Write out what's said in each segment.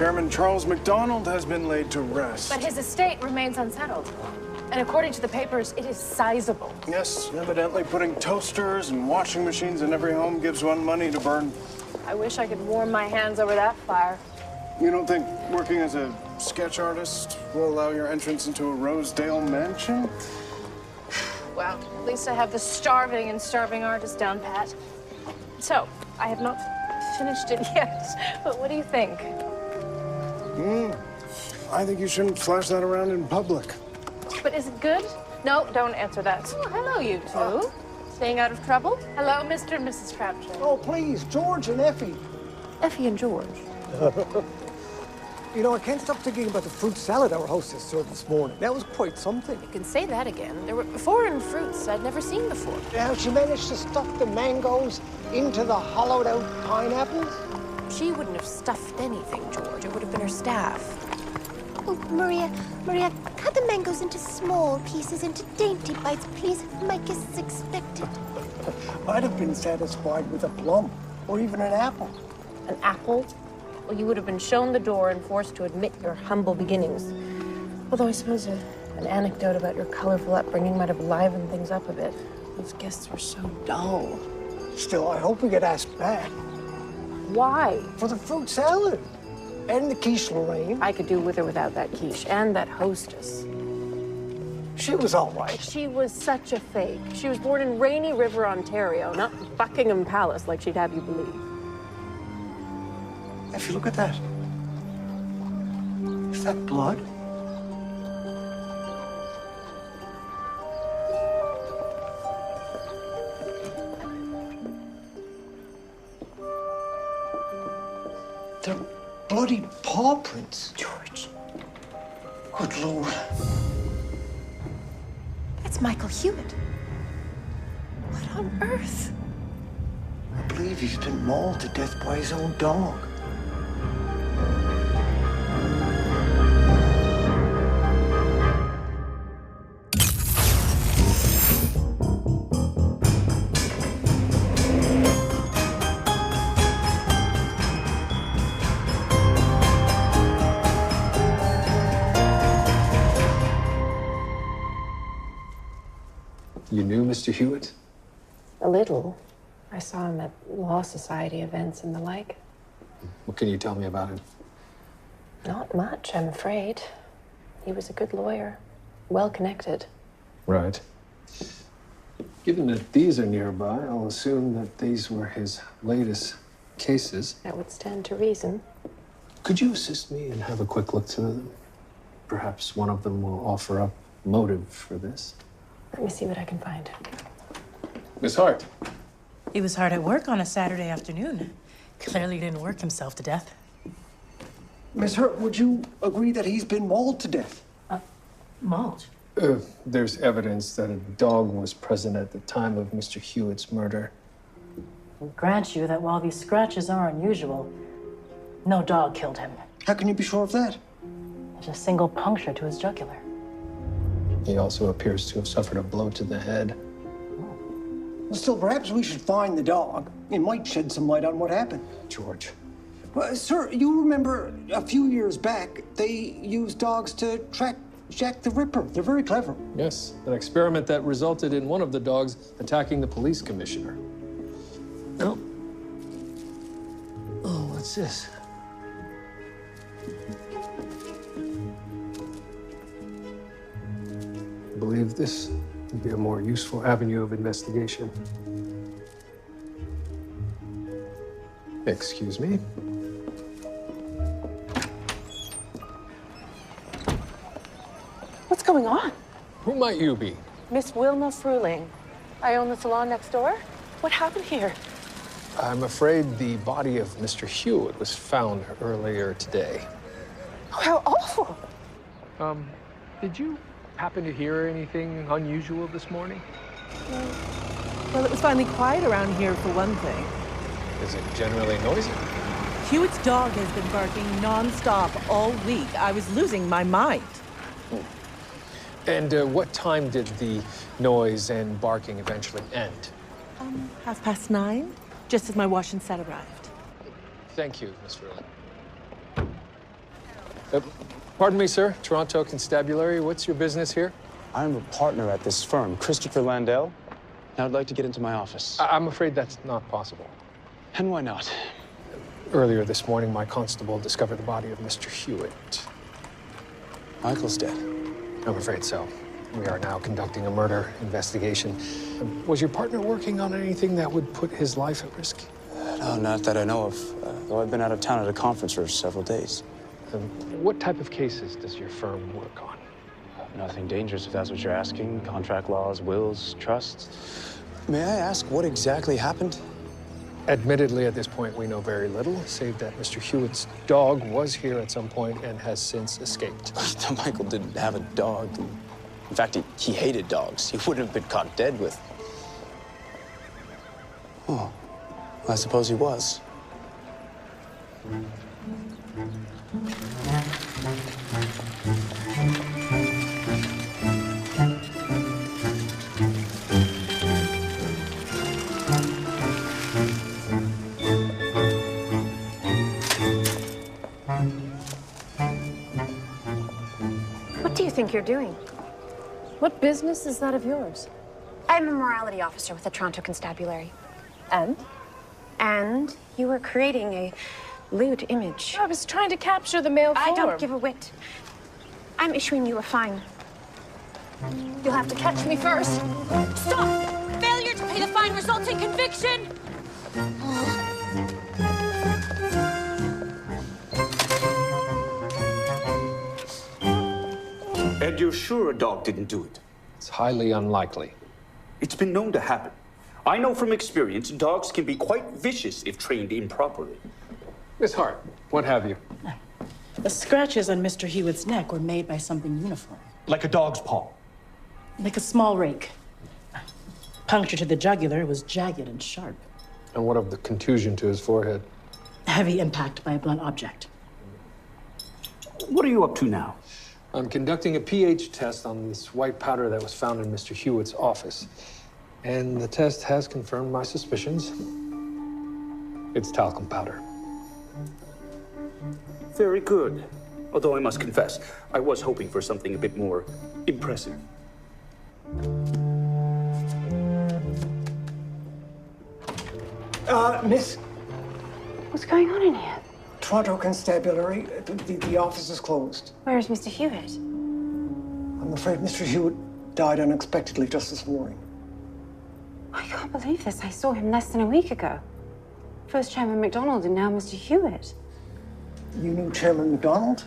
Chairman Charles MacDonald has been laid to rest. But his estate remains unsettled. And according to the papers, it is sizable. Yes, evidently putting toasters and washing machines in every home gives one money to burn. I wish I could warm my hands over that fire. You don't think working as a sketch artist will allow your entrance into a Rosedale mansion? Well, at least I have the starving and starving artist down pat. So, I have not finished it yet, but what do you think? I think you shouldn't flash that around in public. But is it good? No, don't answer that. Oh, hello, you two. Staying out of trouble? Hello, Mr. and Mrs. Crabtree. Oh, please, George and Effie. Effie and George. You know, I can't stop thinking about the fruit salad our hostess served this morning. That was quite something. You can say that again. There were foreign fruits I'd never seen before. How she managed to stuff the mangoes into the hollowed-out pineapples? She wouldn't have stuffed anything, George. It would have been her staff. Oh, Maria, cut the mangoes into small pieces, into dainty bites, please. My guests expect it. I'd have been satisfied with a plum or even an apple. An apple? Well, you would have been shown the door and forced to admit your humble beginnings. Although I suppose an anecdote about your colorful upbringing might have livened things up a bit. Those guests were so dull. Still, I hope we get asked back. Why? For the fruit salad. And the quiche Lorraine. I could do with or without that quiche and that hostess. She was all right. She was such a fake. She was born in Rainy River, Ontario, not Buckingham Palace like she'd have you believe. If you look at that. Is that blood? They're bloody paw prints. George. Good Lord. That's Michael Hewitt. What on earth? I believe he's been mauled to death by his own dog. You knew Mr. Hewitt? A little. I saw him at Law Society events and the like. What can you tell me about him? Not much, I'm afraid. He was a good lawyer, well-connected. Right. Given that these are nearby, I'll assume that these were his latest cases. That would stand to reason. Could you assist me and have a quick look through them? Perhaps one of them will offer up motive for this. Let me see what I can find. Miss Hart. He was hard at work on a Saturday afternoon. Clearly didn't work himself to death. Miss Hurt, would you agree that he's been mauled to death? Mauled? There's evidence that a dog was present at the time of Mr. Hewitt's murder. I'll grant you that while these scratches are unusual, no dog killed him. How can you be sure of that? There's a single puncture to his jugular. He also appears to have suffered a blow to the head. Well, still, perhaps we should find the dog. It might shed some light on what happened. George. Well, sir, you remember a few years back, they used dogs to track Jack the Ripper. They're very clever. Yes, an experiment that resulted in one of the dogs attacking the police commissioner. Oh. Oh, what's this? I believe this would be a more useful avenue of investigation. Excuse me. What's going on? Who might you be? Miss Wilma Fruling. I own the salon next door. What happened here? I'm afraid the body of Mr. Hewitt was found earlier today. Oh, how awful. Did you happen to hear anything unusual this morning? Well, it was finally quiet around here for one thing. Is it generally noisy? Hewitt's dog has been barking non-stop all week. I was losing my mind. And what time did the noise and barking eventually end? 9:30, just as my wash and set arrived. Thank you, Miss Verlin. Pardon me, sir. Toronto Constabulary. What's your business here? I'm a partner at this firm, Christopher Landell, and I'd like to get into my office. I'm afraid that's not possible. And why not? Earlier this morning, my constable discovered the body of Mr. Hewitt. Michael's dead. I'm afraid so. We are now conducting a murder investigation. Was your partner working on anything that would put his life at risk? No, not that I know of, though I've been out of town at a conference for several days. What type of cases does your firm work on? Nothing dangerous, if that's what you're asking. Contract laws, wills, trusts. May I ask what exactly happened? Admittedly, at this point, we know very little, save that Mr. Hewitt's dog was here at some point and has since escaped. Michael didn't have a dog. In fact, he hated dogs. He wouldn't have been caught dead with. Oh, well, I suppose he was. What do you think you're doing? What business is that of yours? I'm a morality officer with the Toronto Constabulary. And? And you were creating a lewd image. I was trying to capture the male form. I don't give a whit. I'm issuing you a fine. You'll have to catch me first. Stop! Failure to pay the fine results in conviction! And you're sure a dog didn't do it? It's highly unlikely. It's been known to happen. I know from experience, dogs can be quite vicious if trained improperly. Miss Hart, what have you? The scratches on Mr. Hewitt's neck were made by something uniform. Like a dog's paw. Like a small rake. Puncture to the jugular was jagged and sharp. And what of the contusion to his forehead? Heavy impact by a blunt object. What are you up to now? I'm conducting a pH test on this white powder that was found in Mr. Hewitt's office. And the test has confirmed my suspicions. It's talcum powder. Very good. Although I must confess, I was hoping for something a bit more impressive. Miss, What's going on in here? Toronto Constabulary, the office is closed. Where's Mr. Hewitt? I'm afraid Mr. Hewitt died unexpectedly just this morning. I can't believe this. I saw him less than a week ago. First Chairman MacDonald and now Mr. Hewitt. You knew Chairman MacDonald?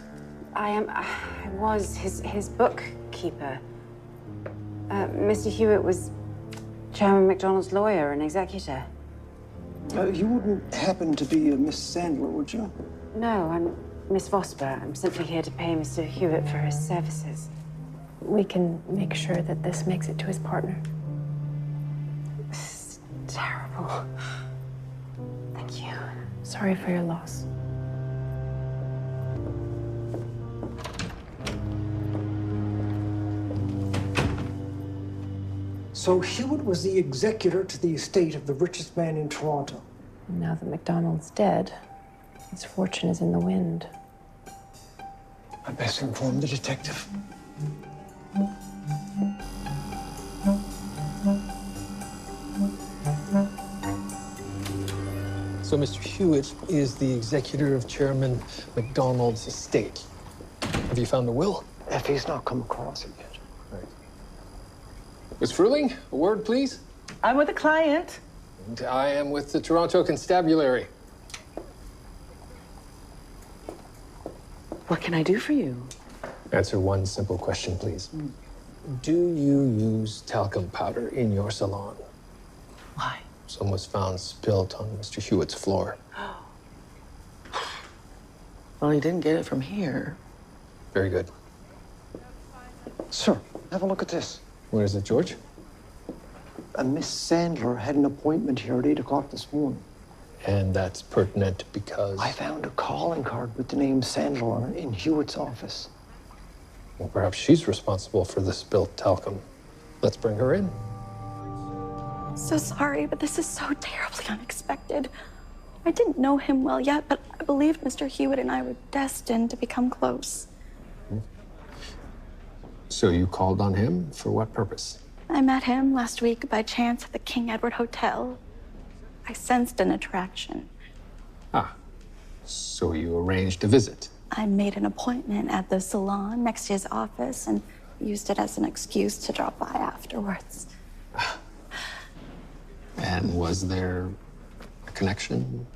I was his bookkeeper. Mr. Hewitt was Chairman MacDonald's lawyer and executor. You wouldn't happen to be a Miss Sandler, would you? No, I'm Miss Vosper. I'm simply here to pay Mr. Hewitt for his services. We can make sure that this makes it to his partner. This is terrible. Thank you. Sorry for your loss. So Hewitt was the executor to the estate of the richest man in Toronto. And now that MacDonald's dead, his fortune is in the wind. I best inform the detective. So Mr. Hewitt is the executor of Chairman MacDonald's estate. Have you found the will? If he's not come across it yet. Right. Miss Fruling, a word, please. I'm with a client. And I am with the Toronto Constabulary. What can I do for you? Answer one simple question, please. Do you use talcum powder in your salon? Why? Some was found spilt on Mr. Hewitt's floor. Well, he didn't get it from here. Very good. Sir, have a look at this. Where is it, George? Miss Sandler had an appointment here at 8 o'clock this morning. And that's pertinent because... I found a calling card with the name Sandler on it in Hewitt's office. Well, perhaps she's responsible for the spilt talcum. Let's bring her in. So sorry, but this is so terribly unexpected. I didn't know him well yet, but I believed Mr. Hewitt and I were destined to become close. So you called on him for what purpose? I met him last week by chance at the King Edward Hotel. I sensed an attraction. Ah, so you arranged a visit. I made an appointment at the salon next to his office and used it as an excuse to drop by afterwards. And was there a connection?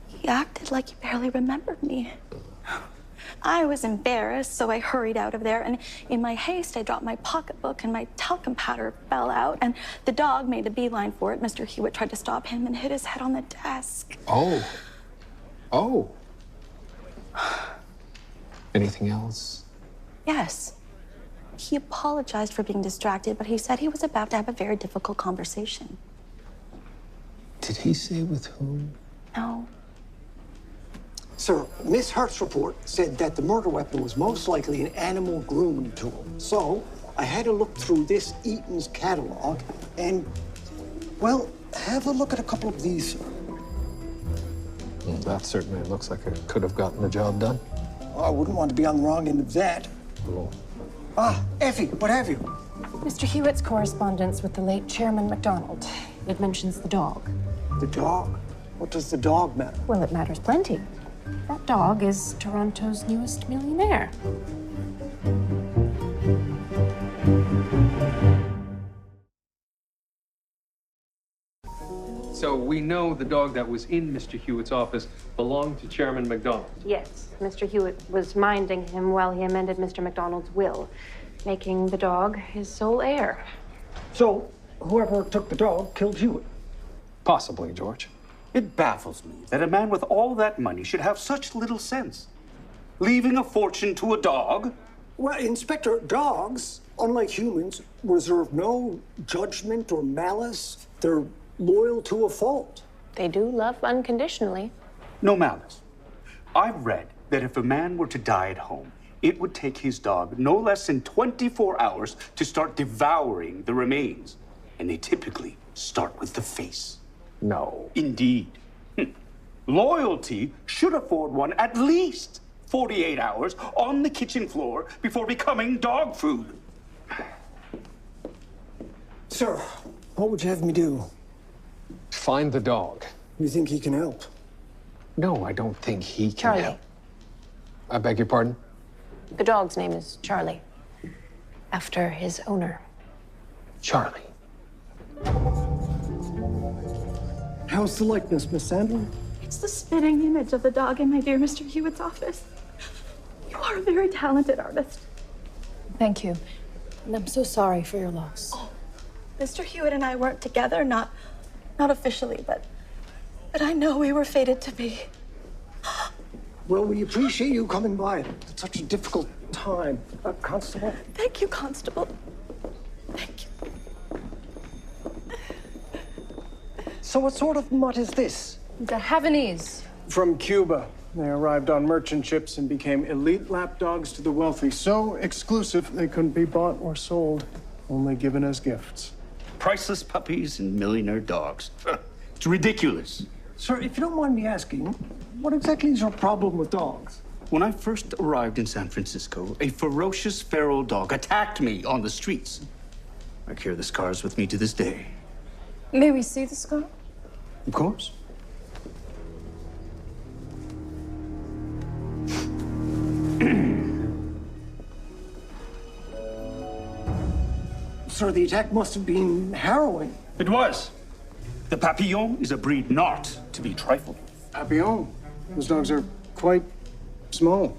He acted like he barely remembered me. I was embarrassed, so I hurried out of there, and in my haste, I dropped my pocketbook and my talcum powder fell out, and the dog made a beeline for it. Mr. Hewitt tried to stop him and hit his head on the desk. Oh. Oh. Anything else? Yes. He apologized for being distracted, but he said he was about to have a very difficult conversation. Did he say with whom? No. Sir, Miss Hart's report said that the murder weapon was most likely an animal grooming tool. So I had to look through this Eaton's catalog and, well, have a look at a couple of these, sir. Well, that certainly looks like it could have gotten the job done. Oh, I wouldn't want to be on the wrong end of that. Cool. Ah, Effie, what have you? Mr. Hewitt's correspondence with the late Chairman MacDonald. It mentions the dog. The dog? What does the dog matter? Well, it matters plenty. That dog is Toronto's newest millionaire. So we know the dog that was in Mr. Hewitt's office belonged to Chairman MacDonald. Yes, Mr. Hewitt was minding him while he amended Mr. MacDonald's will, making the dog his sole heir. So, whoever took the dog killed Hewitt. Possibly, George. It baffles me that a man with all that money should have such little sense. Leaving a fortune to a dog? Well, Inspector, dogs, unlike humans, reserve no judgment or malice. They're loyal to a fault. They do love unconditionally. No malice. I've read that if a man were to die at home, it would take his dog no less than 24 hours to start devouring the remains. And they typically start with the face. No. Indeed. Loyalty should afford one at least 48 hours on the kitchen floor before becoming dog food. Sir, what would you have me do? Find the dog. You think he can help? No, I don't think he can Charlie. help. I beg your pardon? The dog's name is Charlie, after his owner. Charlie. How's the likeness, Miss Sandler? It's the spitting image of the dog in my dear Mr. Hewitt's office. You are a very talented artist. Thank you. And I'm so sorry for your loss. Oh, Mr. Hewitt and I weren't together, not officially, but I know we were fated to be. Well, we appreciate you coming by at such a difficult time. Constable? Thank you, Constable. Thank you. So what sort of mutt is this? The Havanese. From Cuba. They arrived on merchant ships and became elite lapdogs to the wealthy. So exclusive, they couldn't be bought or sold, only given as gifts. Priceless puppies and millionaire dogs. It's ridiculous. Sir, if you don't mind me asking, what exactly is your problem with dogs? When I first arrived in San Francisco, a ferocious feral dog attacked me on the streets. I carry the scars with me to this day. May we see the scar? Of course. Sir, the attack must have been harrowing. It was. The Papillon is a breed not to be trifled with. Papillon. Those dogs are quite small.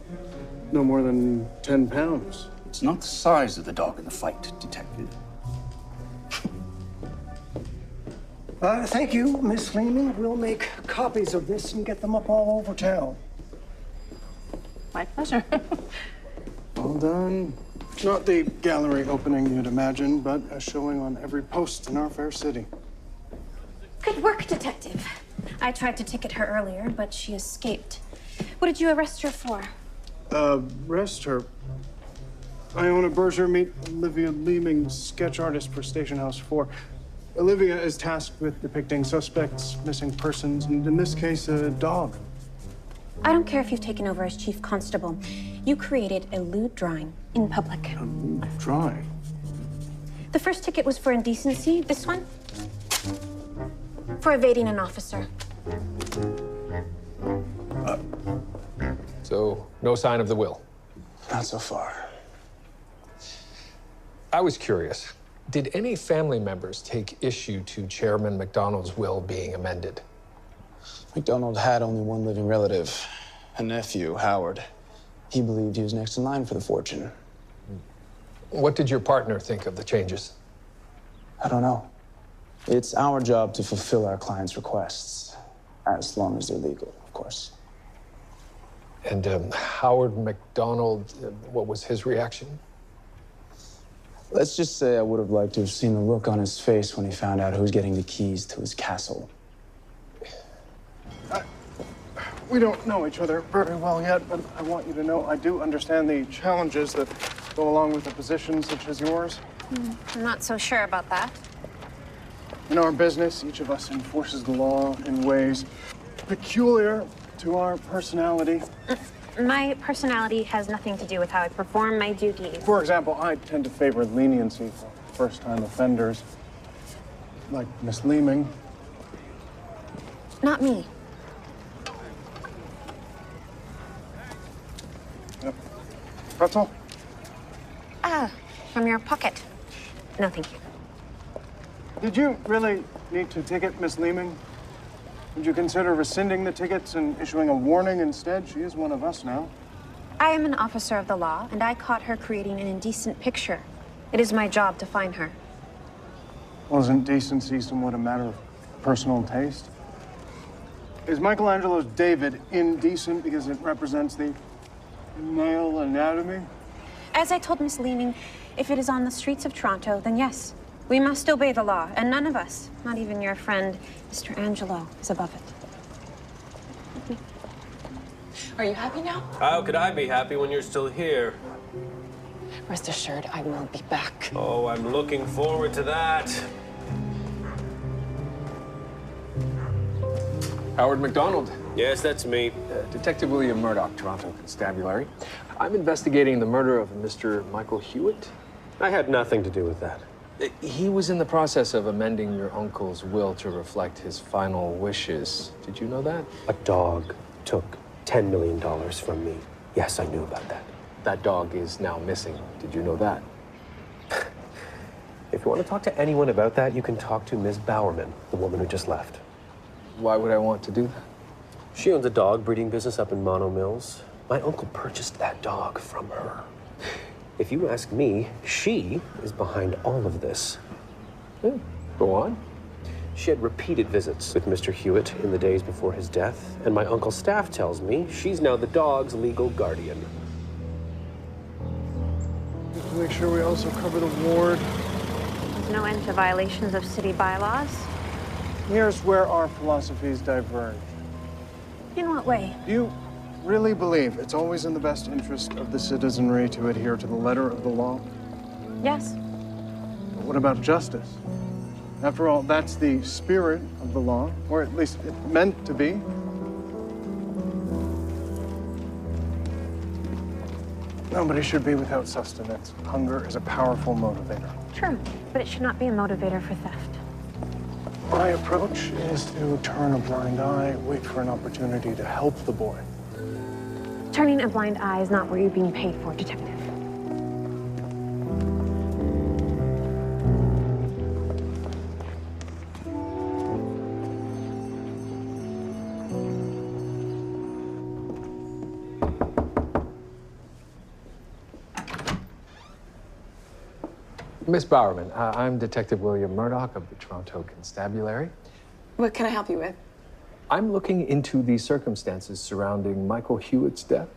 No more than 10 pounds. It's not the size of the dog in the fight, Detective. Thank you, Miss Lehman. We'll make copies of this and get them up all over town. My pleasure. Well done. Not the gallery opening you'd imagine, but a showing on every post in our fair city. Good work, Detective. I tried to ticket her earlier, but she escaped. What did you arrest her for? Arrest her. Iona Berger, meet Olivia Leeming, sketch artist for Station House 4. Olivia is tasked with depicting suspects, missing persons, and in this case, a dog. I don't care if you've taken over as chief constable. You created a lewd drawing in public. A lewd drawing? The first ticket was for indecency. This one? For evading an officer. So, no sign of the will? Not so far. I was curious. Did any family members take issue to Chairman McDonald's will being amended? McDonald had only one living relative, a nephew, Howard. He believed he was next in line for the fortune. What did your partner think of the changes? I don't know. It's our job to fulfill our clients' requests, as long as they're legal, of course. And Howard McDonald, what was his reaction? Let's just say I would have liked to have seen the look on his face when he found out who's getting the keys to his castle. We don't know each other very well yet, but I want you to know I do understand the challenges that go along with a position such as yours. I'm not so sure about that. In our business, each of us enforces the law in ways peculiar to our personality. My personality has nothing to do with how I perform my duties. For example, I tend to favor leniency for first-time offenders, like Miss Leeming. Not me. Yep. Pretzel? Ah, from your pocket. No, thank you. Did you really need to ticket Miss Leeming? Would you consider rescinding the tickets and issuing a warning instead? She is one of us now. I am an officer of the law, and I caught her creating an indecent picture. It is my job to find her. Wasn't decency somewhat a matter of personal taste? Is Michelangelo's David indecent because it represents the male anatomy? As I told Miss Leeming, if it is on the streets of Toronto, then yes, we must obey the law, and none of us, not even your friend, Mr. Angelo, is above it. Are you happy now? How could I be happy when you're still here? Rest assured, I will be back. Oh, I'm looking forward to that. Howard McDonald. Yes, that's me. Detective William Murdoch, Toronto Constabulary. I'm investigating the murder of Mr. Michael Hewitt. I had nothing to do with that. He was in the process of amending your uncle's will to reflect his final wishes. Did you know that? A dog took $10 million from me. Yes, I knew about that. That dog is now missing. Did you know that? If you want to talk to anyone about that, you can talk to Ms. Bowerman, the woman who just left. Why would I want to do that? She owns a dog breeding business up in Mono Mills. My uncle purchased that dog from her. If you ask me, she is behind all of this. Go on. She had repeated visits with Mr. Hewitt in the days before his death, and my uncle's staff tells me she's now the dog's legal guardian. Just to make sure we also cover the ward. There's no end to violations of city bylaws. Here's where our philosophies diverge. In what way? Do you really believe it's always in the best interest of the citizenry to adhere to the letter of the law? Yes. But what about justice? After all, that's the spirit of the law, or at least it meant to be. Nobody should be without sustenance. Hunger is a powerful motivator. True, but it should not be a motivator for theft. My approach is to turn a blind eye, wait for an opportunity to help the boy. Turning a blind eye is not what you're being paid for, Detective. Miss Bowerman, I'm Detective William Murdoch of the Toronto Constabulary. What can I help you with? I'm looking into the circumstances surrounding Michael Hewitt's death.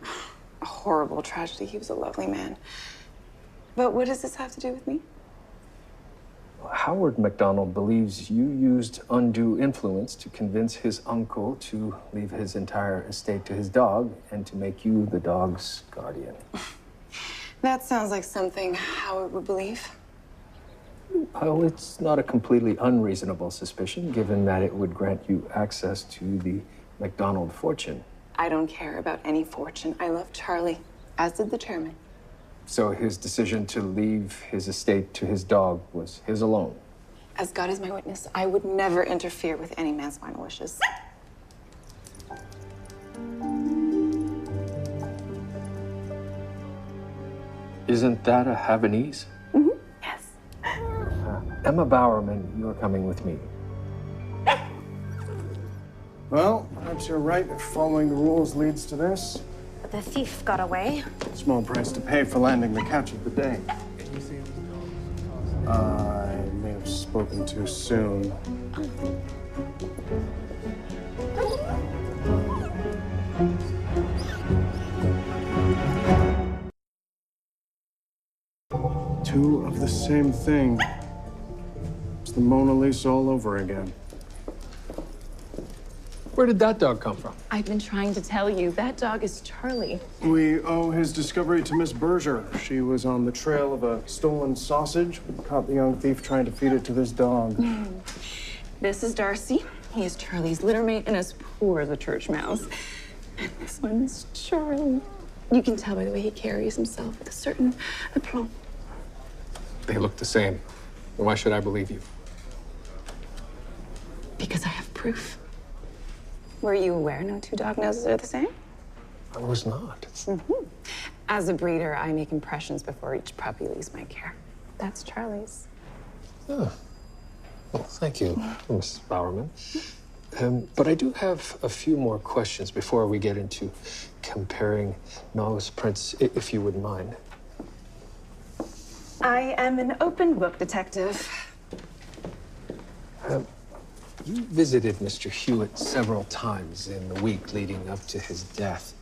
A horrible tragedy. He was a lovely man. But what does this have to do with me? Howard McDonald believes you used undue influence to convince his uncle to leave his entire estate to his dog and to make you the dog's guardian. That sounds like something Howard would believe. Oh, it's not a completely unreasonable suspicion, given that it would grant you access to the McDonald fortune. I don't care about any fortune. I love Charlie, as did the chairman. So his decision to leave his estate to his dog was his alone? As God is my witness, I would never interfere with any man's final wishes. Isn't that a Havanese? Yes. Emma Bowerman, you're coming with me. Well, perhaps you're right if following the rules leads to this. But the thief got away. Small price to pay for landing the catch of the day. I may have spoken too soon. Two of the same thing. It's the Mona Lisa all over again. Where did that dog come from? I've been trying to tell you, that dog is Charlie. We owe his discovery to Miss Berger. She was on the trail of a stolen sausage. We caught the young thief trying to feed it to this dog. This is Darcy. He is Charlie's litter mate and as poor as a church mouse. And this one is Charlie. You can tell by the way he carries himself with a certain aplomb. They look the same. Why should I believe you? Because I have proof. Were you aware no two dog noses are the same? I was not. As a breeder, I make impressions before each puppy leaves my care. That's Charlie's. Oh. Well, thank you, Miss Bowerman. But I do have a few more questions before we get into comparing nose prints, if you wouldn't mind. I am an open book detective. You visited Mr. Hewitt several times in the week leading up to his death.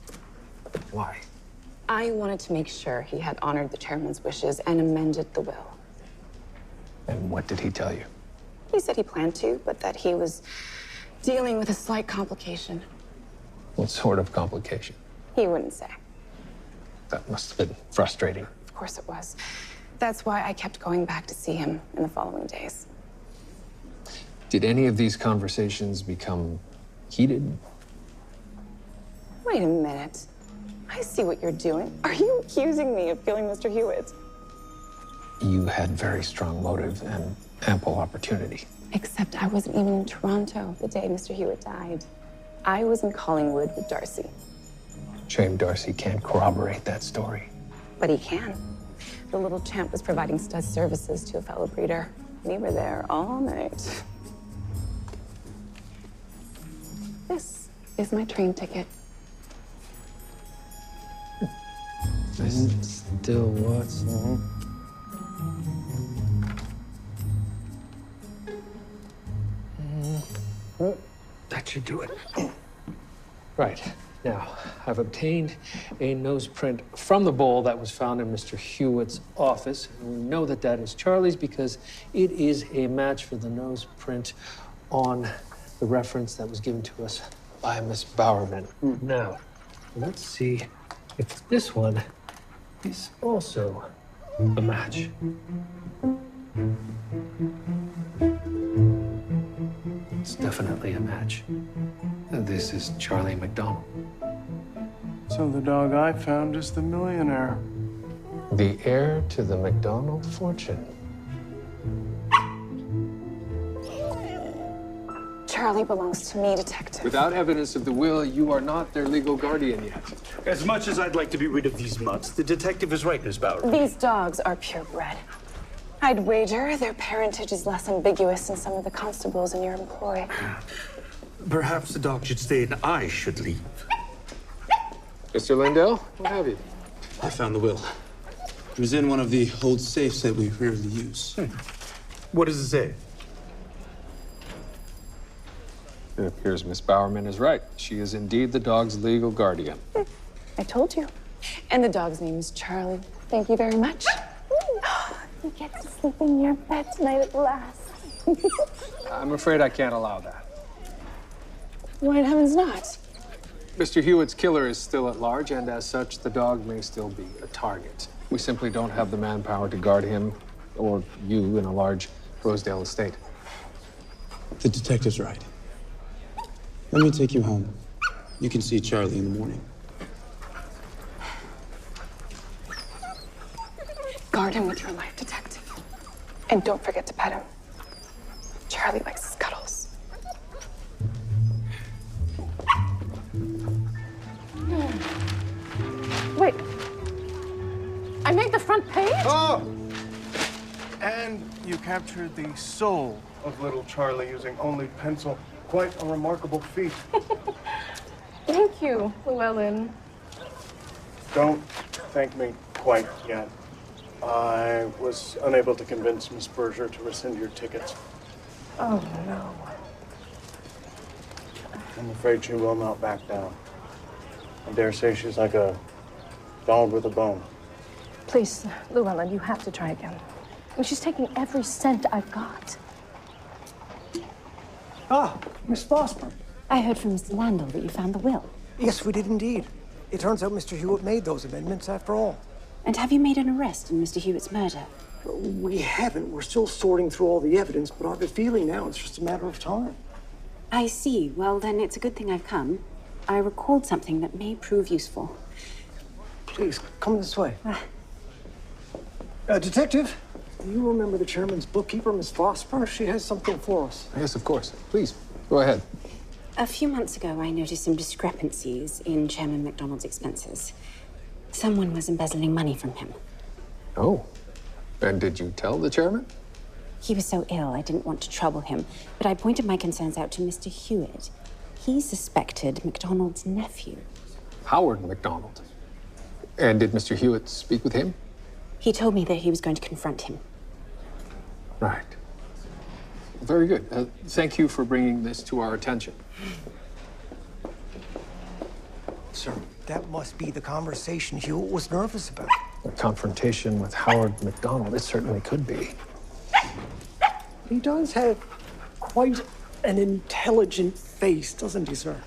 Why? I wanted to make sure he had honored the chairman's wishes and amended the will. And what did he tell you? He said he planned to, but that he was dealing with a slight complication. What sort of complication? He wouldn't say. That must have been frustrating. Of course it was. That's why I kept going back to see him in the following days. Did any of these conversations become heated? Wait a minute. I see what you're doing. Are you accusing me of killing Mr. Hewitt? You had very strong motive and ample opportunity. Except I wasn't even in Toronto the day Mr. Hewitt died. I was in Collingwood with Darcy. Shame Darcy can't corroborate that story. But he can. The little champ was providing stud services to a fellow breeder. We were there all night. This is my train ticket. Isn't still what? That should do it. Right. Now, I've obtained a nose print from the bowl that was found in Mr. Hewitt's office. And we know that that is Charlie's because it is a match for the nose print on the reference that was given to us by Miss Bowerman. Now, let's see if this one is also a match. It's definitely a match. This is Charlie McDonald. So the dog I found is the millionaire. The heir to the McDonald fortune. Charlie belongs to me, Detective. Without evidence of the will, you are not their legal guardian yet. As much as I'd like to be rid of these mutts, the detective is right, Miss Bauer. These dogs are purebred. I'd wager their parentage is less ambiguous than some of the constables in your employ. Perhaps the dog should stay and I should leave. Mr. Lindell, what have you? I found the will. It was in one of the old safes that we rarely use. What does it say? It appears Miss Bowerman is right. She is indeed the dog's legal guardian. I told you. And the dog's name is Charlie. Thank you very much. You get to sleep in your bed tonight at last. I'm afraid I can't allow that. Why in heaven's not? Mr. Hewitt's killer is still at large, and as such, the dog may still be a target. We simply don't have the manpower to guard him or you in a large Rosedale estate. The detective's right. Let me take you home. You can see Charlie in the morning. Guard him with your life, detective. And don't forget to pet him. Charlie likes his cuddles. Wait. I made the front page? Oh! And you captured the soul of little Charlie using only pencil. Quite a remarkable feat. Thank you, Llewellyn. Don't thank me quite yet. I was unable to convince Miss Berger to rescind your tickets. Oh, no. I'm afraid she will not back down. I dare say she's like a dog with a bone. Please, Llewellyn, you have to try again. I mean, she's taking every cent I've got. Ah, Miss Vosper. I heard from Mr. Landau that you found the will. Yes, we did indeed. It turns out Mr. Hewitt made those amendments after all. And have you made an arrest in Mr. Hewitt's murder? We haven't. We're still sorting through all the evidence, but I have a feeling now it's just a matter of time. I see. Well, then it's a good thing I've come. I recalled something that may prove useful. Please, come this way. Detective, do you remember the chairman's bookkeeper, Miss Vosper? She has something for us. Yes, of course. Please, go ahead. A few months ago, I noticed some discrepancies in Chairman MacDonald's expenses. Someone was embezzling money from him. Oh. And did you tell the chairman? He was so ill, I didn't want to trouble him, but I pointed my concerns out to Mr. Hewitt. He suspected MacDonald's nephew. Howard MacDonald. And did Mr. Hewitt speak with him? He told me that he was going to confront him. Right. Very good. Thank you for bringing this to our attention. Sir, that must be the conversation Hewitt was nervous about. A confrontation with Howard MacDonald, it certainly could be. He does have quite an intelligent face, doesn't he, sir?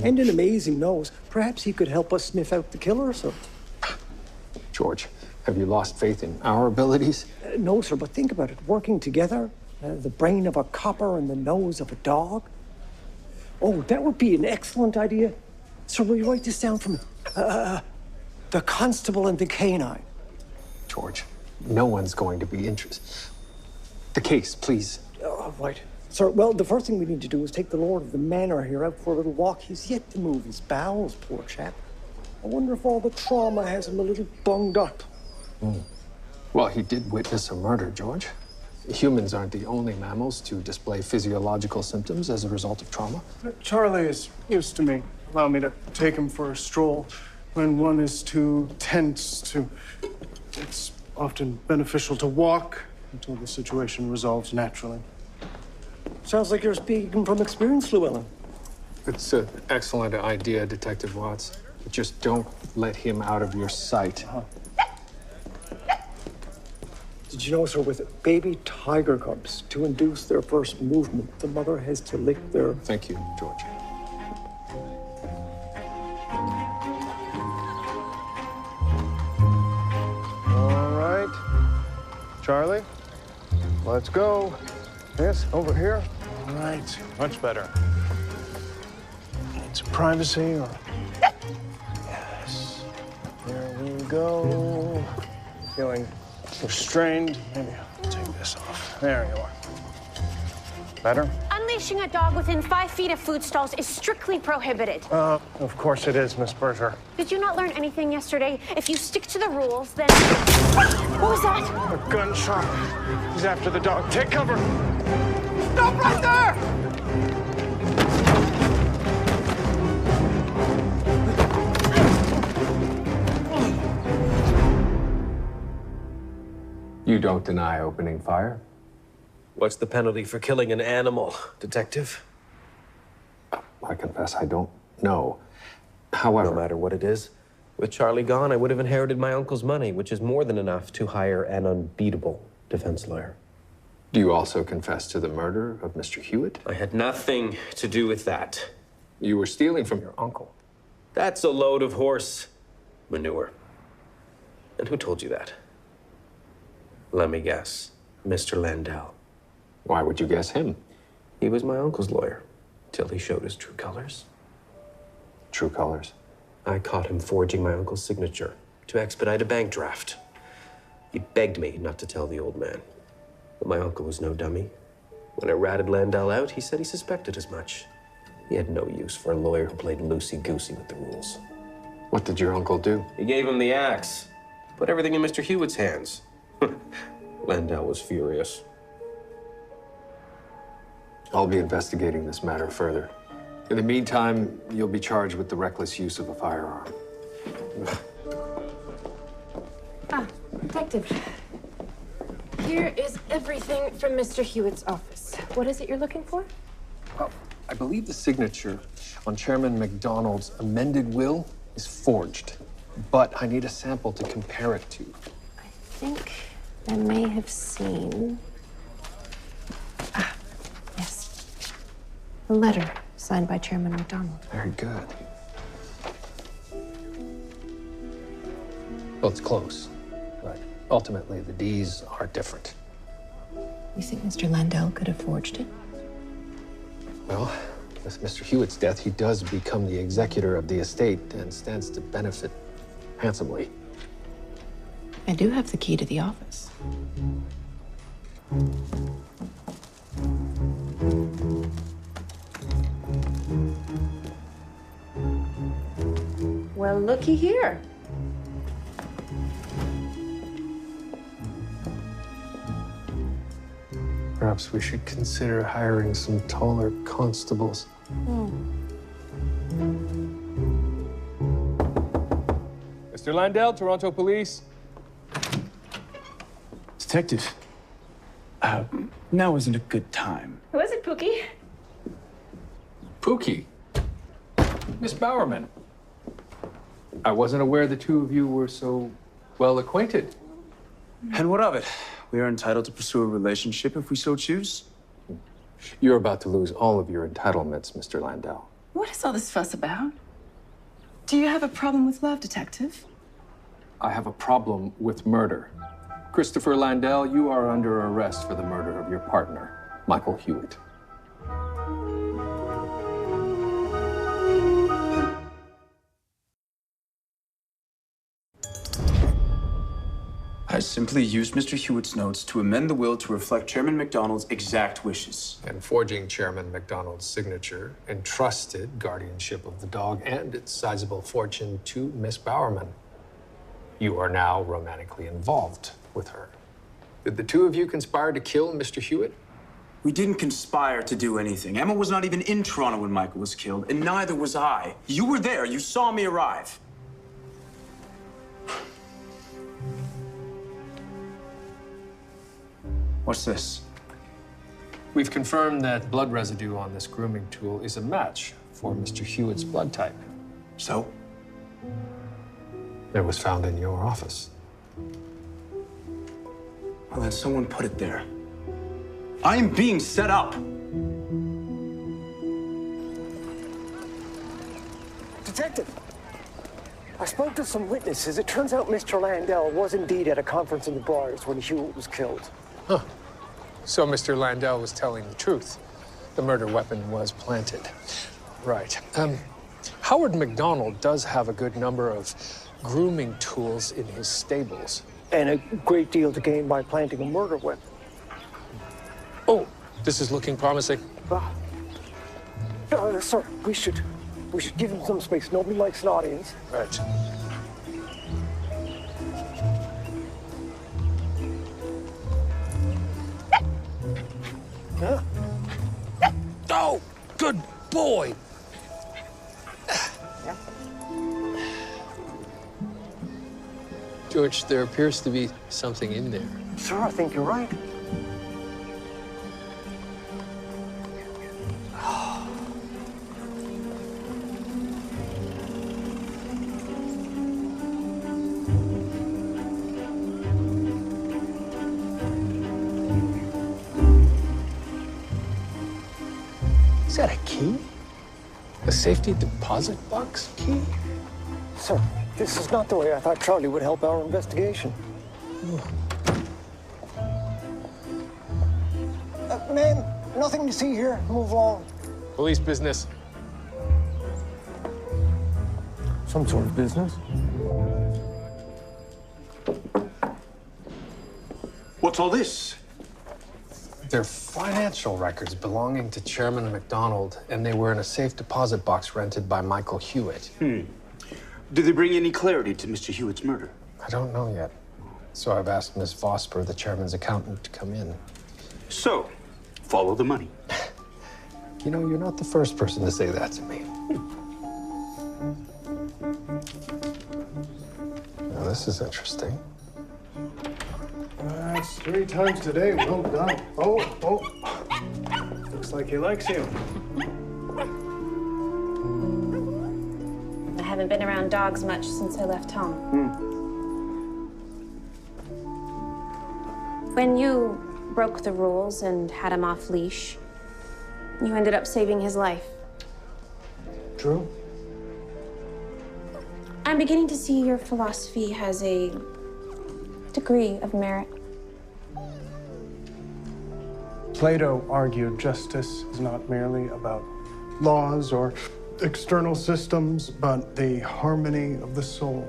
And an amazing nose. Perhaps he could help us sniff out the killer, sir. George, have you lost faith in our abilities? No, sir, but think about it. Working together, the brain of a copper and the nose of a dog. Oh, that would be an excellent idea. Sir, will you write this down for me? The constable and the canine. George, no one's going to be interested. The case, please. Oh, right. Sir, well, the first thing we need to do is take the lord of the manor here out for a little walk. He's yet to move his bowels, poor chap. I wonder if all the trauma has him a little bunged up. Well, he did witness a murder, George. Humans aren't the only mammals to display physiological symptoms as a result of trauma. Charlie is used to me. Allow me to take him for a stroll when one is too tense to... It's often beneficial to walk until the situation resolves naturally. Sounds like you're speaking from experience, Llewellyn. It's an excellent idea, Detective Watts. But just don't let him out of your sight. Did you know, sir, with baby tiger cubs, to induce their first movement, the mother has to lick their... Thank you, George. All right. Charlie, let's go. Yes, over here. All right, much better. Need some privacy or... Yes. There we go. Feeling restrained. Maybe I'll take this off. There you are. Better? Unleashing a dog within 5 feet of food stalls is strictly prohibited. Of course it is, Miss Berger. Did you not learn anything yesterday? If you stick to the rules, then... What was that? A gunshot. He's after the dog. Take cover. Stop right there! You don't deny opening fire? What's the penalty for killing an animal, Detective? I confess I don't know. However... No matter what it is, with Charlie gone, I would have inherited my uncle's money, which is more than enough to hire an unbeatable defense lawyer. Do you also confess to the murder of Mr. Hewitt? I had nothing to do with that. You were stealing from your uncle. That's a load of horse manure. And who told you that? Let me guess. Mr. Landau. Why would you guess him? He was my uncle's lawyer, till he showed his true colors. True colors? I caught him forging my uncle's signature to expedite a bank draft. He begged me not to tell the old man. But my uncle was no dummy. When I ratted Landau out, he said he suspected as much. He had no use for a lawyer who played loosey-goosey with the rules. What did your uncle do? He gave him the axe. Put everything in Mr. Hewitt's hands. Landau was furious. I'll be investigating this matter further. In the meantime, you'll be charged with the reckless use of a firearm. Detective. Here is everything from Mr. Hewitt's office. What is it you're looking for? Well, I believe the signature on Chairman McDonald's amended will is forged, but I need a sample to compare it to. I think I may have seen... yes. A letter signed by Chairman McDonald. Very good. Well, it's close, but ultimately the D's are different. You think Mr. Landau could have forged it? Well, with Mr. Hewitt's death, he does become the executor of the estate and stands to benefit handsomely. I do have the key to the office. Well, looky here. Perhaps we should consider hiring some taller constables. Mr. Landau, Toronto Police. Detective, now isn't a good time. Who is it, Pookie? Pookie. Miss Bowerman. I wasn't aware the two of you were so well acquainted. And what of it? We are entitled to pursue a relationship if we so choose. You're about to lose all of your entitlements, Mr. Landau. What is all this fuss about? Do you have a problem with love, Detective? I have a problem with murder. Christopher Landau, you are under arrest for the murder of your partner, Michael Hewitt. I simply used Mr. Hewitt's notes to amend the will to reflect Chairman McDonald's exact wishes. And forging Chairman McDonald's signature entrusted guardianship of the dog and its sizable fortune to Miss Bowerman. You are now romantically involved with her. Did the two of you conspire to kill Mr. Hewitt? We didn't conspire to do anything. Emma was not even in Toronto when Michael was killed, and neither was I. You were there. You saw me arrive. What's this? We've confirmed that blood residue on this grooming tool is a match for Mr. Hewitt's blood type. So? It was found in your office. Well, then someone put it there. I am being set up. Detective, I spoke to some witnesses. It turns out Mr. Landau was indeed at a conference in the bars when Hewitt was killed. Huh. So Mr. Landau was telling the truth. The murder weapon was planted. Right. Howard McDonald does have a good number of grooming tools in his stables. And a great deal to gain by planting a murder weapon. Oh, this is looking promising. Sir, we should give him some space. Nobody likes an audience. Right. Huh? Oh, good boy. George, there appears to be something in there. Sir, I think you're right. Is that a key? A safety deposit box key? Sir, this is not the way I thought Charlie would help our investigation. Man, nothing to see here. Move along. Police business. Some sort of business. What's all this? They're financial records belonging to Chairman McDonald, and they were in a safe deposit box rented by Michael Hewitt. Did they bring any clarity to Mr. Hewitt's murder? I don't know yet. So I've asked Miss Vosper, the chairman's accountant, to come in. So, follow the money. You know, you're not the first person to say that to me. Now, this is interesting. That's 3 times today. Well done. Oh. Looks like he likes you. I haven't been around dogs much since I left home. When you broke the rules and had him off leash, you ended up saving his life. True. I'm beginning to see your philosophy has a degree of merit. Plato argued justice is not merely about laws or external systems, but the harmony of the soul.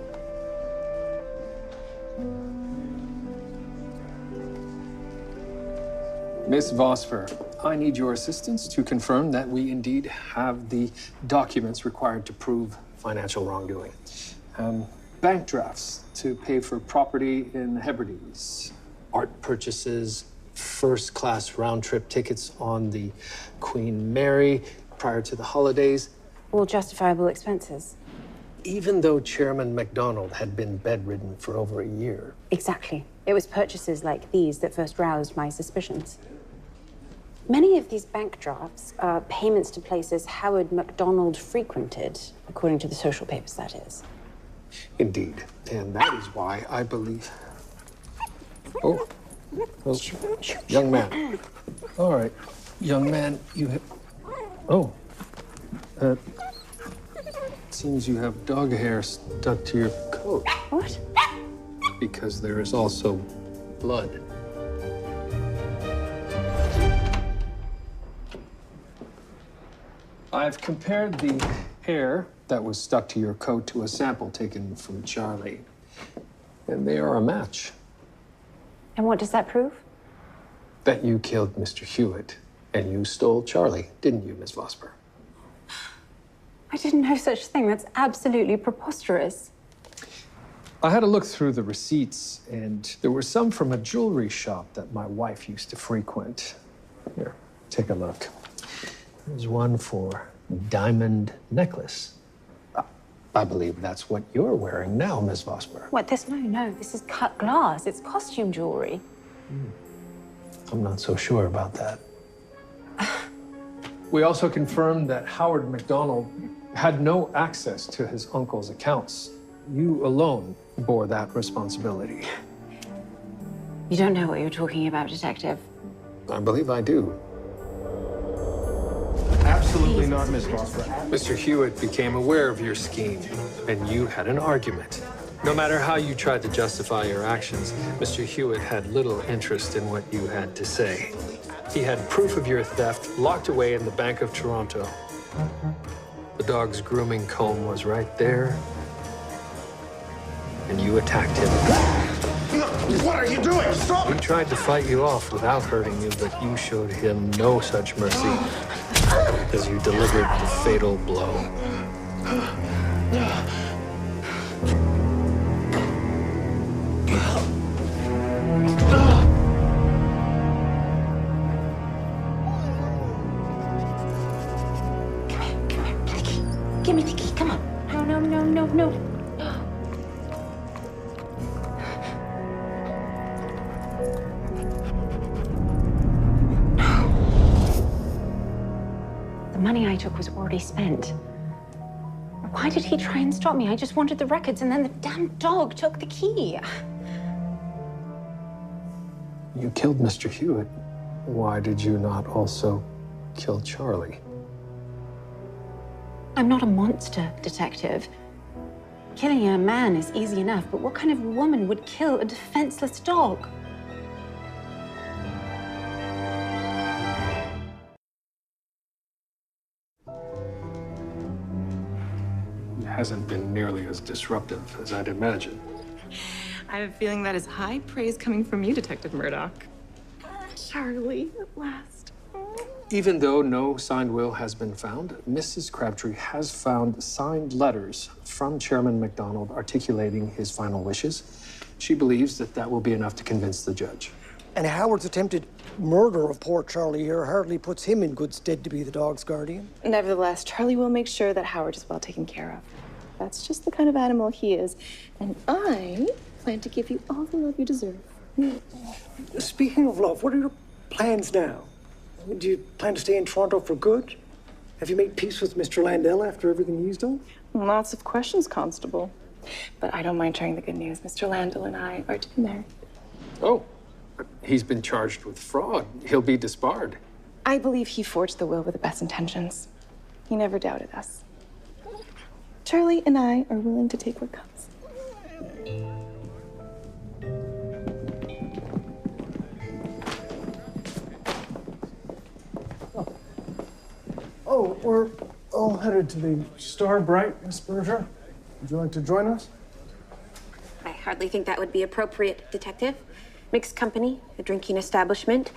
Miss Vosper, I need your assistance to confirm that we indeed have the documents required to prove financial wrongdoing. Bank drafts to pay for property in the Hebrides, art purchases, first-class round-trip tickets on the Queen Mary prior to the holidays. All justifiable expenses. Even though Chairman McDonald had been bedridden for over a year. Exactly. It was purchases like these that first roused my suspicions. Many of these bank drafts are payments to places Howard MacDonald frequented, according to the social papers, that is. Indeed. And that is why I believe... Oh, young man. All right, young man, you have... Oh. Seems you have dog hair stuck to your coat. What? Because there is also blood. I've compared the hair that was stuck to your coat to a sample taken from Charlie, and they are a match. And what does that prove? That you killed Mr. Hewitt, and you stole Charlie, didn't you, Miss Vosper? I didn't know such thing. That's absolutely preposterous. I had a look through the receipts, and there were some from a jewelry shop that my wife used to frequent. Here, take a look. There's one for diamond necklace. I believe that's what you're wearing now, Miss Vosper. What, this? No, this is cut glass. It's costume jewelry. I'm not so sure about that. We also confirmed that Howard MacDonald had no access to his uncle's accounts. You alone bore that responsibility. You don't know what you're talking about, Detective. I believe I do. Absolutely not, Miss Vosper. Mr. Hewitt became aware of your scheme, and you had an argument. No matter how you tried to justify your actions, Mr. Hewitt had little interest in what you had to say. He had proof of your theft locked away in the Bank of Toronto. The dog's grooming comb was right there, and you attacked him. What are you doing? Stop! He tried to fight you off without hurting you, but you showed him no such mercy as you delivered the fatal blow. Give me the key, come on. No. The money I took was already spent. Why did he try and stop me? I just wanted the records, and then the damn dog took the key. You killed Mr. Hewitt. Why did you not also kill Charlie? I'm not a monster, Detective. Killing a man is easy enough, but what kind of woman would kill a defenseless dog? hasn't been nearly as disruptive as I'd imagined. I have a feeling that is high praise coming from you, Detective Murdoch. Charlie, at last. Even though no signed will has been found, Mrs. Crabtree has found signed letters from Chairman MacDonald articulating his final wishes. She believes that that will be enough to convince the judge. And Howard's attempted murder of poor Charlie here hardly puts him in good stead to be the dog's guardian. Nevertheless, Charlie will make sure that Howard is well taken care of. That's just the kind of animal he is. And I plan to give you all the love you deserve. Speaking of love, what are your plans now? Do you plan to stay in Toronto for good? Have you made peace with Mr. Landell after everything he's done? Lots of questions, Constable. But I don't mind sharing the good news. Mr. Landell and I are to be married. Oh, but he's been charged with fraud. He'll be disbarred. I believe he forged the will with the best intentions. He never doubted us. Charlie and I are willing to take what comes. Oh, we're all headed to the Star Bright, Miss Berger. Would you like to join us? I hardly think that would be appropriate, Detective. Mixed company, a drinking establishment.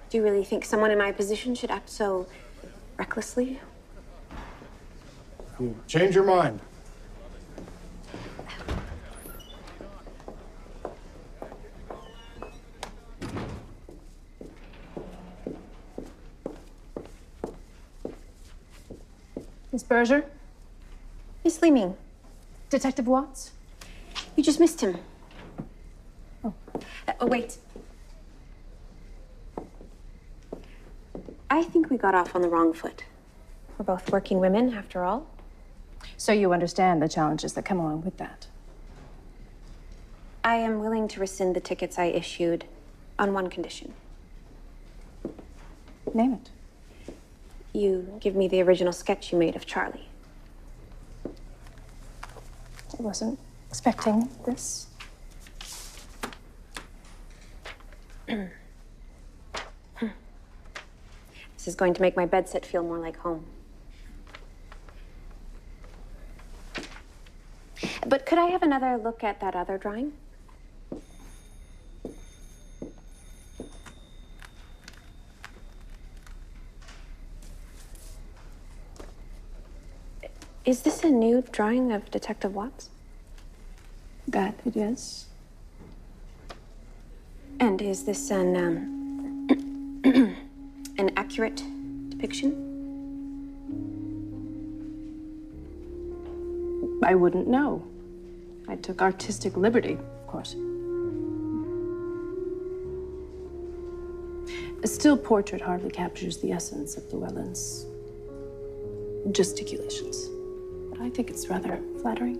Do you really think someone in my position should act so recklessly? You change your mind. Miss Berger? Miss Leeming. Detective Watts? You just missed him. Oh, wait. I think we got off on the wrong foot. We're both working women, after all. So you understand the challenges that come along with that? I am willing to rescind the tickets I issued on one condition. Name it. You give me the original sketch you made of Charlie. I wasn't expecting this. This is going to make my bedsit feel more like home. But could I have another look at that other drawing? Is this a new drawing of Detective Watts? That it is. And is this an an accurate depiction? I wouldn't know. I took artistic liberty, of course. A still portrait hardly captures the essence of Llewellyn's gesticulations. But I think it's rather flattering.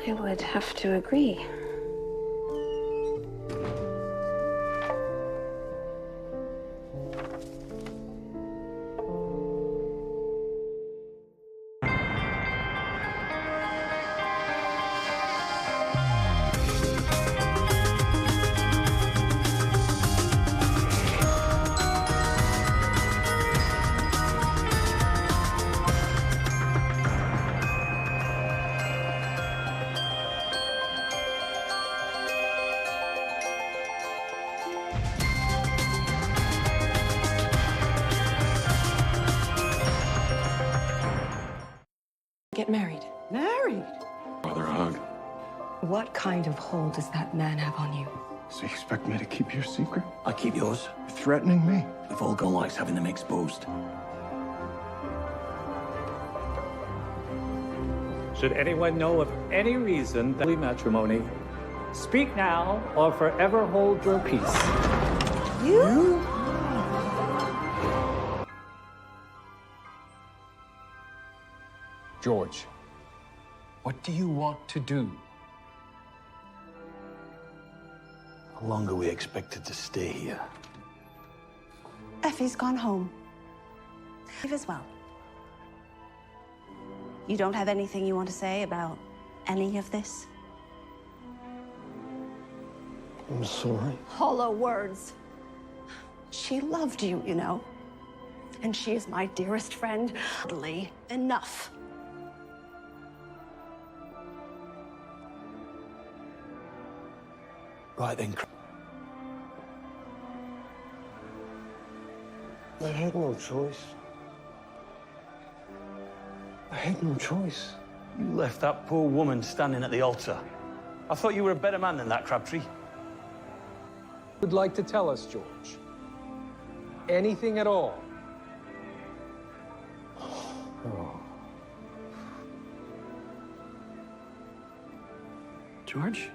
I would have to agree. Get married. Married? Father, a hug. What kind of hold does that man have on you? So you expect me to keep your secret? I keep yours. You're threatening me? Volgo likes having them exposed. Should anyone know of any reason that matrimony, speak now or forever hold your peace. You? George, what do you want to do? How long are we expected to stay here? Effie's gone home. Leave as well. You don't have anything you want to say about any of this? I'm sorry. Hollow words. She loved you, you know. And she is my dearest friend. Enough. Right then. I had no choice. I had no choice. You left that poor woman standing at the altar. I thought you were a better man than that, Crabtree. Would like to tell us, George? Anything at all? Oh. George?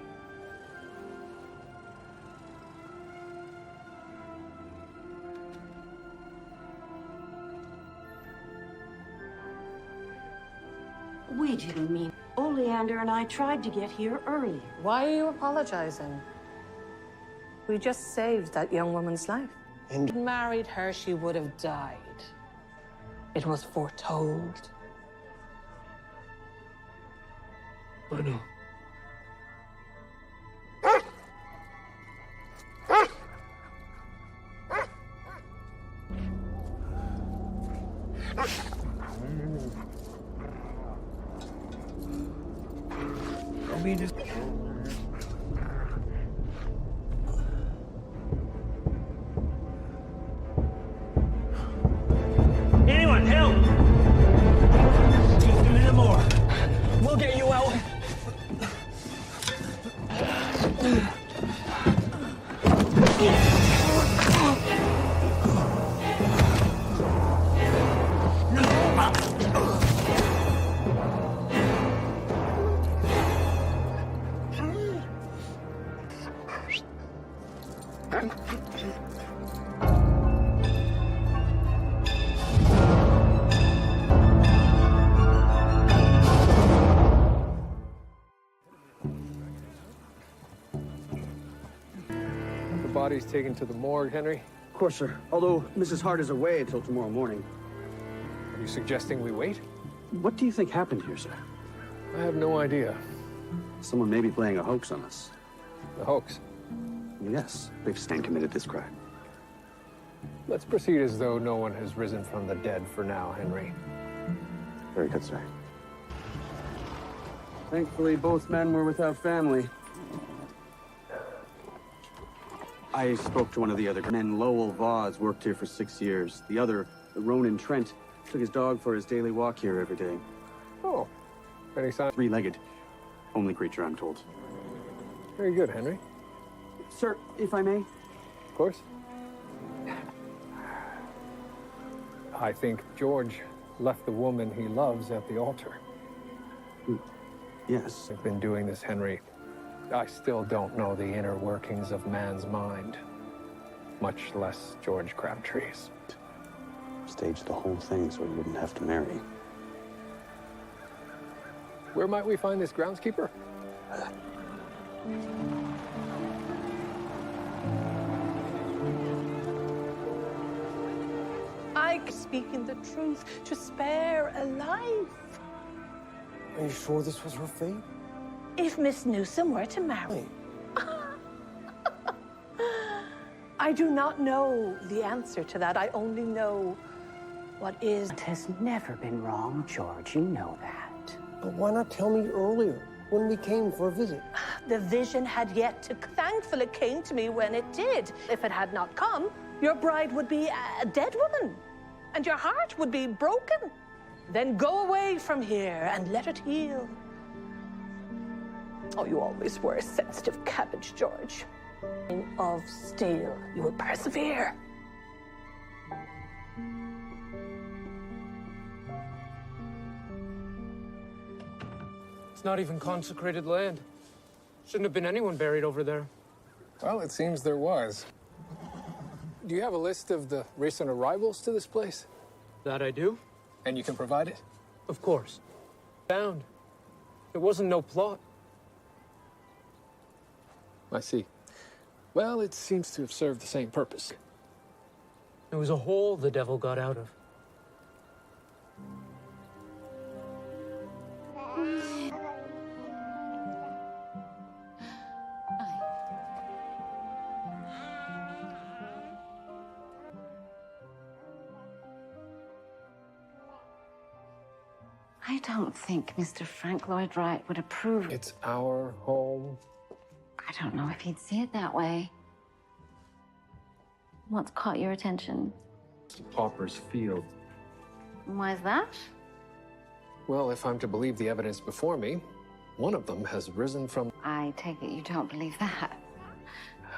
We didn't mean. Oleander and I tried to get here earlier. Why are you apologizing? We just saved that young woman's life. And married her, she would have died. It was foretold. I know. Anyone, help! Just a minute more. We'll get you out. The body's taken to the morgue, Henry. Of course, sir. Although Mrs. Hart is away until tomorrow morning. Are you suggesting we wait? What do you think happened here, sir? I have no idea. Someone may be playing a hoax on us. A hoax? Yes, they've Stan committed this crime. Let's proceed as though no one has risen from the dead for now, Henry. Very good, sir. Thankfully, both men were without family. I spoke to one of the other men. Lowell Vaz worked here for 6 years. The other, Ronan Trent, took his dog for his daily walk here every day. Oh, any sign? Three-legged. Only creature, I'm told. Very good, Henry. Sir, if I may? Of course. I think George left the woman he loves at the altar. Yes. I've been doing this, Henry. I still don't know the inner workings of man's mind, much less George Crabtree's. Stage the whole thing so he wouldn't have to marry. Where might we find this groundskeeper? I speaking the truth to spare a life. Are you sure this was her fate? If Miss Newsom were to marry. I do not know the answer to that. I only know what is. It has never been wrong, George. You know that. But why not tell me earlier, when we came for a visit? The vision had yet to. Thankfully, it came to me when it did. If it had not come, your bride would be a dead woman, and your heart would be broken. Then go away from here and let it heal. Oh, you always were a sensitive cabbage, George. Of steel, you will persevere. It's not even consecrated land. Shouldn't have been anyone buried over there. Well, it seems there was. Do you have a list of the recent arrivals to this place? That I do. And you can provide it? Of course. Found. There wasn't no plot. I see. Well, it seems to have served the same purpose. It was a hole the devil got out of. I don't think Mr. Frank Lloyd Wright would approve. It's our home. I don't know if he'd see it that way. What's caught your attention? Pauper's Field. Why is that? Well, if I'm to believe the evidence before me, one of them has risen from... I take it you don't believe that.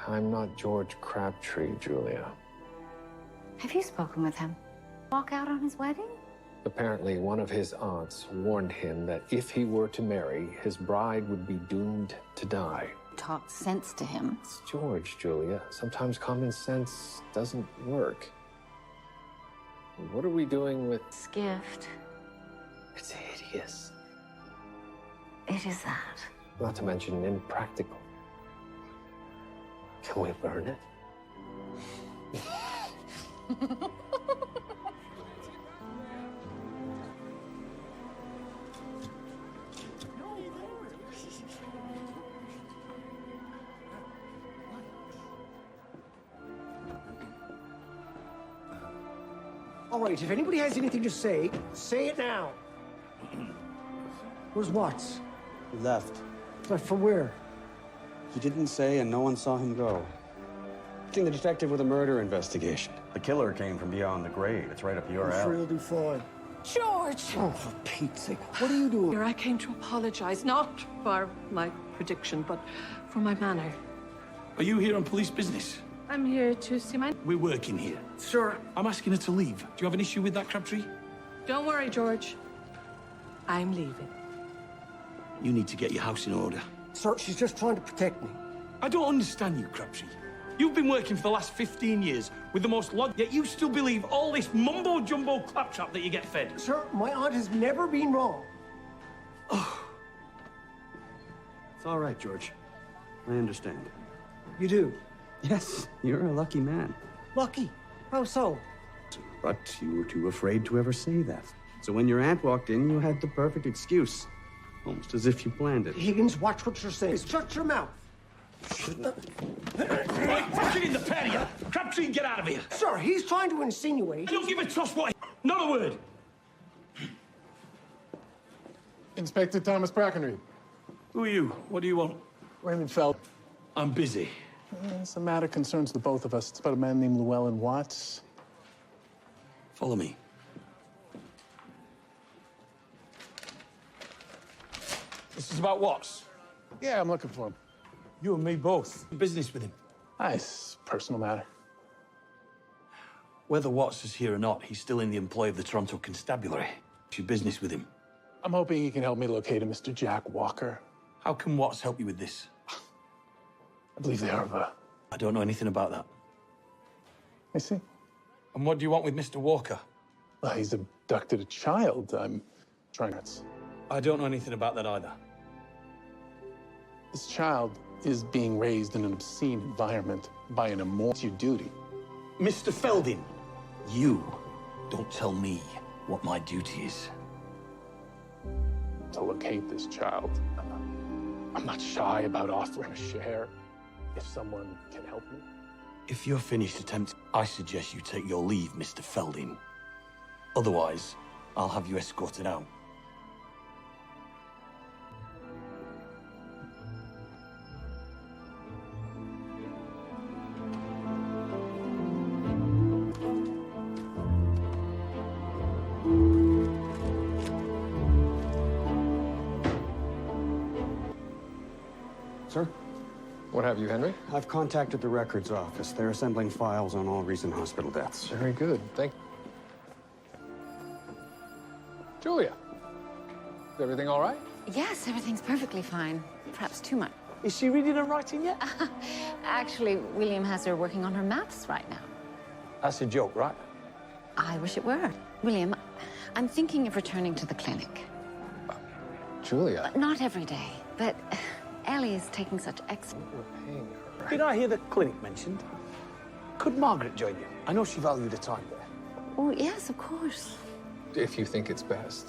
I'm not George Crabtree, Julia. Have you spoken with him? Walk out on his wedding? Apparently, one of his aunts warned him that if he were to marry, his bride would be doomed to die. Talk sense to him. It's George, Julia. Sometimes common sense doesn't work. What are we doing with... This gift. It's hideous. It is that. Not to mention impractical. Can we burn it? All right, if anybody has anything to say it now. Where's Watts? He left. Left for where? He didn't say, and no one saw him go. I think the detective with a murder investigation. The killer came from beyond the grave. It's right up your I'm sure alley. he'll do fine. George! Oh, for Pete's sake. What are you doing? Here I came to apologize, not for my prediction, but for my manner. Are you here on police business? I'm here to see my... We're working here. Sir. I'm asking her to leave. Do you have an issue with that, Crabtree? Don't worry, George. I'm leaving. You need to get your house in order. Sir, she's just trying to protect me. I don't understand you, Crabtree. You've been working for the last 15 years with the most yet you still believe all this mumbo-jumbo claptrap that you get fed. Sir, my aunt has never been wrong. It's all right, George. I understand. You do? Yes, you're a lucky man. Lucky? How so? But you were too afraid to ever say that. So when your aunt walked in, you had the perfect excuse. Almost as if you planned it. Higgins, watch what you're saying. Shut your mouth. Right, fuck it in the patio. Crabtree, get out of here. Sir, he's trying to insinuate... I don't give a toss what... Not a word. Inspector Thomas Brackenreed. Who are you? What do you want? Raymond Feld. I'm busy. It's a matter concerns the both of us. It's about a man named Llewellyn Watts. Follow me. This is about Watts. Yeah, I'm looking for him. You and me both. Business with him. Nice. Personal matter. Whether Watts is here or not, he's still in the employ of the Toronto Constabulary. It's your business with him. I'm hoping he can help me locate a Mr. Jack Walker. How can Watts help you with this? I believe they are I don't know anything about that. I see. And what do you want with Mr. Walker? Well, he's abducted a child. I'm trying to... I don't know anything about that either. This child is being raised in an obscene environment by an immoral... It's your duty. Mr. Felding, you don't tell me what my duty is. To locate this child. I'm not shy about offering a share if someone can help me. If you're finished attempting, I suggest you take your leave, Mr. Felding. Otherwise, I'll have you escorted out. Sir? What have you, Henry? I've contacted the records office. They're assembling files on all recent hospital deaths. Very good. Thank you. Julia, is everything all right? Yes, everything's perfectly fine. Perhaps too much. Is she reading her writing yet? Actually, William has her working on her maths right now. That's a joke, right? I wish it were. William, I'm thinking of returning to the clinic. Julia. Not every day, but Ellie is taking such excellent... We're paying her. Did I hear the clinic mentioned? Could Margaret join you? I know she valued her time there. Oh, yes, of course. If you think it's best.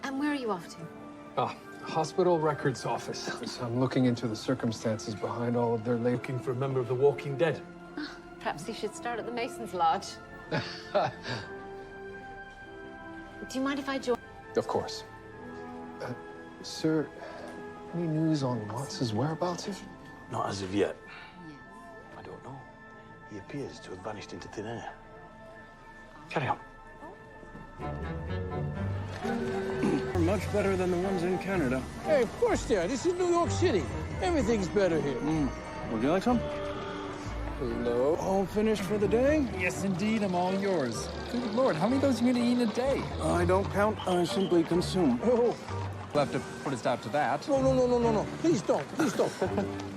And where are you off to? Hospital records office. So I'm looking into the circumstances behind all of their Looking for a member of the Walking Dead. Perhaps you should start at the Mason's Lodge. Do you mind if I join? Of course. Sir, any news on Watts' whereabouts? Not as of yet. I don't know. He appears to have vanished into thin air. Carry on. Much better than the ones in Canada. Hey, of course they are. This is New York City. Everything's better here. Would you like some? Hello? All finished for the day? Yes, indeed, I'm all yours. Good Lord, how many of those are you going to eat in a day? I don't count, I simply consume. Oh. We'll have to put a stop to that. No. Please don't. Please don't.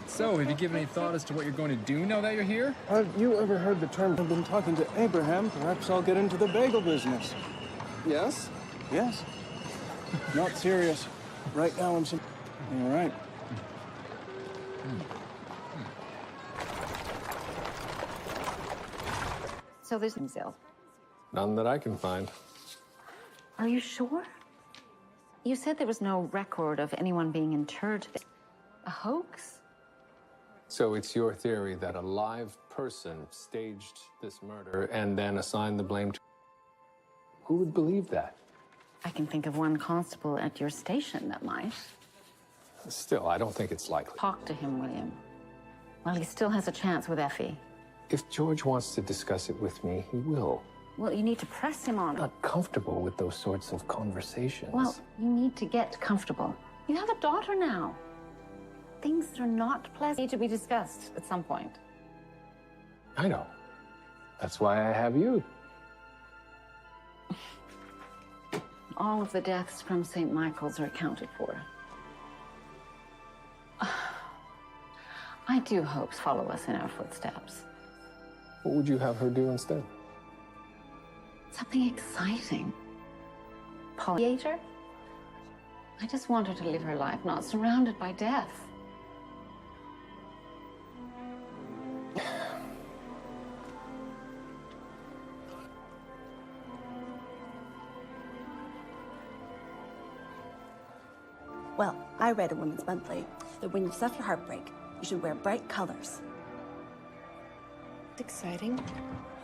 So, have you given any thought as to what you're going to do now that you're here? Have you ever heard the term, I've been talking to Abraham, perhaps I'll get into the bagel business? Yes? Yes. Not serious. Right now, I'm All right. So there's himself. None that I can find. Are you sure? You said there was no record of anyone being interred. A hoax? So it's your theory that a live person staged this murder and then assigned the blame to... Who would believe that? I can think of one constable at your station that might. Still, I don't think it's likely. Talk to him, William. Well, he still has a chance with Effie. If George wants to discuss it with me, he will. Well, you need to press him on. I'm not comfortable with those sorts of conversations. Well, you need to get comfortable. You have a daughter now. Things are not pleasant. Need to be discussed at some point. I know. That's why I have you. All of the deaths from St. Michael's are accounted for. I do hope follow us in our footsteps. What would you have her do instead? Something exciting. Theater? I just want her to live her life not surrounded by death. Well, I read a Women's Monthly that when you suffer heartbreak, you should wear bright colors. It's exciting.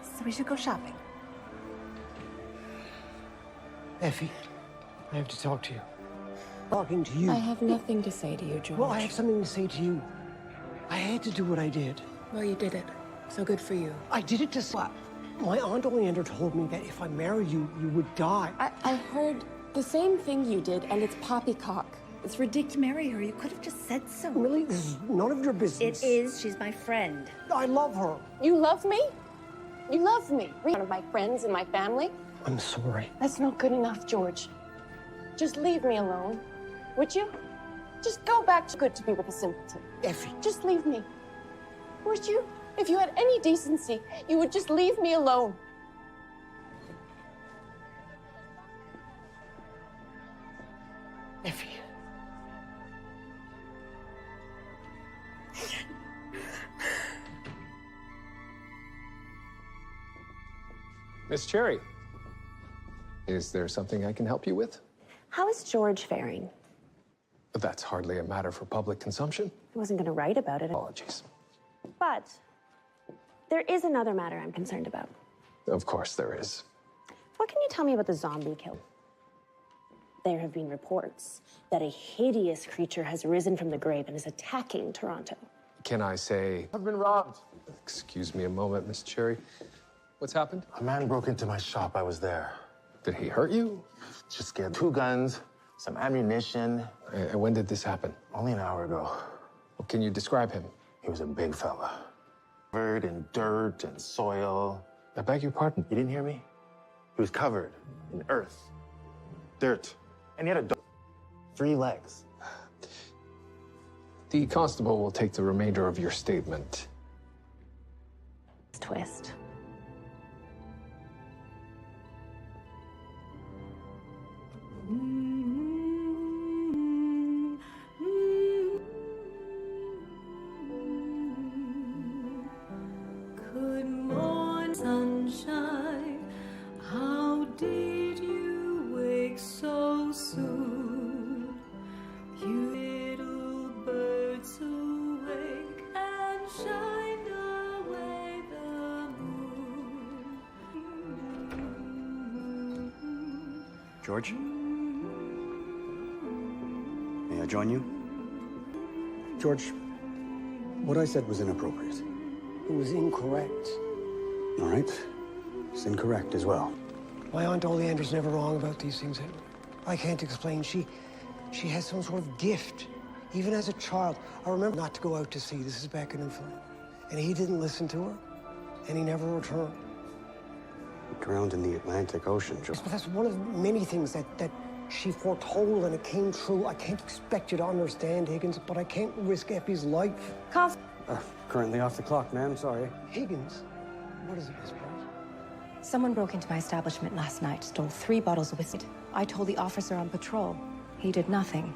So we should go shopping. Effie, I have to talk to you. Talking to you. I have nothing to say to you, George. Well, I have something to say to you. I had to do what I did. Well, you did it. So good for you. I did it to slap. My Aunt Oleander told me that if I marry you, you would die. I heard the same thing you did, and it's poppycock. It's ridiculous. Marry her. You could have just said so. Really? This is none of your business. It is. She's my friend. I love her. You love me? You love me. One of my friends and my family? I'm sorry. That's not good enough, George. Just leave me alone. Would you? Just go back to good to be with a simpleton. Effie. Just leave me. Would you? If you had any decency, you would just leave me alone. Effie. Miss Cherry, is there something I can help you with? How is George faring? That's hardly a matter for public consumption. I wasn't going to write about it. Apologies. But there is another matter I'm concerned about. Of course there is. What can you tell me about the zombie kill? There have been reports that a hideous creature has risen from the grave and is attacking Toronto. Can I say... I've been robbed. Excuse me a moment, Miss Cherry. What's happened? A man broke into my shop. I was there. Did he hurt you? Just scared. 2 guns, some ammunition. And when did this happen? Only an hour ago. Well, can you describe him? He was a big fella. Covered in dirt and soil. I beg your pardon? You didn't hear me? He was covered in earth, dirt, and he had a dog. 3 legs. The constable will take the remainder of your statement. Twist. Good morning, sunshine. How did you wake so soon? You little birds awake and shine away the moon. George? join you? George, what I said was inappropriate. It was incorrect. All right. It's incorrect as well. My Aunt Oleander's never wrong about these things, Henry. I can't explain. She has some sort of gift. Even as a child, I remember not to go out to sea. This is back in Newfoundland. And he didn't listen to her, and he never returned. He drowned in the Atlantic Ocean, George. But that's one of many things that she foretold, and it came true. I can't expect you to understand, Higgins, but I can't risk Effie's life. Currently off the clock, ma'am. Sorry. Higgins, what is it, Miss Price? Someone broke into my establishment last night, stole 3 bottles of whiskey. I told the officer on patrol. He did nothing.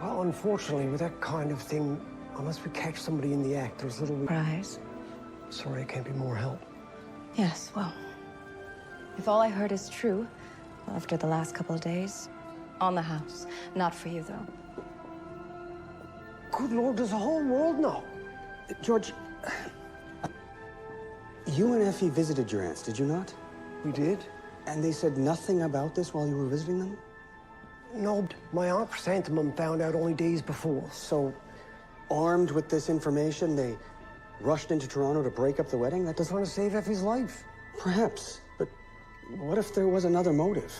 Well, unfortunately, with that kind of thing, unless we catch somebody in the act, there's little... Surprise. Sorry, I can't be more help. Yes, well, if all I heard is true, after the last couple of days, on the house. Not for you, though. Good Lord, does the whole world know? George, you and Effie visited your aunts, did you not? We did. And they said nothing about this while you were visiting them? No, my aunt Chrysanthemum found out only days before. So, armed with this information, they rushed into Toronto to break up the wedding? That doesn't want to save Effie's life. Perhaps, but what if there was another motive?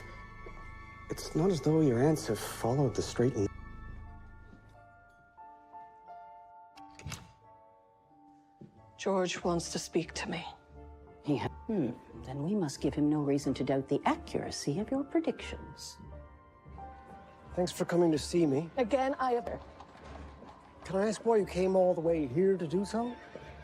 It's not as though your aunts have followed the straight and... George wants to speak to me. Then we must give him no reason to doubt the accuracy of your predictions. Thanks for coming to see me. Again, Can I ask why you came all the way here to do so?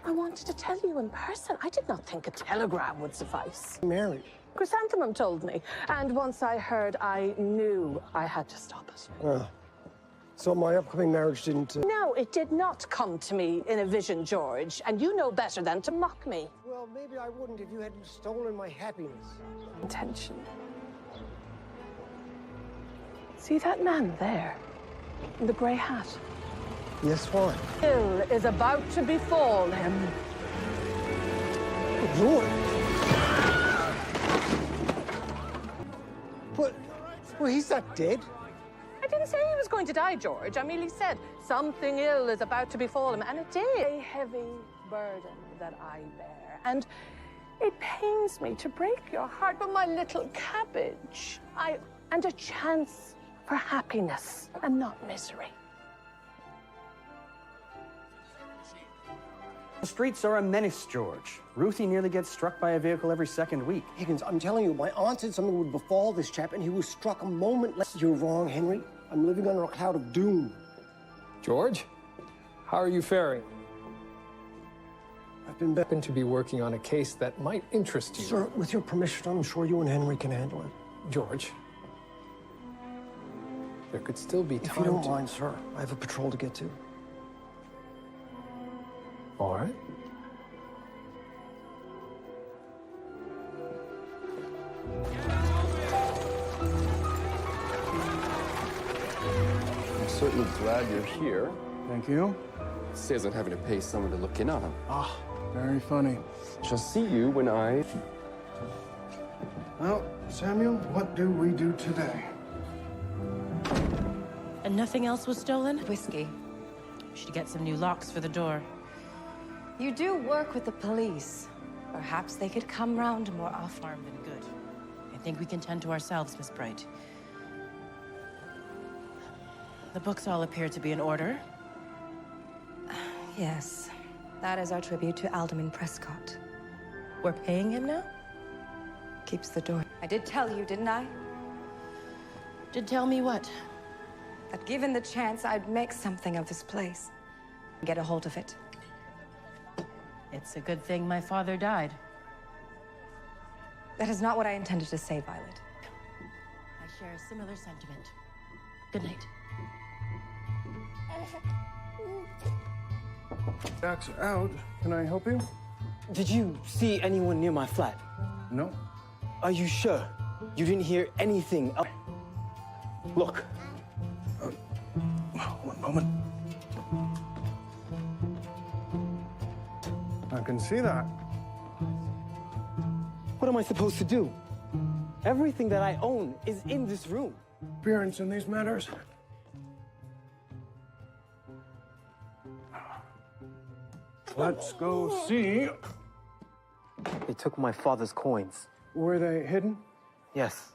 I wanted to tell you in person. I did not think a telegram would suffice. Mary. Chrysanthemum told me. And once I heard, I knew I had to stop it. So my upcoming marriage didn't... No, it did not come to me in a vision, George. And you know better than to mock me. Well, maybe I wouldn't if you hadn't stolen my happiness. Intention. See that man there? In the grey hat? Yes, why? Ill is about to befall him. Good Lord. Well, he's not dead. I didn't say he was going to die, George. I merely said something ill is about to befall him, and it did. A heavy burden that I bear, and it pains me to break your heart, but my little cabbage, and a chance for happiness and not misery. The streets are a menace, George. Ruthie nearly gets struck by a vehicle every second week. Higgins, I'm telling you, my aunt said something would befall this chap, and he was struck a moment less. You're wrong, Henry. I'm living under a cloud of doom. George, how are you faring? I've been happen to be working on a case that might interest you. Sir, with your permission, I'm sure you and Henry can handle it. George, there could still be time. If you don't mind, sir, I have a patrol to get to. All right. I'm certainly glad you're here. Thank you. Saves on having to pay someone to look in on him. Ah, very funny. Shall see you when I... Well, Samuel, what do we do today? And nothing else was stolen? Whiskey. Should get some new locks for the door. You do work with the police. Perhaps they could come round more often. Harm than good. I think we can tend to ourselves, Miss Bright. The books all appear to be in order. Yes. That is our tribute to Alderman Prescott. We're paying him now? Keeps the door. I did tell you, didn't I? Did tell me what? That given the chance, I'd make something of this place. Get a hold of it. It's a good thing my father died. That is not what I intended to say, Violet. I share a similar sentiment. Good night. Jack's out. Can I help you? Did you see anyone near my flat? No. Are you sure? You didn't hear anything? Look. One moment. I can see that. What am I supposed to do? Everything that I own is in this room. Appearance in these matters? Let's go see. They took my father's coins. Were they hidden? Yes.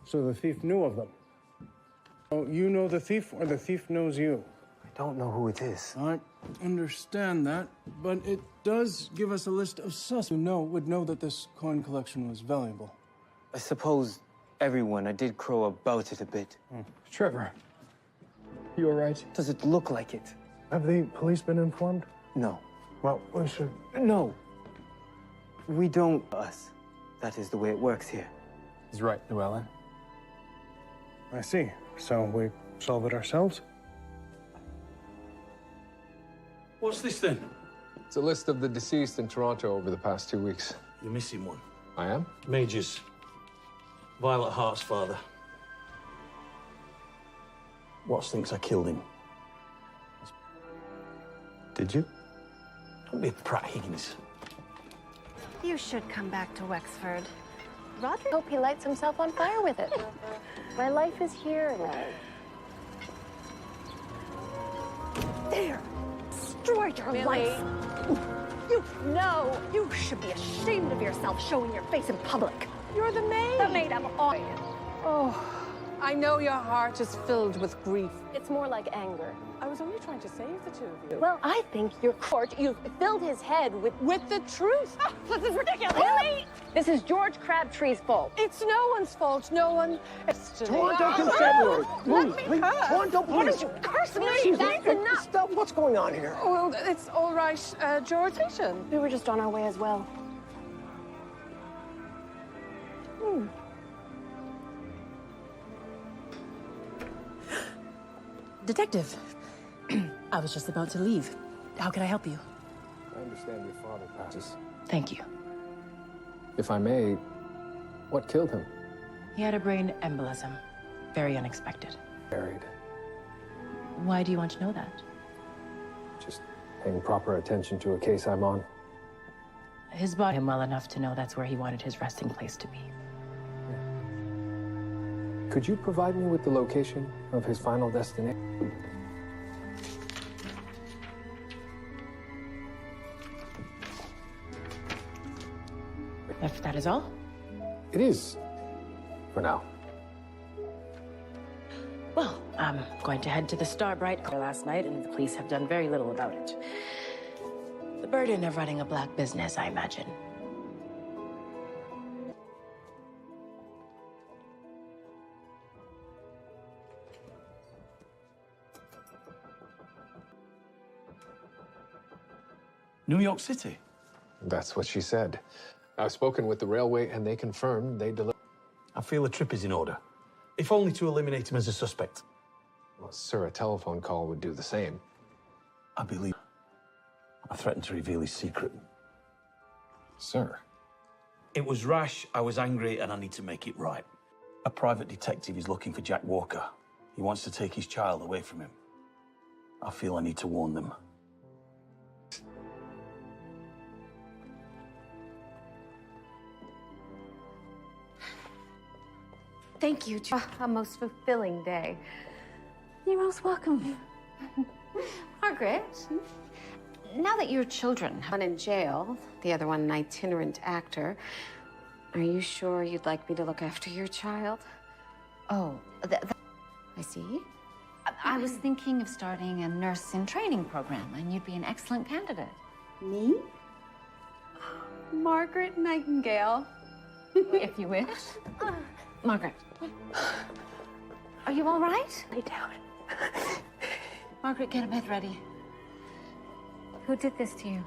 So the thief knew of them. Oh, you know the thief, or the thief knows you? I don't know who it is. I understand that, but it does give us a list of suspects who would know that this coin collection was valuable. I suppose everyone. I did crow about it a bit. Trevor, you all right? Does it look like it? Have the police been informed? No. Well, we should. No. We don't. Us. That is the way it works here. He's right, Llewellyn. I see. So we solve it ourselves? What's this then? It's a list of the deceased in Toronto over the past 2 weeks. You're missing one. I am? Majors. Violet Hart's father. Watts thinks I killed him. Did you? Don't be a Pratt Higgins. You should come back to Wexford. Roger, hope he lights himself on fire with it. My life is here now. There! Destroyed your life! You should be ashamed of yourself showing your face in public. You're the maid. The maid of all. Oh, I know your heart is filled with grief. It's more like anger. I was only trying to save the two of you. Well, I think you're court. You've filled his head with the truth. Oh, this is ridiculous. Really? This is George Crabtree's fault. It's no one's fault. No one. Toronto Constabulary. Let me Please. pass. Toronto, Why please. don't you curse me? Excuse me. That's enough. Stop. What's going on here? Well, it's all right, George. We were just on our way as well. Detective, I was just about to leave. How can I help you? I understand your father passes. Thank you. If I may, what killed him? He had a brain embolism. Very unexpected. Buried. Why do you want to know that? Just paying proper attention to a case I'm on. His body him well enough to know that's where he wanted his resting place to be. Could you provide me with the location of his final destination? If that is all? It is, for now. Well, I'm going to head to the Starbright car last night, and the police have done very little about it. The burden of running a black business, I imagine. New York City? That's what she said. I've spoken with the railway, and they confirmed they delivered. I feel a trip is in order. If only to eliminate him as a suspect. Well, sir, a telephone call would do the same. I believe. I threatened to reveal his secret. Sir. It was rash, I was angry, and I need to make it right. A private detective is looking for Jack Walker. He wants to take his child away from him. I feel I need to warn them. Thank you. A most fulfilling day. You're most welcome. Margaret, now that your children, one in jail, the other one an itinerant actor, are you sure you'd like me to look after your child? Oh, I see. I was thinking of starting a nurse-in-training program, and you'd be an excellent candidate. Me? Margaret Nightingale. If you wish. Margaret. Are you all right? Lay down. Margaret, get a bed ready. Who did this to you?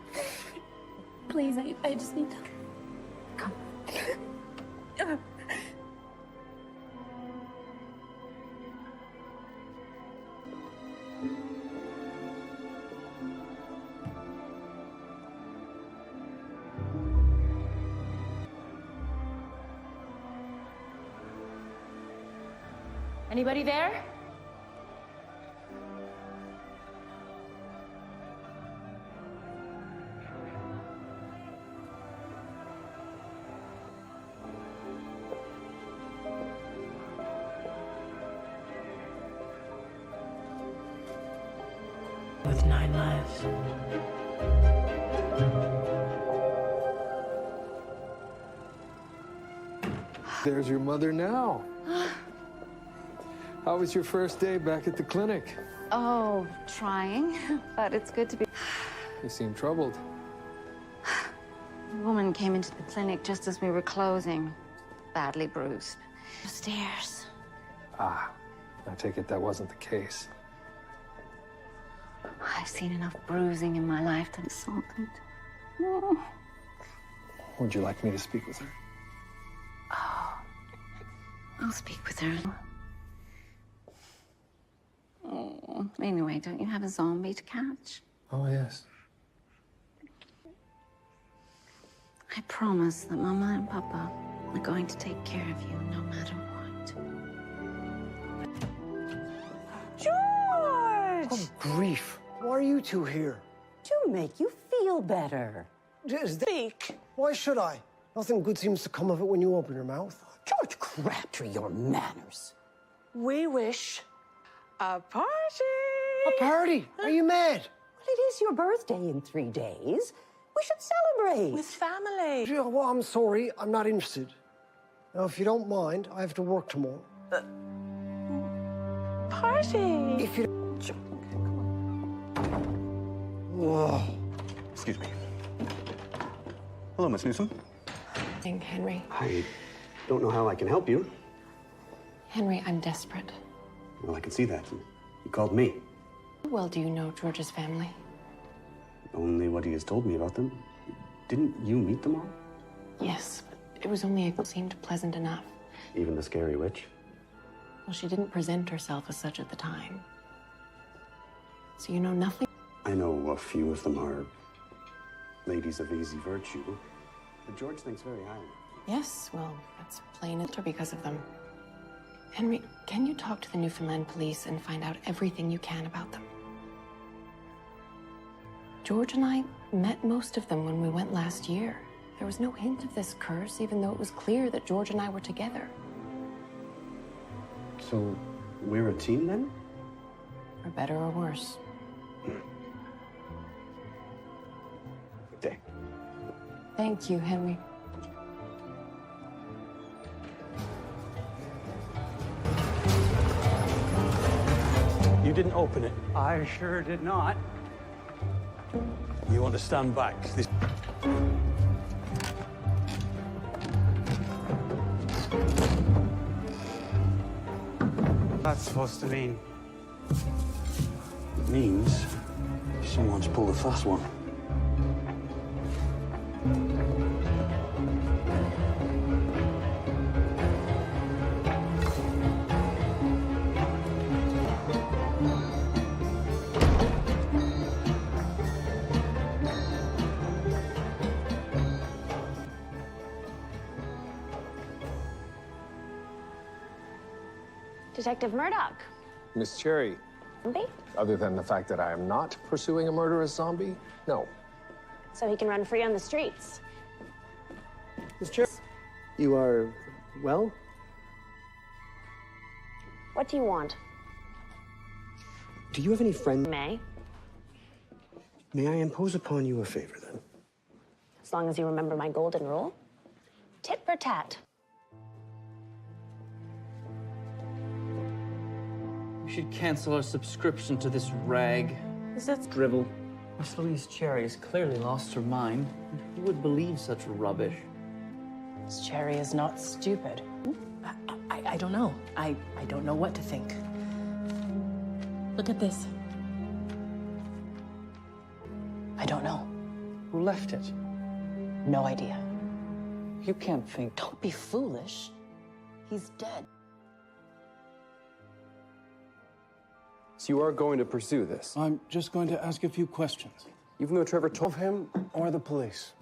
Please, I just need to... Come. Anybody there? With 9 lives. There's your mother now. How was your first day back at the clinic? Oh, trying, but it's good to be. You seem troubled. A woman came into the clinic just as we were closing, badly bruised. Upstairs. Ah, I take it that wasn't the case. I've seen enough bruising in my life to be salted. Oh. Would you like me to speak with her? Oh, I'll speak with her. Oh, anyway, don't you have a zombie to catch? Oh, yes. I promise that Mama and Papa are going to take care of you no matter what. George! Oh, grief. Why are you two here? To make you feel better. Speak. Why should I? Nothing good seems to come of it when you open your mouth. George Crabtree, your manners. We wish a party. A party? Are you mad? Well, it is your birthday in 3 days. We should celebrate. With family. Yeah, well, I'm sorry. I'm not interested. Now, if you don't mind, I have to work tomorrow. Party. If you... Oh. Excuse me. Hello, Miss Newsom. Henry. I don't know how I can help you. Henry, I'm desperate. Well, I can see that. You called me. How well do you know George's family? Only what he has told me about them. Didn't you meet them all? Yes, but it was only it seemed pleasant enough. Even the scary witch? Well, she didn't present herself as such at the time. So you know nothing? I know a few of them are ladies of easy virtue, but George thinks very highly. Yes, well, that's plain or because of them. Henry, can you talk to the Newfoundland police and find out everything you can about them? George and I met most of them when we went last year. There was no hint of this curse, even though it was clear that George and I were together. So, we're a team then? For better or worse. Good day. Thank you, Henry. You didn't open it. I sure did not. You want to stand back. This... That's supposed to mean. It means someone's pulled a fast one. Detective Murdoch. Miss Cherry, Zombie? other than the fact that I am not pursuing a murderous zombie, no. So he can run free on the streets. Miss Cherry, you are well? What do you want? Do you have any friends? May. May I impose upon you a favor, then? As long as you remember my golden rule. Tit for tat. We should cancel our subscription to this rag. Is that drivel? Miss Louise Cherry has clearly lost her mind. Who would believe such rubbish? Miss Cherry is not stupid. I don't know. I don't know what to think. Look at this. I don't know. Who left it? No idea. You can't think. Don't be foolish. He's dead. So you are going to pursue this? I'm just going to ask a few questions. Even though Trevor told Of him or the police?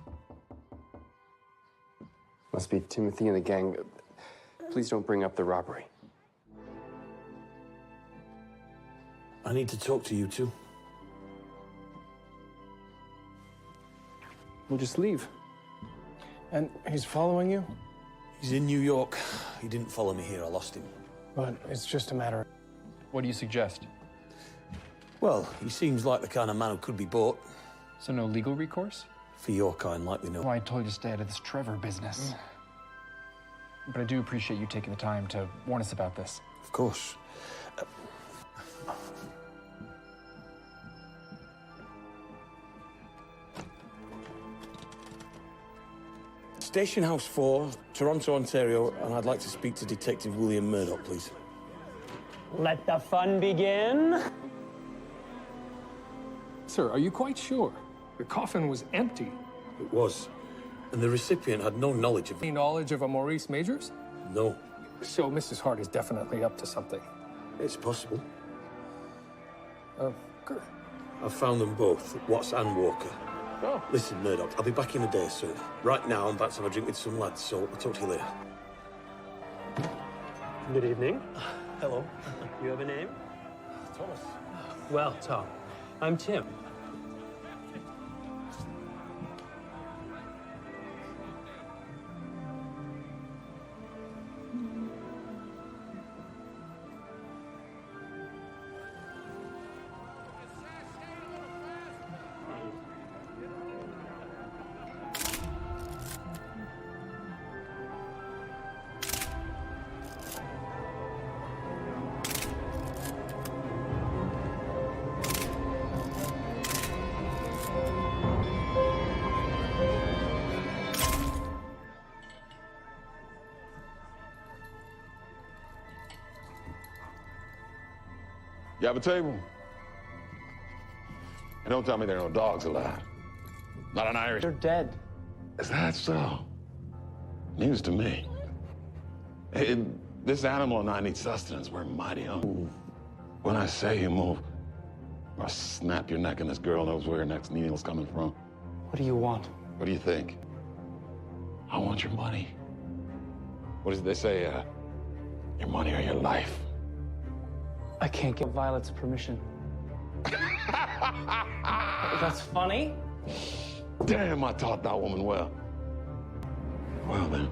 Must be Timothy and the gang. Please don't bring up the robbery. I need to talk to you two. We'll just leave. And he's following you? He's in New York. He didn't follow me here. I lost him. But it's just a matter of... What do you suggest? Well, he seems like the kind of man who could be bought. So no legal recourse? For your kind, likely no. Oh, I told you to stay out of this Trevor business. but I do appreciate you taking the time to warn us about this. Of course. Station House 4, Toronto, Ontario, and I'd like to speak to Detective William Murdoch, please. Let the fun begin. Sir, are you quite sure? The coffin was empty. It was. And the recipient had no knowledge of... Any knowledge of a Maurice Majors? No. So Mrs. Hart is definitely up to something. It's possible. Good. I've found them both, Watts and Walker. Oh. Listen, Murdoch, I'll be back in a day or so. Right now, I'm about to have a drink with some lads, so I'll talk to you later. Good evening. Hello. You have a name? Thomas. Well, Tom, I'm Tim. You have a table? And don't tell me there are no dogs alive. Not an Irish. They're dead. Is that so? News to me. Hey, this animal and I need sustenance. We're mighty hungry. When I say you move, or snap your neck and this girl knows where her next needle's coming from. What do you want? What do you think? I want your money. What is it they say? Your money or your life. I can't get Violet's permission. That's funny. Damn, I taught that woman well. Well then.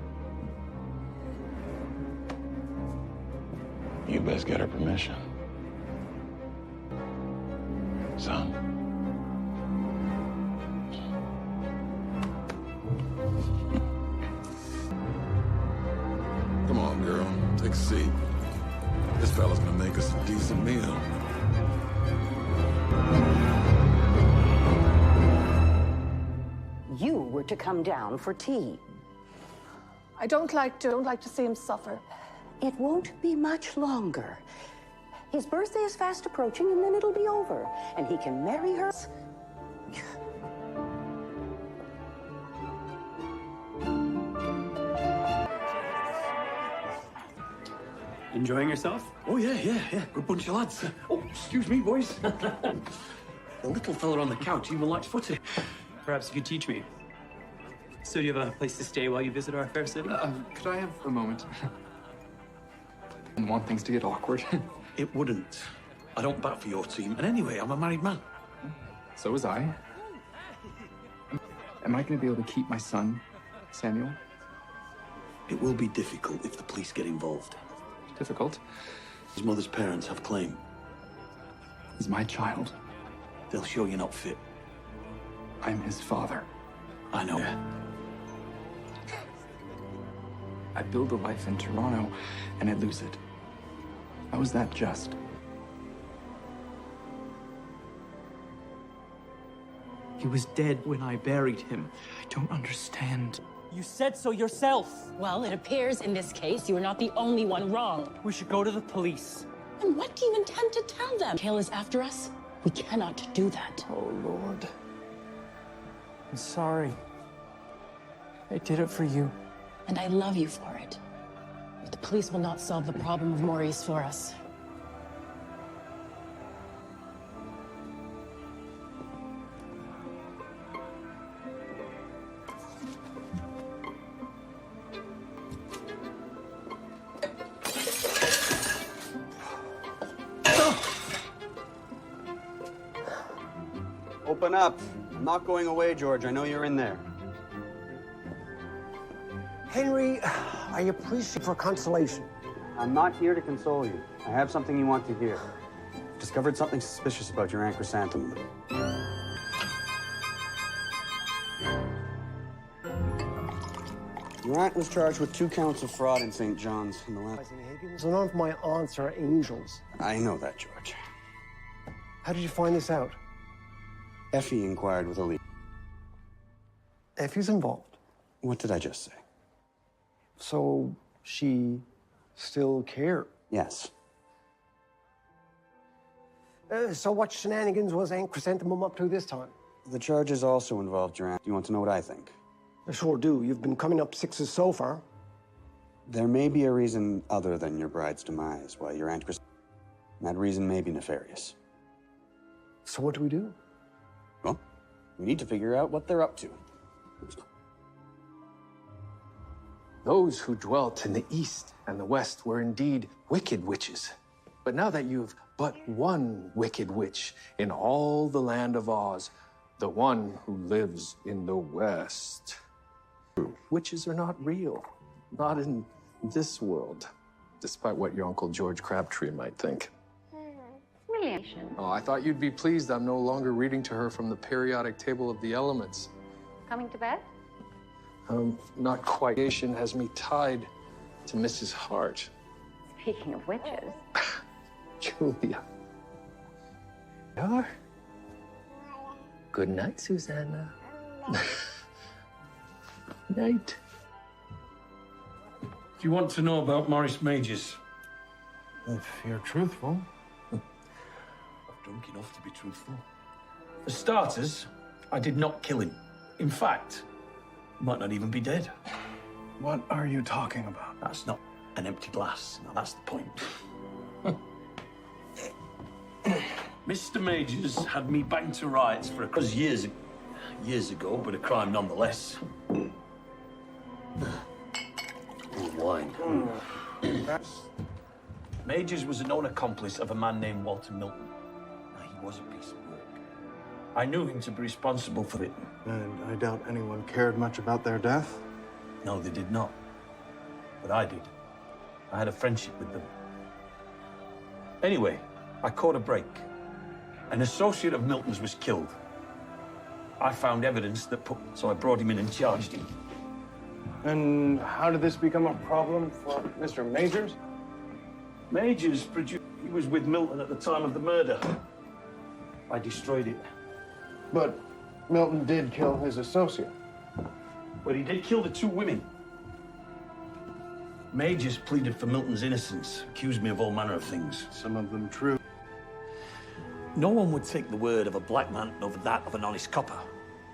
You best get her permission. Son. Come on, girl. Take a seat. This fella's gonna make us a decent meal. You were to come down for tea. I don't like to see him suffer. It won't be much longer. His birthday is fast approaching, and then it'll be over, and he can marry her. Enjoying yourself? Oh, yeah. Good bunch of lads. Oh, excuse me, boys. The little fella on the couch even likes footy. Perhaps you could teach me. So do you have a place to stay while you visit our fair city? Could I have a moment? I don't want things to get awkward. It wouldn't. I don't bat for your team. And anyway, I'm a married man. So was I. Am I going to be able to keep my son, Samuel? It will be difficult if the police get involved. Difficult? His mother's parents have claim. He's my child. They'll show you're not fit. I'm his father. I know. I build a life in Toronto, and I lose it. How is that just? He was dead when I buried him. I don't understand. You said so yourself. Well, it appears in this case you are not the only one wrong. We should go to the police. And what do you intend to tell them? Kale is after us? We cannot do that. Oh, Lord. I'm sorry. I did it for you. And I love you for it. But the police will not solve the problem of Maurice for us. Open up. I'm not going away, George. I know you're in there. Henry, I appreciate for consolation. I'm not here to console you. I have something you want to hear. I've discovered something suspicious about your Aunt Chrysanthemum. Durant was charged with 2 counts of fraud in St. John's in the last... So none of my aunts are angels. I know that, George. How did you find this out? Effie inquired with Elise. Effie's involved. What did I just say? So she still cares? Yes. So what shenanigans was Aunt Chrysanthemum up to this time? The charges also involve Durant. Do you want to know what I think? I sure do. You've been coming up 6s so far. There may be a reason other than your bride's demise why your Aunt Chrysanthemum... That reason may be nefarious. So what do we do? Well, we need to figure out what they're up to. Those who dwelt in the east and the west were indeed wicked witches. But now that you've but one wicked witch in all the land of Oz, the one who lives in the west. Witches are not real, not in this world, despite what your Uncle George Crabtree might think. Really? Oh, I thought you'd be pleased I'm no longer reading to her from the periodic table of the elements. Coming to bed? Not quite. Has me tied to Mrs. Hart. Speaking of witches. Julia. Good night, Susanna. Night. Do you want to know about Maurice Majors? If you're truthful. I've drunk enough to be truthful. For starters, I did not kill him. In fact, he might not even be dead. What are you talking about? That's not an empty glass. Now, that's the point. Mr. Majors had me banged to rights for years ago, but a crime nonetheless. Wine. Majors was a known accomplice of a man named Walter Milton. Now, he was a piece of work. I knew him to be responsible for it. And I doubt anyone cared much about their death. No, they did not. But I did. I had a friendship with them. Anyway, I caught a break. An associate of Milton's was killed. I found evidence so I brought him in and charged him. And how did this become a problem for Mr. Majors? Majors he was with Milton at the time of the murder. I destroyed it. But Milton did kill his associate. But he did kill the 2 women. Majors pleaded for Milton's innocence, accused me of all manner of things. Some of them true. No one would take the word of a black man over that of an honest copper.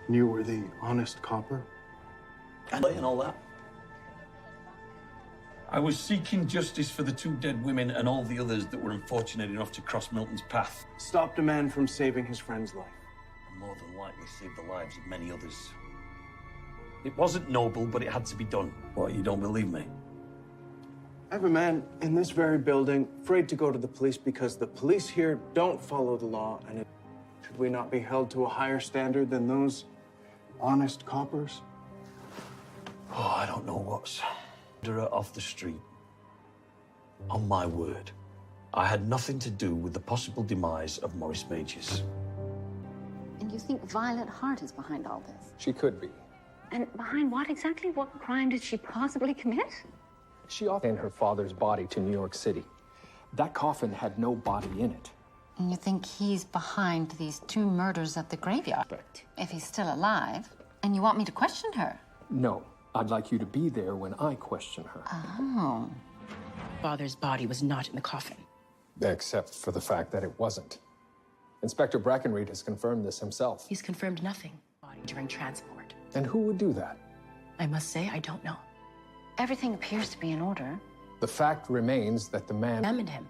You were the honest copper? And all that. I was seeking justice for the 2 dead women and all the others that were unfortunate enough to cross Milton's path. Stopped a man from saving his friend's life. And more than likely saved the lives of many others. It wasn't noble, but it had to be done. What, you don't believe me? I have a man in this very building afraid to go to the police because the police here don't follow the law, and should we not be held to a higher standard than those honest coppers? Oh, I don't know what's... off the street. On my word, I had nothing to do with the possible demise of Maurice Majors. And you think Violet Hart is behind all this? She could be. And behind what exactly? What crime did she possibly commit? She offered her father's body to New York City. That coffin had no body in it. And you think he's behind these 2 murders at the graveyard? If he's still alive, and you want me to question her? No, I'd like you to be there when I question her. Oh. Father's body was not in the coffin. Except for the fact that it wasn't. Inspector Brackenreed has confirmed this himself. He's confirmed nothing during transport. And who would do that? I must say, I don't know. Everything appears to be in order. The fact remains that the man... examined him.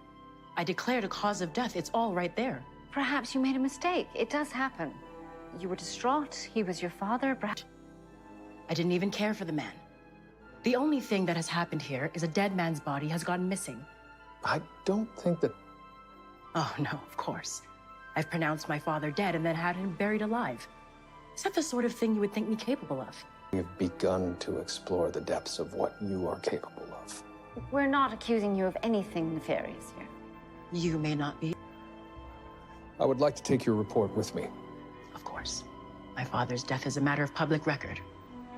I declared a cause of death. It's all right there. Perhaps you made a mistake. It does happen. You were distraught. He was your father. Perhaps... I didn't even care for the man. The only thing that has happened here is a dead man's body has gone missing. I don't think that... Oh, no, of course. I've pronounced my father dead and then had him buried alive. Is that the sort of thing you would think me capable of? We've begun to explore the depths of what you are capable of. We're not accusing you of anything nefarious here. You may not be. I would like to take your report with me. Of course. My father's death is a matter of public record.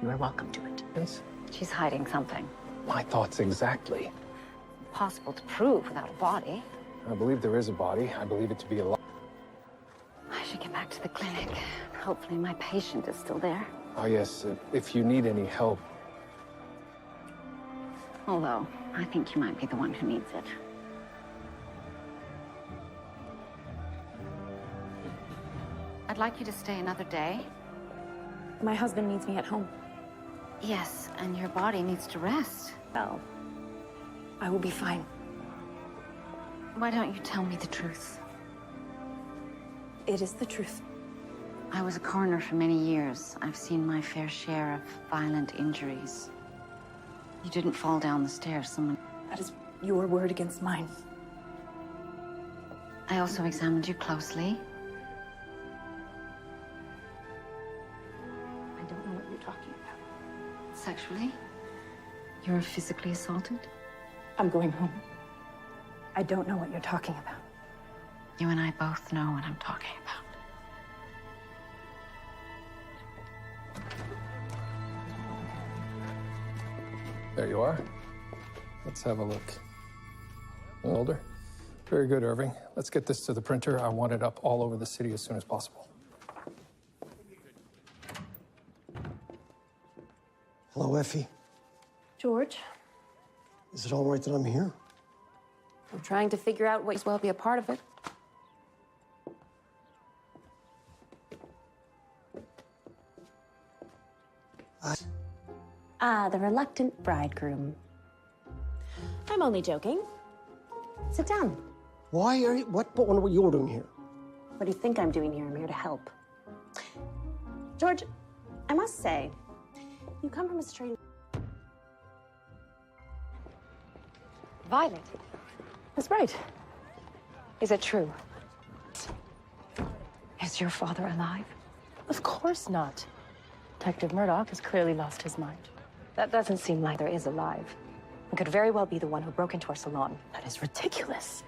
You are welcome to it. Yes, She's hiding something. My thoughts exactly. Possible to prove without a body. I believe there is a body. I believe it to be alive. I should get back to the clinic. Hopefully my patient is still there. Oh, yes, if you need any help. Although, I think you might be the one who needs it. I'd like you to stay another day. My husband needs me at home. Yes, and your body needs to rest. Well, I will be fine. Why don't you tell me the truth? It is the truth. I was a coroner for many years. I've seen my fair share of violent injuries. You didn't fall down the stairs. Someone... That is your word against mine. I also examined you closely. I don't know what you're talking about. Sexually? You were physically assaulted? I'm going home. I don't know what you're talking about. You and I both know what I'm talking about. There you are. Let's have a look. Older. Very good, Irving. Let's get this to the printer. I want it up all over the city as soon as possible. Hello, Effie. George, Is it all right that I'm here? I'm trying to figure out what as well be a part of it. The reluctant bridegroom. I'm only joking. Sit down. Why are you, what are you doing here? What do you think I'm doing here? I'm here to help. George, I must say, you come from a strange... Violet. That's right. Is it true? Is your father alive? Of course not. Detective Murdoch has clearly lost his mind. That doesn't seem like there is alive. It could very well be the one who broke into our salon. That is ridiculous.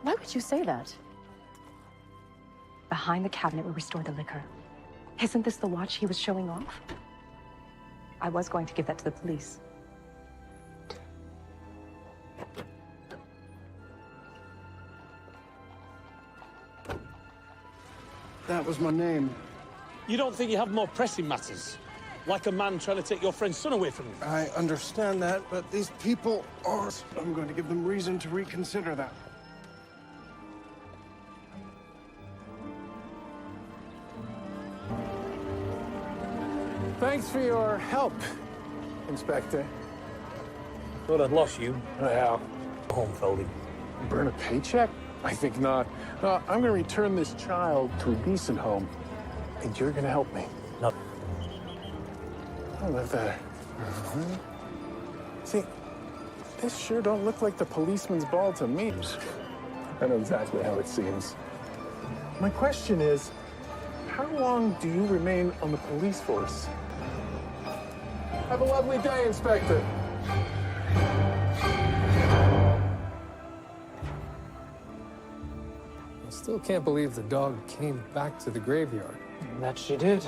Why would you say that? Behind the cabinet where we store the liquor. Isn't this the watch he was showing off? I was going to give that to the police. That was my name. You don't think you have more pressing matters? Like a man trying to take your friend's son away from you? I understand that, but these people are... I'm going to give them reason to reconsider that. Thanks for your help, Inspector. Thought I'd lost you. Well, home folding. Burn a paycheck? I think not. No, I'm going to return this child to a decent home, and you're going to help me. No. I love that. See, this sure don't look like the policeman's ball to me. I know exactly how it seems. My question is, how long do you remain on the police force? Have a lovely day, Inspector. I still can't believe the dog came back to the graveyard. That she did.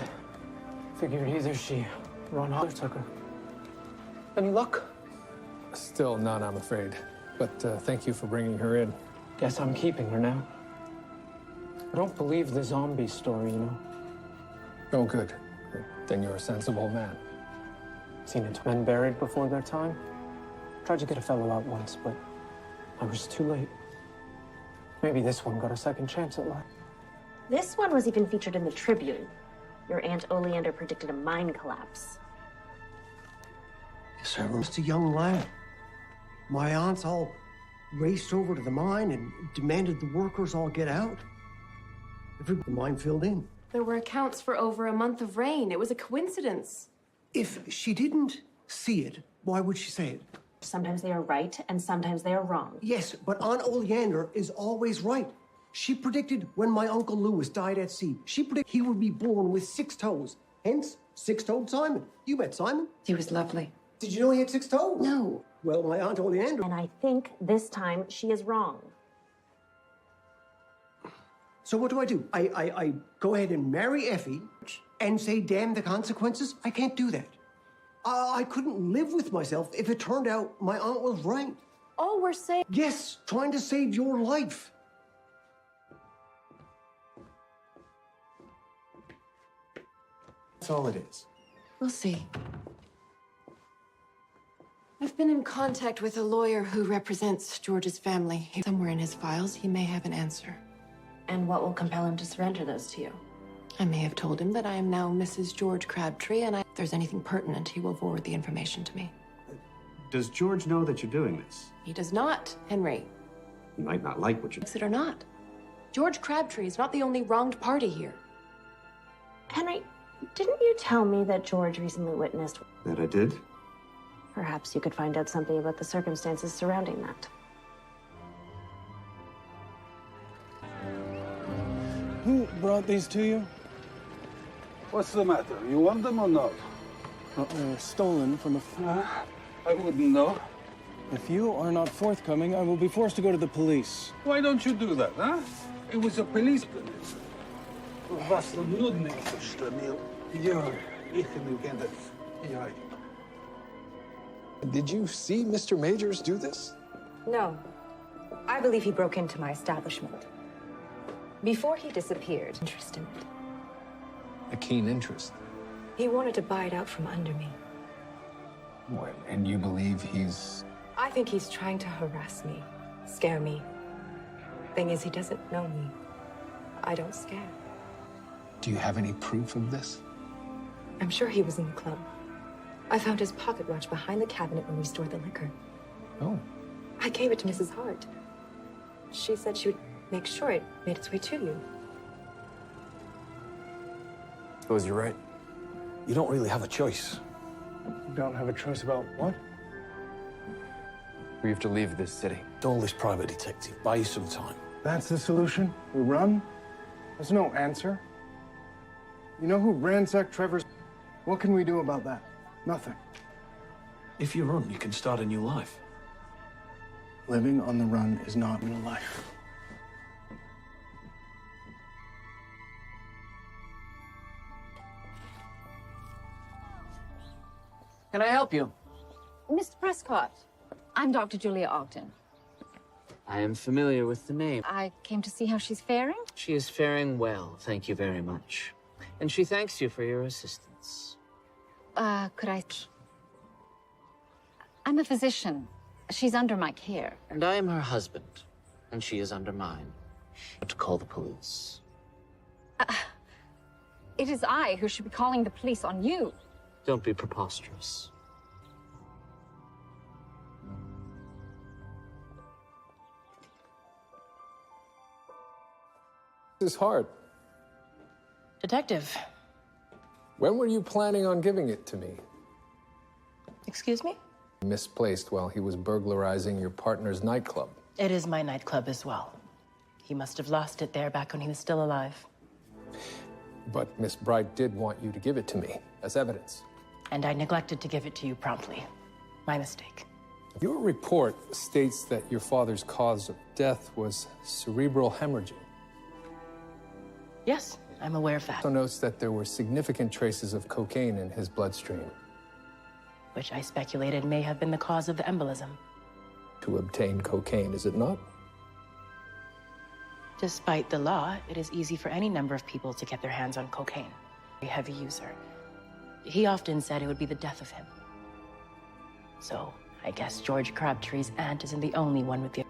Figured either she run off or took her. Any luck? Still none, I'm afraid. But thank you for bringing her in. Guess I'm keeping her now. I don't believe the zombie story, you know. Oh, good. Then you're a sensible man. Seen it men buried before their time. Tried to get a fellow out once, but I was too late. Maybe this one got a second chance at life. This one was even featured in the Tribune. Your Aunt Oleander predicted a mine collapse. Yes, I was just a young lad. My aunts all raced over to the mine and demanded the workers all get out. The mine filled in. There were accounts for over a month of rain. It was a coincidence. If she didn't see it, why would she say it? Sometimes they are right, and sometimes they are wrong. Yes, but Aunt Oleander is always right. She predicted when my Uncle Louis died at sea, she predicted he would be born with 6 toes. Hence, 6-toed Simon. You met Simon? He was lovely. Did you know he had 6 toes? No. Well, my Aunt Oleander... And I think this time she is wrong. So what do? I go ahead and marry Effie and say damn the consequences? I can't do that. I couldn't live with myself if it turned out my aunt was right. All we're saying... Yes, trying to save your life. That's all it is. We'll see. I've been in contact with a lawyer who represents George's family. Somewhere in his files, he may have an answer. And what will compel him to surrender those to you? I may have told him that I am now Mrs. George Crabtree, and if there's anything pertinent, he will forward the information to me. Does George know that you're doing this? He does not, Henry. He might not like what you're... Likes it or not. George Crabtree is not the only wronged party here. Henry, didn't you tell me that George recently witnessed... That I did? Perhaps you could find out something about the circumstances surrounding that. Who brought these to you? What's the matter? You want them or not? Well, they were stolen from a... I wouldn't know. If you are not forthcoming, I will be forced to go to the police. Why don't you do that, huh? It was a policeman. Was nudnik verstanden. Ja, ich can get it. Ja. Did you see Mr. Majors do this? No. I believe he broke into my establishment. Before he disappeared, interest in it. A keen interest. He wanted to buy it out from under me. What, and you believe he's... I think he's trying to harass me, scare me. Thing is, he doesn't know me. I don't scare. Do you have any proof of this? I'm sure he was in the club. I found his pocket watch behind the cabinet when we stored the liquor. Oh. I gave it to Mrs. Hart. She said she would make sure it made its way to you. Suppose you're right. You don't really have a choice. You don't have a choice about what? We have to leave this city. Dull this private detective. Buy you some time. That's the solution? We run? There's no answer. You know who ransacked Trevor's... What can we do about that? Nothing. If you run, you can start a new life. Living on the run is not real life. Can I help you? Mr. Prescott, I'm Dr. Julia Ogden. I am familiar with the name. I came to see how she's faring. She is faring well, thank you very much. And she thanks you for your assistance. Could I... I'm a physician. She's under my care. And I am her husband, and she is under mine. To call the police. It is I who should be calling the police on you. Don't be preposterous. This is hard. Detective. When were you planning on giving it to me? Excuse me? Misplaced while he was burglarizing your partner's nightclub. It is my nightclub as well. He must have lost it there back when he was still alive. But Miss Bright did want you to give it to me as evidence. And I neglected to give it to you promptly. My mistake. Your report states that your father's cause of death was cerebral hemorrhaging. Yes, I'm aware of that. Also notes that there were significant traces of cocaine in his bloodstream. Which I speculated may have been the cause of the embolism. To obtain cocaine, is it not? Despite the law, it is easy for any number of people to get their hands on cocaine. A heavy user. He often said it would be the death of him. So, I guess George Crabtree's aunt isn't the only one with the...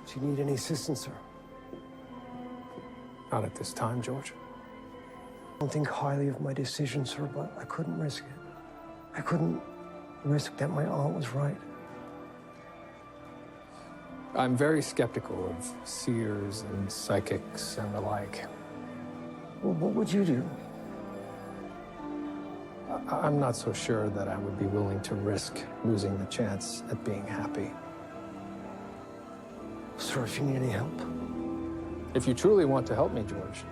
Do you need any assistance, sir? Not at this time, George. I don't think highly of my decision, sir, but I couldn't risk it. I couldn't risk that my aunt was right. I'm very skeptical of seers and psychics and the like. Well, what would you do? I'm not so sure that I would be willing to risk losing the chance at being happy. Sir, if you need any help. If you truly want to help me, George,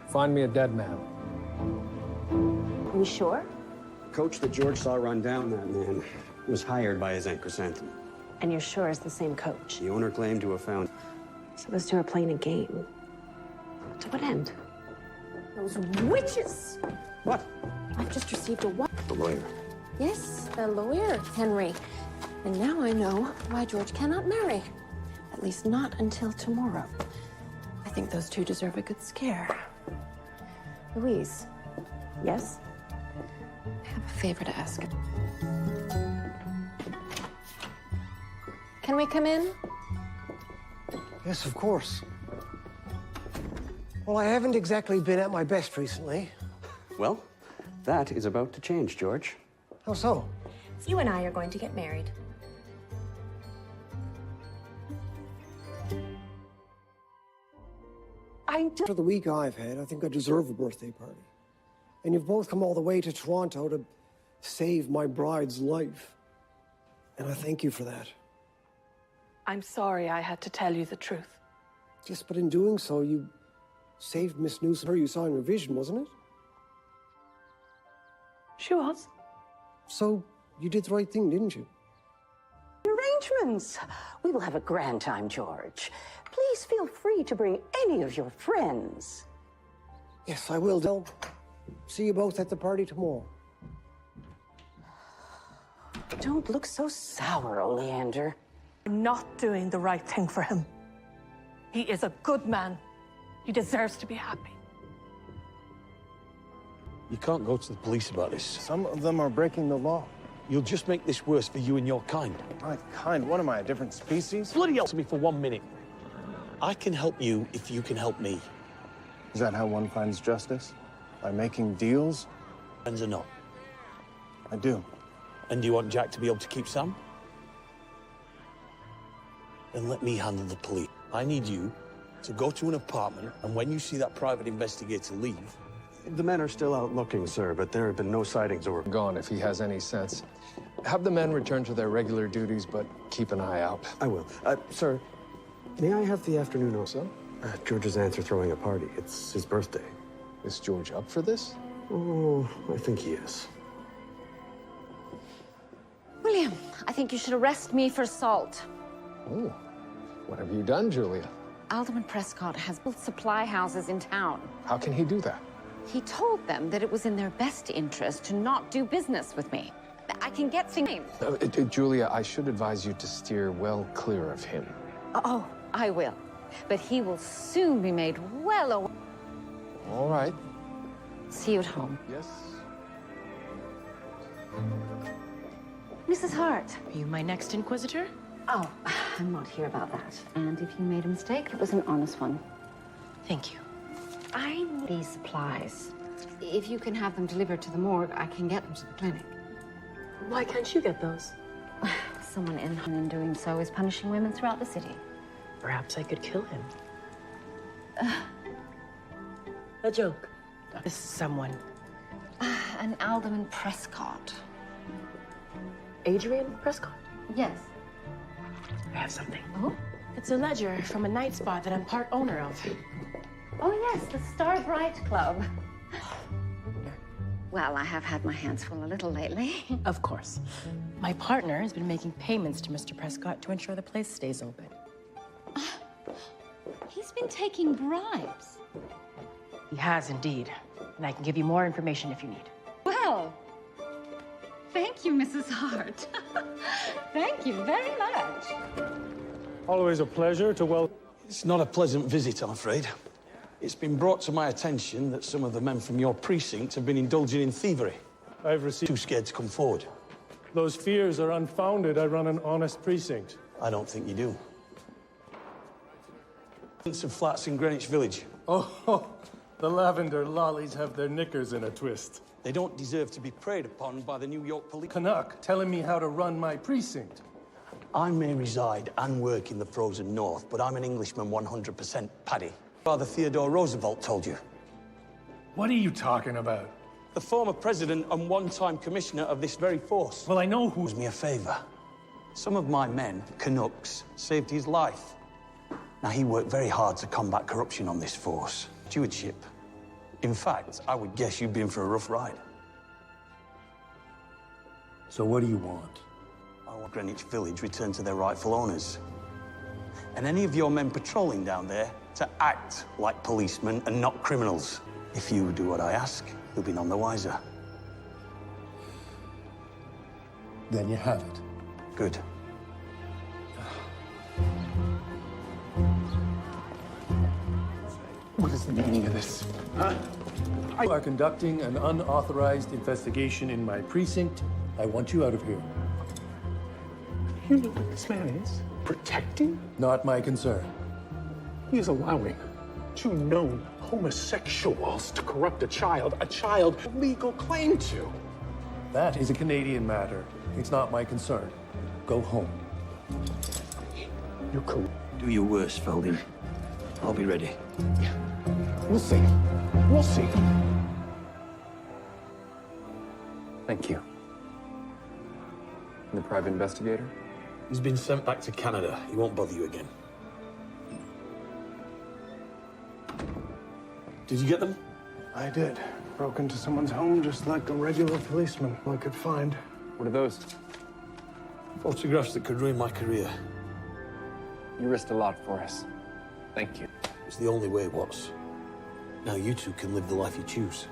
find me a dead man. You sure? The coach that George saw run down that man was hired by his Aunt Chrysanthemum. And you're sure it's the same coach? The owner claimed to have found... So those two are playing a game. To what end? Those witches! What? I've just received a what? The lawyer. Yes, the lawyer, Henry. And now I know why George cannot marry. At least not until tomorrow. I think those two deserve a good scare. Louise, yes? I have a favor to ask. Can we come in? Yes, of course. Well, I haven't exactly been at my best recently. Well, that is about to change, George. How so? You and I are going to get married. After the week I've had, I think I deserve a birthday party. And you've both come all the way to Toronto to save my bride's life. And I thank you for that. I'm sorry I had to tell you the truth. Yes, but in doing so, you saved Miss Newsom, her you saw in your vision, wasn't it? She was. So you did the right thing, didn't you? Arrangements. We will have a grand time, George. Please feel free to bring any of your friends. Yes, I will, Del. See you both at the party tomorrow. Don't look so sour, Oleander. I'm not doing the right thing for him. He is a good man. He deserves to be happy. You can't go to the police about this. Some of them are breaking the law. You'll just make this worse for you and your kind. My kind? What am I, a different species? Bloody hell to me for 1 minute. I can help you if you can help me. Is that how one finds justice? By making deals? Friends or not? I do. And do you want Jack to be able to keep Sam? Then let me handle the police. I need you to go to an apartment, and when you see that private investigator leave... The men are still out looking, sir, but there have been no sightings or... Gone, if he has any sense. Have the men return to their regular duties, but keep an eye out. I will. Sir, may I have the afternoon also? George's aunts are throwing a party. It's his birthday. Is George up for this? Oh, I think he is. William, I think you should arrest me for assault. Oh, what have you done, Julia? Alderman Prescott has built supply houses in town. How can he do that? He told them that it was in their best interest to not do business with me. I can get things. Julia, I should advise you to steer well clear of him. Oh, I will. But he will soon be made well aware. All right. See you at home. Yes. Mrs. Hart. Are you my next inquisitor? Oh, I'm not here about that. And if you made a mistake, it was an honest one. Thank you. I need these supplies. If you can have them delivered to the morgue, I can get them to the clinic. Why can't you get those? Someone in doing so is punishing women throughout the city. Perhaps I could kill him. A joke. This is someone. An Alderman Prescott. Adrian Prescott? Yes. I have something. Oh? It's a ledger from a night spot that I'm part owner of. Oh, yes, the Starbright Club. Well, I have had my hands full a little lately. Of course. My partner has been making payments to Mr. Prescott to ensure the place stays open. He's been taking bribes. He has indeed. And I can give you more information if you need. Well, thank you, Mrs. Hart. Thank you very much. Always a pleasure to welcome... It's not a pleasant visit, I'm afraid. It's been brought to my attention that some of the men from your precinct have been indulging in thievery. I've received... Too scared to come forward. Those fears are unfounded. I run an honest precinct. I don't think you do. Of flats in Greenwich Village. Oh, the lavender lollies have their knickers in a twist. They don't deserve to be preyed upon by the New York police. Canuck telling me how to run my precinct. I may reside and work in the frozen north, but I'm an Englishman 100% Paddy. Father Theodore Roosevelt told you. What are you talking about? The former president and one-time commissioner of this very force. Well, I know who... ...does me a favor. Some of my men, Canucks, saved his life. Now, he worked very hard to combat corruption on this force. Stewardship. In fact, I would guess you've been for a rough ride. So what do you want? I want Greenwich Village returned to their rightful owners. And any of your men patrolling down there to act like policemen and not criminals. If you do what I ask, you'll be none the wiser. Then you have it. Good. What is the meaning of this? Huh? You are conducting an unauthorized investigation in my precinct. I want you out of here. You know what this man is? Protecting? Not my concern. He is allowing two known homosexuals to corrupt a child with legal claim to. That is a Canadian matter. It's not my concern. Go home. You're cool. Do your worst, Felding. I'll be ready. We'll see. We'll see. Thank you. And the private investigator? He's been sent back to Canada. He won't bother you again. Did you get them? I did. Broke into someone's home just like a regular policeman I could find. What are those? Photographs that could ruin my career. You risked a lot for us. Thank you. It's the only way, Watts. Now you two can live the life you choose.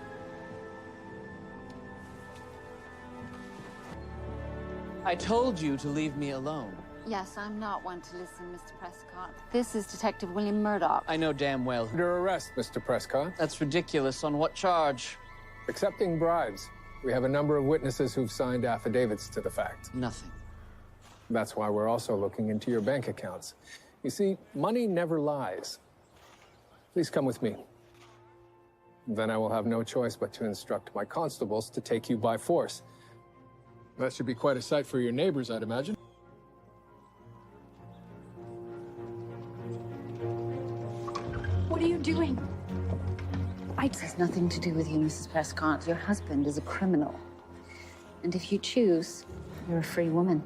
I told you to leave me alone. Yes, I'm not one to listen, Mr. Prescott. This is Detective William Murdoch. I know damn well. Under arrest, Mr. Prescott. That's ridiculous. On what charge? Accepting bribes. We have a number of witnesses who've signed affidavits to the fact. Nothing. That's why we're also looking into your bank accounts. You see, money never lies. Please come with me. Then I will have no choice but to instruct my constables to take you by force. That should be quite a sight for your neighbors, I'd imagine. What are you doing? This has nothing to do with you, Mrs. Prescott. Your husband is a criminal. And if you choose, you're a free woman.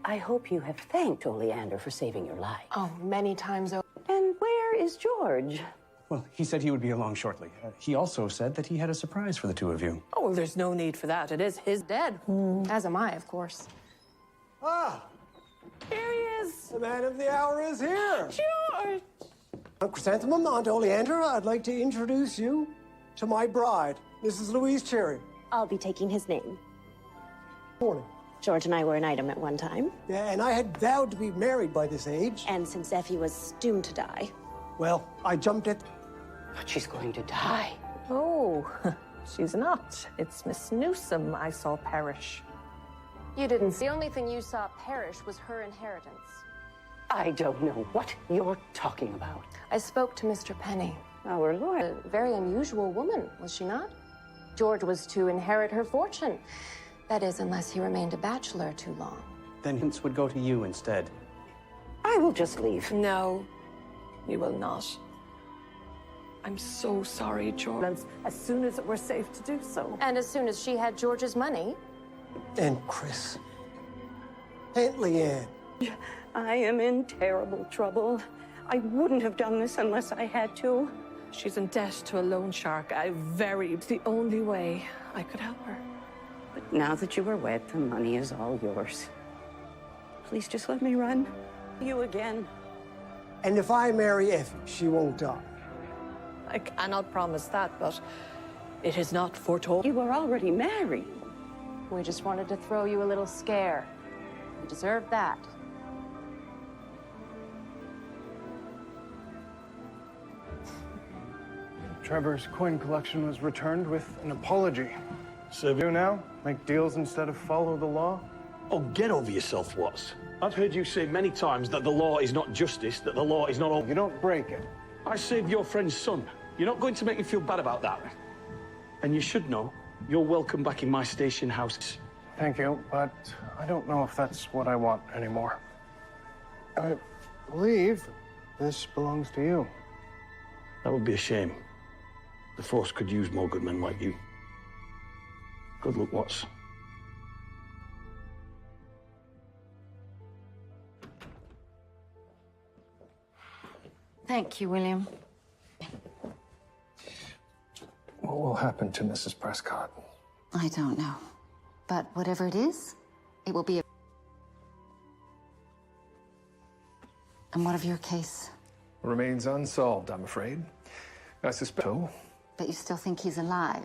I hope you have thanked Oleander for saving your life. Oh, many times over. And where is George? Well, he said he would be along shortly. He also said that he had a surprise for the two of you. Oh, well, there's no need for that. It is his dead. As am I, of course. Ah, Here he is. the man of the hour is here. George! Chrysanthemum, Aunt Oleander, I'd like to introduce you to my bride, Mrs. Louise Cherry. I'll be taking his name. Morning. George and I were an item at one time. Yeah, and I had vowed to be married by this age. And since Effie was doomed to die. Well, I jumped at... But she's going to die. Oh, she's not. It's Miss Newsom I saw perish. You didn't. The only thing you saw perish was her inheritance. I don't know what you're talking about. I spoke to Mr. Penny. Our lawyer. A very unusual woman, was she not? George was to inherit her fortune. That is, unless he remained a bachelor too long. Then hints would go to you instead. I will just leave. No, you will not. I'm so sorry, George. As soon as it were safe to do so. And as soon as she had George's money. And Chris. Aunt Leanne. I am in terrible trouble. I wouldn't have done this unless I had to. She's in debt to a loan shark. It's the only way I could help her. But now that you are wed, the money is all yours. Please just let me run. You again. And if I marry Effie, she won't die. I cannot promise that, but it is not foretold. You are already married. We just wanted to throw you a little scare. You deserve that. Trevor's coin collection was returned with an apology. So do now? Make deals instead of follow the law? Oh, get over yourself, Watts. I've heard you say many times that the law is not justice, that the law is not all... You don't break it. I saved your friend's son. You're not going to make me feel bad about that. And you should know, you're welcome back in my station house. Thank you, but I don't know if that's what I want anymore. I believe this belongs to you. That would be a shame. The Force could use more good men like you. Good luck, Watts. Thank you, William. What will happen to Mrs. Prescott? I don't know. But whatever it is, it will be a... And what of your case? Remains unsolved, I'm afraid. I suspect so. But you still think he's alive?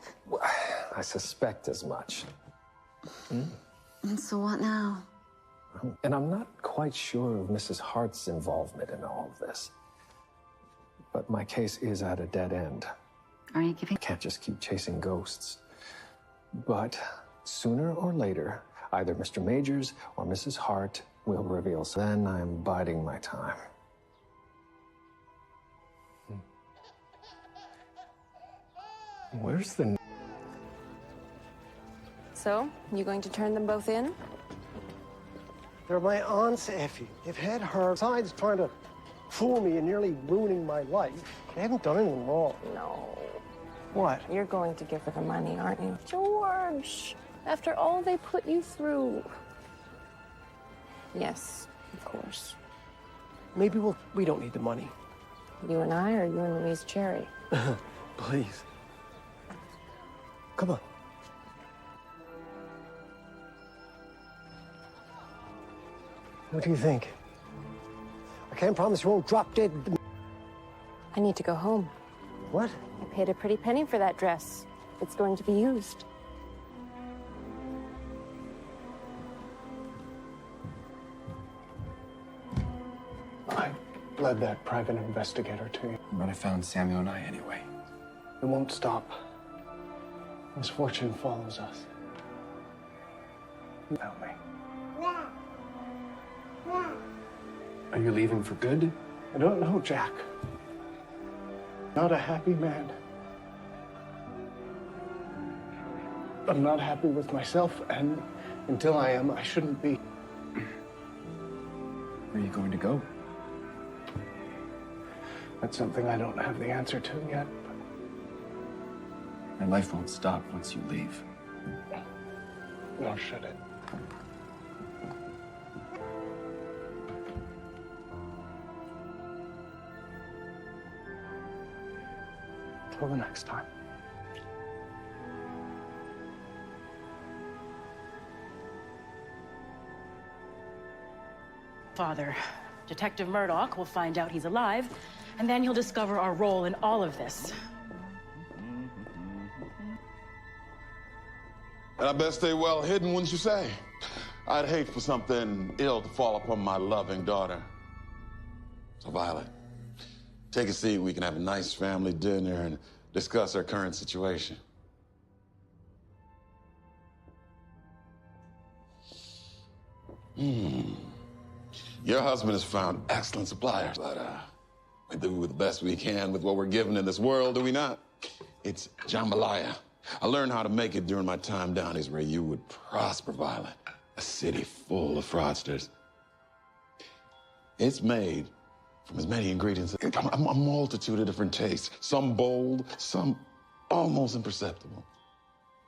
I suspect as much. And so what now? And I'm not quite sure of Mrs. Hart's involvement in all of this. But my case is at a dead end. Are you giving... I can't just keep chasing ghosts. But sooner or later, either Mr. Majors or Mrs. Hart will reveal. So then I'm biding my time. Where's the... So, you going to turn them both in? They're my aunts, Effie. They've had her. Besides trying to fool me and nearly ruining my life, they haven't done anything wrong. No. What? You're going to give her the money, aren't you? George, after all they put you through. Yes, of course. Maybe we don't need the money. You and I, or you and Louise Cherry? Please. Come on. What do you think? I can't promise you won't drop dead. I need to go home. What? I paid a pretty penny for that dress. It's going to be used. I led that private investigator to you. But I found Samuel and I anyway. It won't stop. Misfortune follows us. You help me. Are you leaving for good? I don't know, Jack. Not a happy man. I'm not happy with myself, and until I am, I shouldn't be. Where are you going to go? That's something I don't have the answer to yet. My life won't stop once you leave. Nor should it. Till the next time. Father, Detective Murdoch will find out he's alive, and then he'll discover our role in all of this. And I best stay well hidden, wouldn't you say? I'd hate for something ill to fall upon my loving daughter. So, Violet, take a seat. We can have a nice family dinner and discuss our current situation. Your husband has found excellent suppliers, but we do the best we can with what we're given in this world, do we not? It's jambalaya. I learned how to make it during my time down is where you would prosper, Violet. A city full of fraudsters. It's made from as many ingredients, a multitude of different tastes. Some bold, some almost imperceptible.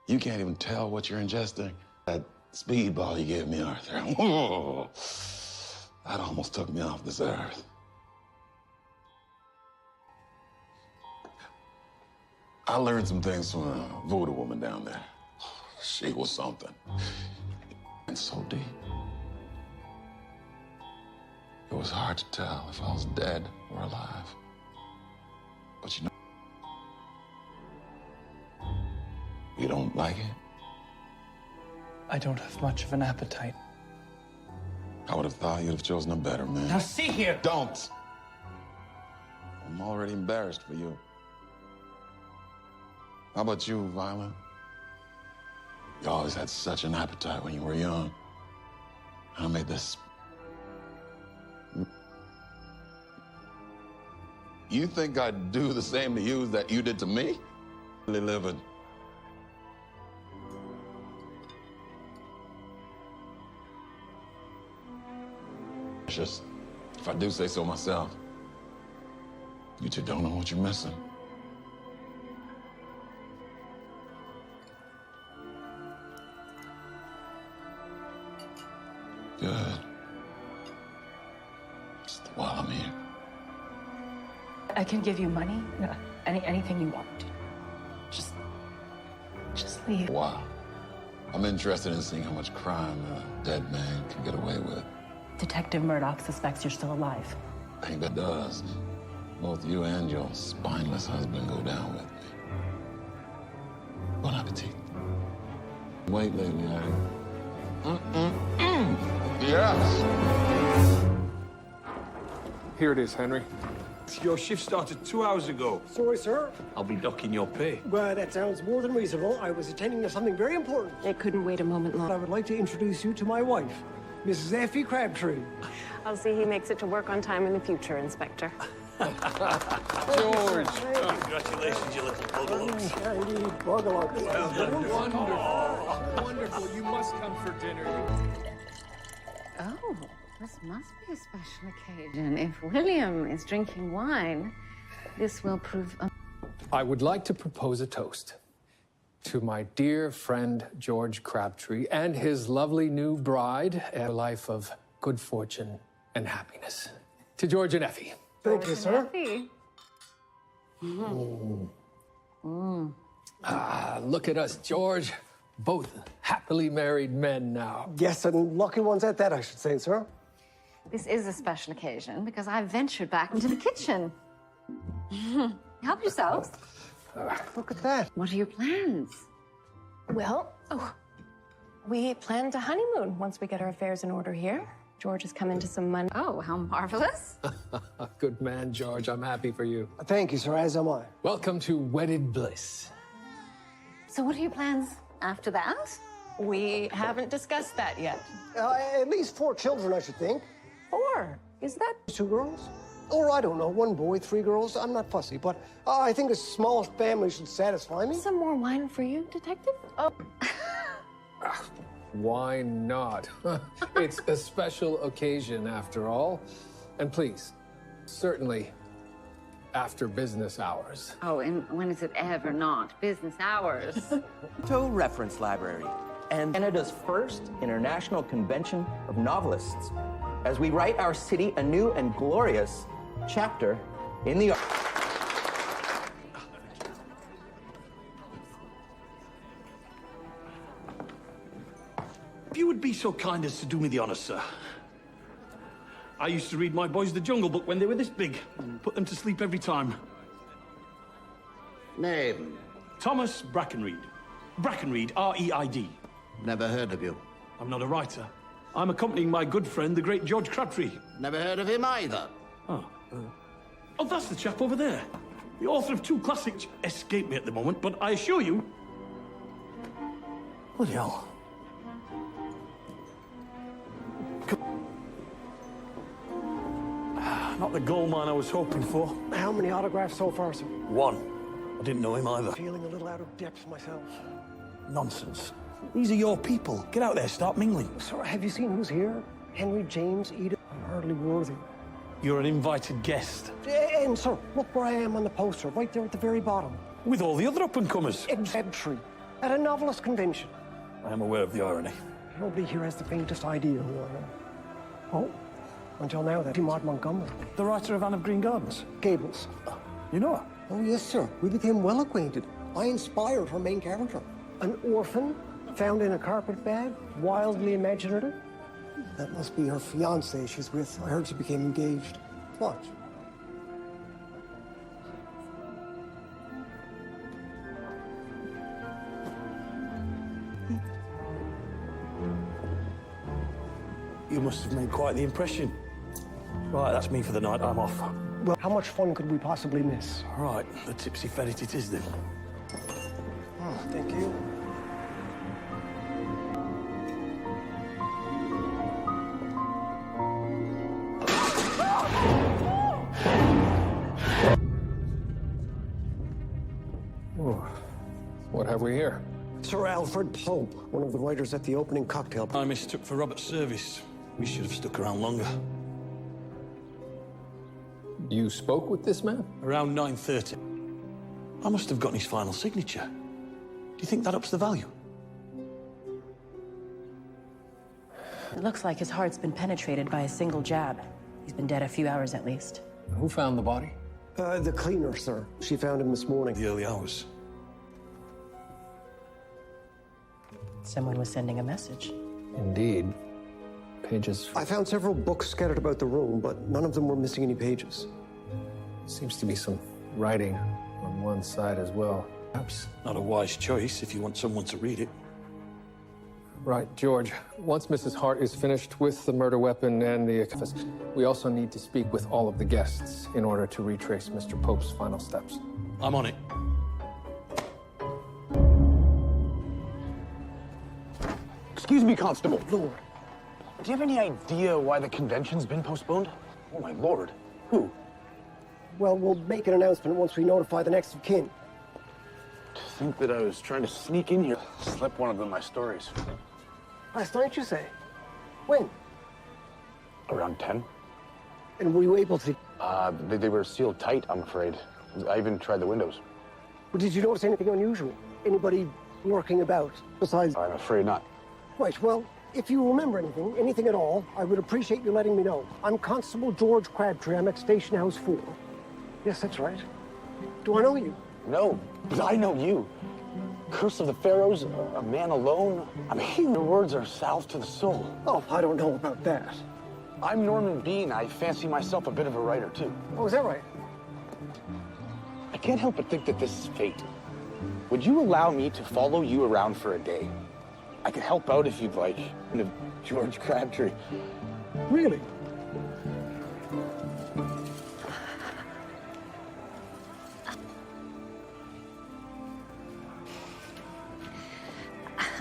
You can't even tell what you're ingesting. That speedball you gave me, Arthur. Oh, that almost took me off this earth. I learned some things from a voodoo woman down there. She was something. And so deep. It was hard to tell if I was dead or alive. But you know, you don't like it? I don't have much of an appetite. I would have thought you'd have chosen a better man. Now see here! Don't! I'm already embarrassed for you. How about you, Violet? You always had such an appetite when you were young. I made this. You think I'd do the same to you that you did to me? Really living. Just, if I do say so myself, you two don't know what you're missing. Good. Just while I'm here. I can give you money, anything you want. Just Wow. I'm interested in seeing how much crime a dead man can get away with. Detective Murdoch suspects you're still alive. I think that does. Both you and your spineless husband go down with me. Bon appetit. Wait, lady, Yes! Here it is, Henry. Your shift started 2 hours ago. Sorry, sir. I'll be docking your pay. Well, that sounds more than reasonable. I was attending to something very important. It couldn't wait a moment longer. I would like to introduce you to my wife, Mrs. Effie Crabtree. I'll see he makes it to work on time in the future, Inspector. George! Congratulations, you little buggalogs. Indeed, buggalogs. Well done. Wonderful. Wonderful. You must come for dinner. Oh, this must be a special occasion. If William is drinking wine, this will prove I would like to propose a toast to my dear friend George Crabtree and his lovely new bride, a life of good fortune and happiness. To George and Effie. Thank you, sir. Look at us, George. Both happily married men now. Yes, and lucky ones at that, I should say, sir. This is a special occasion because I ventured back into the kitchen. Help yourselves. Look at that. What are your plans? Well, we plan to honeymoon once we get our affairs in order here. George has come into some money. Oh, how marvelous. Good man, George. I'm happy for you. Thank you, sir, as am I. Welcome to wedded bliss. So what are your plans after that? We haven't discussed that yet. At least 4 children, I should think. 4? Is that? 2 girls? Or I don't know, 1 boy, 3 girls. I'm not fussy, but I think a small family should satisfy me. Some more wine for you, Detective? Oh. Why not? It's a special occasion, after all. And please, certainly after business hours. Oh, and when is it ever not business hours? Reference Library and Canada's first international convention of novelists as we write our city a new and glorious chapter in the If you would be so kind as to do me the honor, sir. I used to read my boys the Jungle Book when they were this big. Put them to sleep every time. Name? Thomas Brackenreed. Brackenreed, R-E-I-D. Never heard of you. I'm not a writer. I'm accompanying my good friend, the great George Crabtree. Never heard of him either. Oh, that's the chap over there. The author of 2 classics escape me at the moment, but I assure you... Bloody hell. Not the gold mine I was hoping for. How many autographs so far, sir? 1. I didn't know him either. Feeling a little out of depth myself. Nonsense. These are your people. Get out there, start mingling. Sir, have you seen who's here? Henry, James, Edith. I'm hardly worthy. You're an invited guest. And, sir, look where I am on the poster, right there at the very bottom. With all the other up-and-comers. Crabtree, at a novelist convention. I am aware of the irony. Nobody here has the faintest idea who I am. Oh, until now, that's Ahmad Montgomery. The writer of Anne of Green Gardens? Gables. You know her? Oh, yes, sir. We became well acquainted. I inspired her main character. An orphan, found in a carpet bag, wildly imaginative. That must be her fiancé she's with. I heard she became engaged. Watch. You must have made quite the impression. Right, that's me for the night. I'm off. Well, how much fun could we possibly miss? Right, the tipsy ferret it is then. Oh, thank you. What have we here? Sir Alfred Pope, one of the writers at the opening cocktail. I mistook for Robert Service. We should have stuck around longer. You spoke with this man? Around 9:30. I must have gotten his final signature. Do you think that ups the value? It looks like his heart's been penetrated by a single jab. He's been dead a few hours at least. Who found the body? The cleaner, sir. She found him this morning. The early hours. Someone was sending a message. Indeed. Pages. I found several books scattered about the room, but none of them were missing any pages. Seems to be some writing on one side as well. Perhaps not a wise choice if you want someone to read it. Right, George. Once Mrs. Hart is finished with the murder weapon and the office, we also need to speak with all of the guests in order to retrace Mr. Pope's final steps. I'm on it. Excuse me, Constable. Lord. Do you have any idea why the convention's been postponed? Oh, my lord. Who? Well, we'll make an announcement once we notify the next of kin. To think that I was trying to sneak in here, slip one of them my stories. Last night, you say? When? Around 10. And were you able to? They were sealed tight, I'm afraid. I even tried the windows. But did you notice anything unusual? Anybody lurking about besides? I'm afraid not. Right, well, if you remember anything at all, I would appreciate you letting me know. I'm Constable George Crabtree. I'm at Station House 4. Yes, that's right. Do I know you? No, but I know you. Curse of the Pharaohs, a man alone. I mean, your words are salve to the soul. Oh, I don't know about that. I'm Norman Bean. I fancy myself a bit of a writer, too. Oh, is that right? I can't help but think that this is fate. Would you allow me to follow you around for a day? I could help out if you'd like. George Crabtree. Really?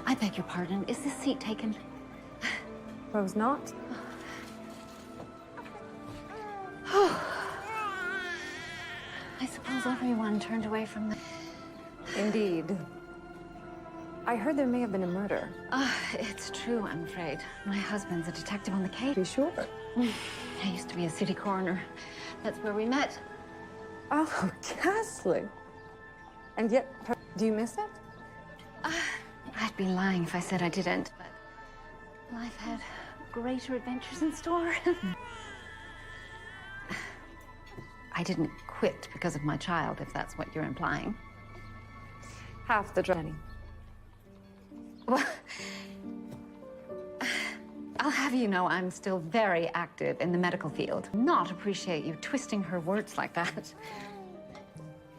I beg your pardon. Is this seat taken? Suppose not. I suppose everyone turned away from the... Indeed. I heard there may have been a murder. It's true, I'm afraid. My husband's a detective on the case. Be sure? I used to be a city coroner. That's where we met. Oh, ghastly. And yet, do you miss it? I'd be lying if I said I didn't, but life had greater adventures in store. I didn't quit because of my child, if that's what you're implying. Half the journey. Well, I'll have you know I'm still very active in the medical field. Not appreciate you twisting her words like that.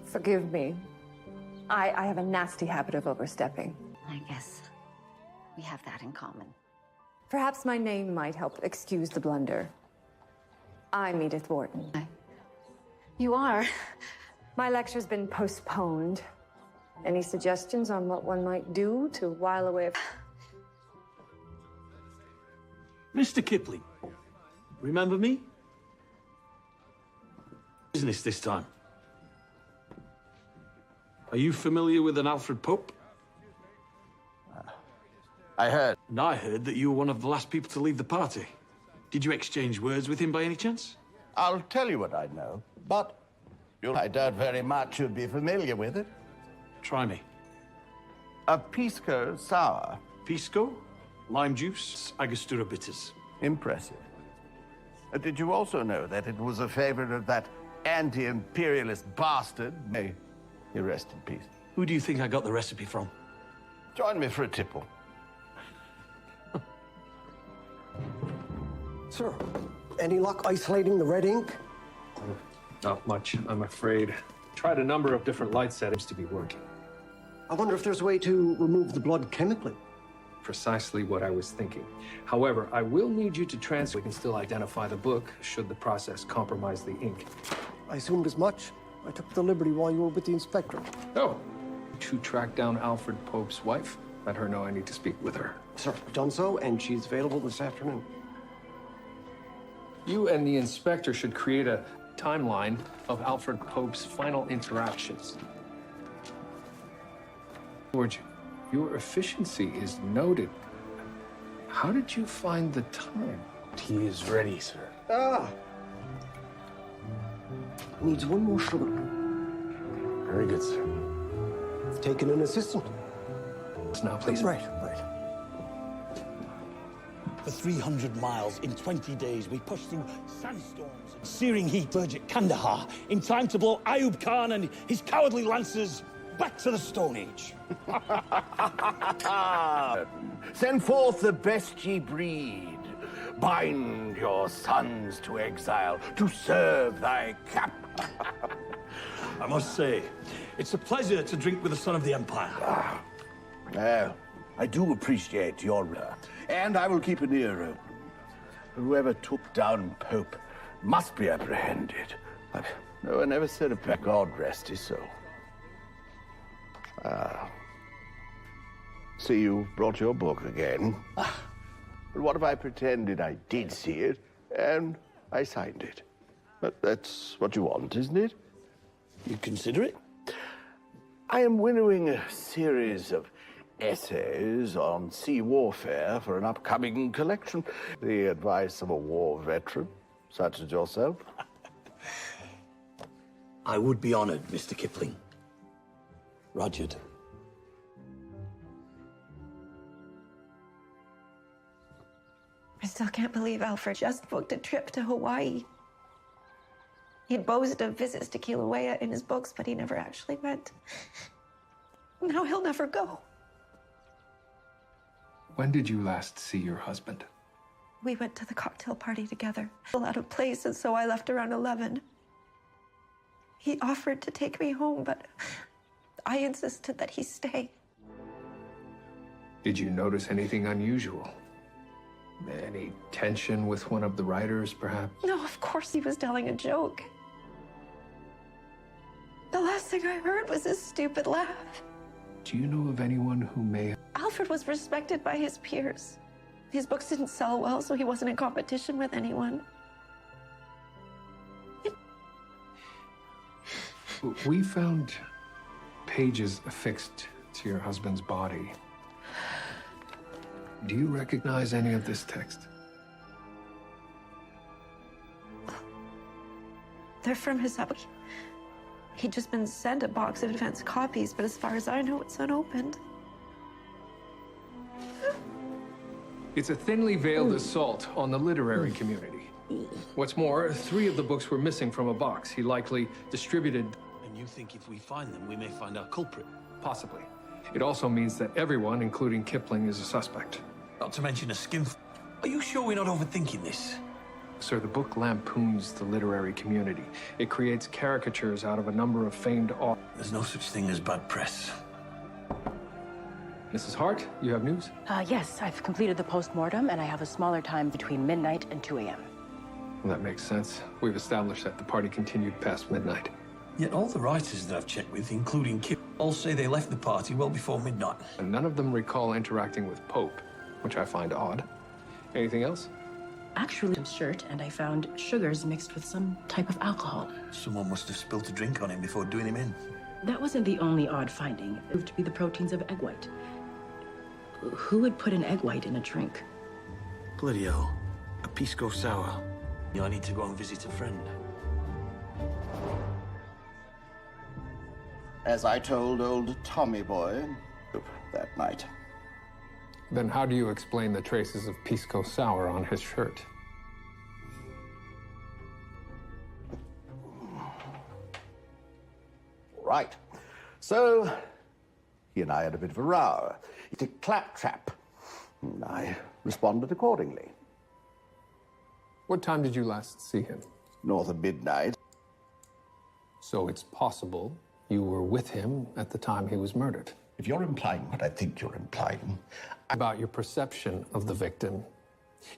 Forgive me. I have a nasty habit of overstepping. I guess we have that in common. Perhaps my name might help excuse the blunder. I'm Edith Wharton. You are? My lecture's been postponed. Any suggestions on what one might do to while away? Mr. Kipling, remember me? Business this time. Are you familiar with an Alfred Pope? I heard. And I heard that you were one of the last people to leave the party. Did you exchange words with him by any chance? I'll tell you what I know, but I doubt very much you'd be familiar with it. Try me. A Pisco sour. Pisco? Lime juice? Angostura bitters. Impressive. Did you also know that it was a favorite of that anti-imperialist bastard? May he rest in peace. Who do you think I got the recipe from? Join me for a tipple. Sir, any luck isolating the red ink? Not much, I'm afraid. Tried a number of different light settings to be working. I wonder if there's a way to remove the blood chemically. Precisely what I was thinking. However, I will need you to transfer. We can still identify the book should the process compromise the ink. I assumed as much. I took the liberty while you were with the inspector. Oh, to track down Alfred Pope's wife. Let her know I need to speak with her. Sir, I've done so, and she's available this afternoon. You and the inspector should create a timeline of Alfred Pope's final interactions. George, your efficiency is noted. How did you find the time? Tea is ready, sir. Ah! Needs one more sugar. Very good, sir. I've taken an assistant. Now, please. Right. For 300 miles in 20 days, we pushed through sandstorms and searing heat, verge at Kandahar, in time to blow Ayub Khan and his cowardly lancers back to the Stone Age. Send forth the best ye breed. Bind your sons to exile to serve thy cap. I must say, it's a pleasure to drink with the son of the Empire. I do appreciate your... and I will keep an ear open. Whoever took down Pope must be apprehended. But no one ever said a prayer. God rest his soul. See, you brought your book again. But what if I pretended I did see it and I signed it? But that's what you want, isn't it? You consider it? I am winnowing a series of essays on sea warfare for an upcoming collection. The advice of a war veteran, such as yourself. I would be honored, Mr. Kipling. Rogered. I still can't believe Alfred just booked a trip to Hawaii. He'd boasted of visits to Kilauea in his books, but he never actually went. Now he'll never go. When did you last see your husband? We went to the cocktail party together. A lot of place, and so I left around 11. He offered to take me home, but I insisted that he stay. Did you notice anything unusual? Any tension with one of the writers, perhaps? No, of course he was telling a joke. The last thing I heard was his stupid laugh. Do you know of anyone who may... Alfred was respected by his peers. His books didn't sell well, so he wasn't in competition with anyone. We found pages affixed to your husband's body. Do you recognize any of this text? They're from his subway. He'd just been sent a box of advanced copies, but as far as I know, it's unopened. It's a thinly veiled assault on the literary community. What's more, 3 of the books were missing from a box. He likely distributed... And you think if we find them, we may find our culprit? Possibly. It also means that everyone, including Kipling, is a suspect. Not to mention a skin... Are you sure we're not overthinking this? Sir, the book lampoons the literary community. It creates caricatures out of a number of famed authors. There's no such thing as bad press. Mrs. Hart, you have news? Yes, I've completed the post-mortem, and I have a smaller time between midnight and 2 a.m. Well, that makes sense. We've established that the party continued past midnight. Yet all the writers that I've checked with, including Kip, all say they left the party well before midnight. And none of them recall interacting with Pope, which I find odd. Anything else? Actually, his shirt, and I found sugars mixed with some type of alcohol. Someone must have spilled a drink on him before doing him in. That wasn't the only odd finding. It proved to be the proteins of egg white. Who would put an egg white in a drink? Bloody hell. A pisco sour. I need to go and visit a friend. As I told old Tommy Boy that night. Then how do you explain the traces of pisco sour on his shirt? Right. So, he and I had a bit of a row. It's a claptrap. And I responded accordingly. What time did you last see him? North of midnight. So it's possible you were with him at the time he was murdered. If you're implying what I think you're implying... About your perception of the victim.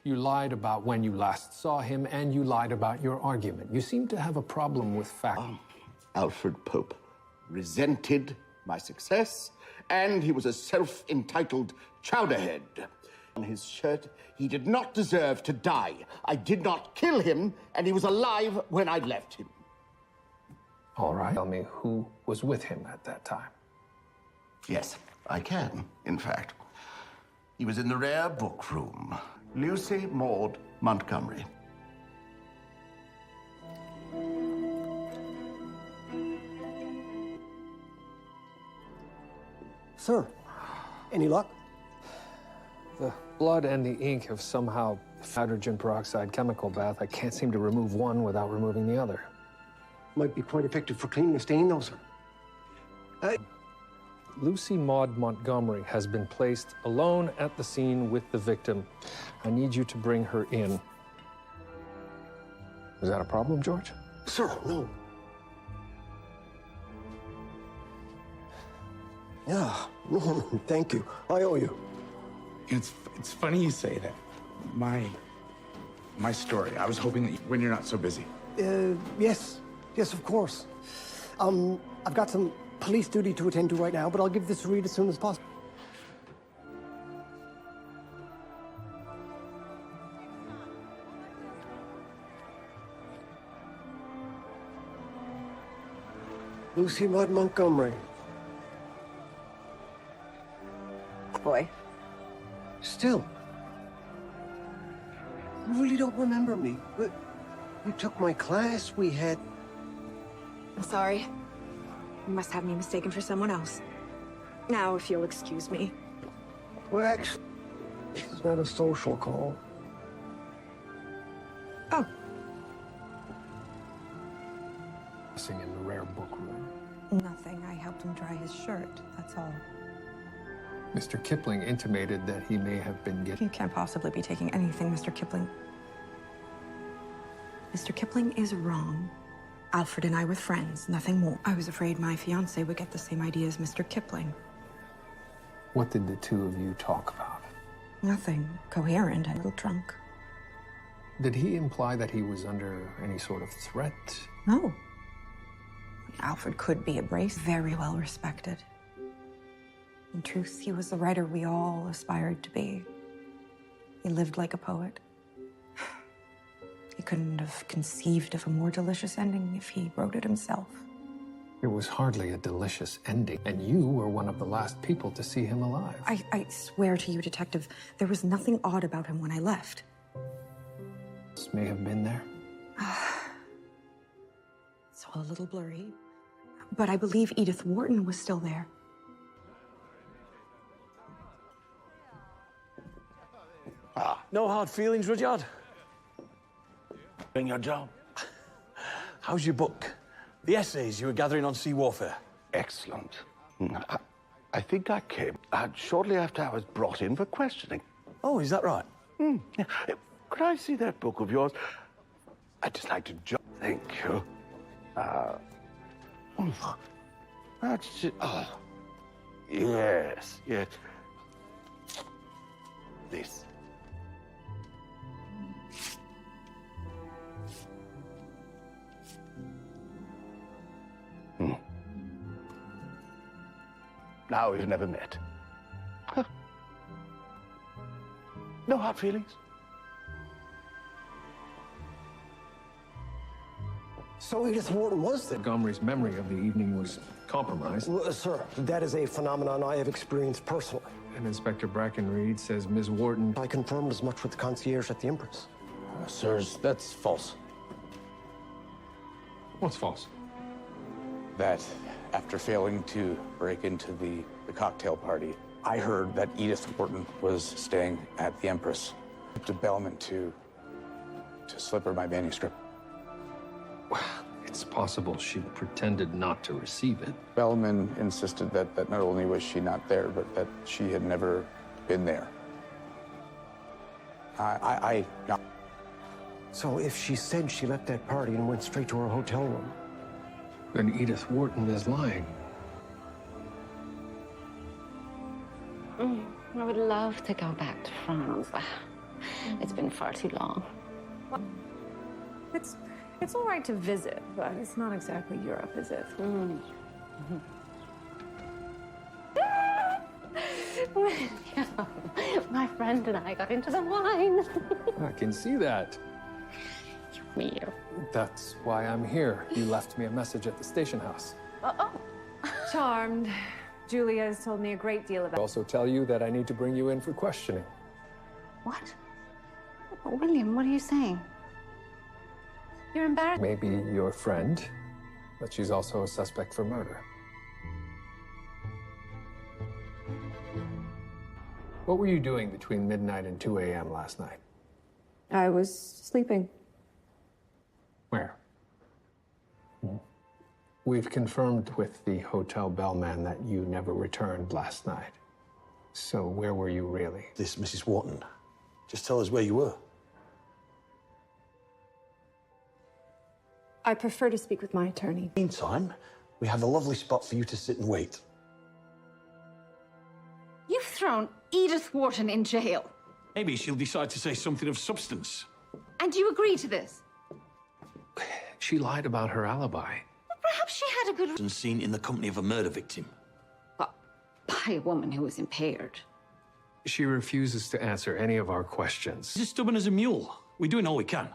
You lied about when you last saw him, and you lied about your argument. You seem to have a problem with facts. Alfred Pope resented my success, and he was a self-entitled chowderhead. On his shirt, he did not deserve to die. I did not kill him, and he was alive when I left him. All right. Tell me who was with him at that time. Yes, I can, in fact. He was in the rare book room. Lucy Maud Montgomery. Sir, any luck? The blood and the ink have somehow hydrogen peroxide chemical bath. I can't seem to remove one without removing the other. Might be quite effective for cleaning a stain, though, sir. Lucy Maud Montgomery has been placed alone at the scene with the victim. I need you to bring her in. Is that a problem, George? Sir, no. Yeah, no, thank you. I owe you. It's funny you say that. My story. I was hoping that when you're not so busy. Yes, of course. I've got some police duty to attend to right now, but I'll give this a read as soon as possible. Lucy Maud Montgomery. Boy. Still. You really don't remember me, but you took my class, we had... I'm sorry. You must have me mistaken for someone else. Now, if you'll excuse me. Well, actually, it's not a social call. Oh. Sing in the rare book room. Nothing. I helped him dry his shirt, that's all. Mr. Kipling intimated that he may have been getting... You can't possibly be taking anything, Mr. Kipling. Mr. Kipling is wrong. Alfred and I were friends, nothing more. I was afraid my fiancé would get the same idea as Mr. Kipling. What did the two of you talk about? Nothing coherent, a little drunk. Did he imply that he was under any sort of threat? No. Alfred could be a brace, very well respected. In truth, he was the writer we all aspired to be. He lived like a poet. He couldn't have conceived of a more delicious ending if he wrote it himself. It was hardly a delicious ending, and you were one of the last people to see him alive. I swear to you, Detective, there was nothing odd about him when I left. This may have been there. It's all a little blurry, but I believe Edith Wharton was still there. No hard feelings, Rudyard? Doing your job. How's your book? The essays you were gathering on sea warfare? Excellent. I think I came shortly after I was brought in for questioning. Oh, is that right? Yeah. Could I see that book of yours? I'd just like to Thank you. That's it. Oh. Yes. This. Now we've never met. Huh. No hard feelings? So Edith Wharton was there? Montgomery's memory of the evening was compromised. Well, sir, that is a phenomenon I have experienced personally. And Inspector Brackenreed says Ms. Wharton... I confirmed as much with the concierge at the Empress. Sirs, that's false. What's false? That after failing to break into the cocktail party, I heard that Edith Wharton was staying at the Empress. To Bellman to slip her my manuscript. It's possible she pretended not to receive it. Bellman insisted that not only was she not there, but that she had never been there. So if she said she left that party and went straight to her hotel room, then Edith Wharton is lying. I would love to go back to France. It's been far too long. It's all right to visit, but it's not exactly Europe, is it? My friend and I got into the wine. I can see that. Me. That's why I'm here. You left me a message at the station house. Charmed. Julia has told me a great deal I about... also tell you that I need to bring you in for questioning. What? William, what are you saying? You're embarrassed. Maybe your friend, but she's also a suspect for murder. What were you doing between midnight and 2 a.m. last night? I was sleeping. Where? We've confirmed with the hotel bellman that you never returned last night. So where were you really? This Mrs. Wharton. Just tell us where you were. I prefer to speak with my attorney. Meantime, we have a lovely spot for you to sit and wait. You've thrown Edith Wharton in jail. Maybe she'll decide to say something of substance. And you agree to this? She lied about her alibi. Perhaps she had a good... And seen in the company of a murder victim. By a woman who was impaired. She refuses to answer any of our questions. She's as stubborn as a mule. We're doing all we can.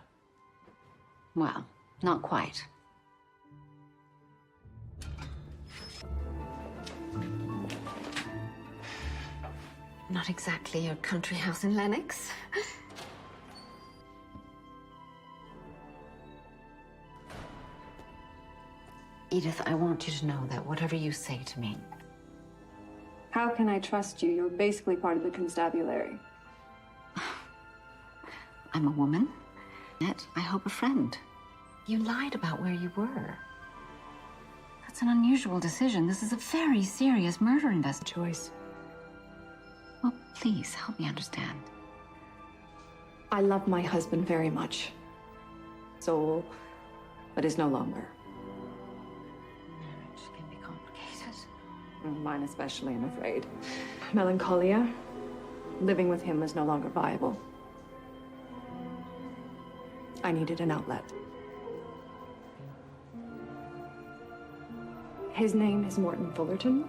Well, not quite. Not exactly a country house in Lennox. Edith, I want you to know that whatever you say to me... How can I trust you? You're basically part of the constabulary. I'm a woman. Yet, I hope a friend. You lied about where you were. That's an unusual decision. This is a very serious murder investigation. Choice. Well, please, help me understand. I love my husband very much. Soul, but is no longer. Marriage can be complicated. Mine especially, I'm afraid. Melancholia. Living with him was no longer viable. I needed an outlet. His name is Morton Fullerton.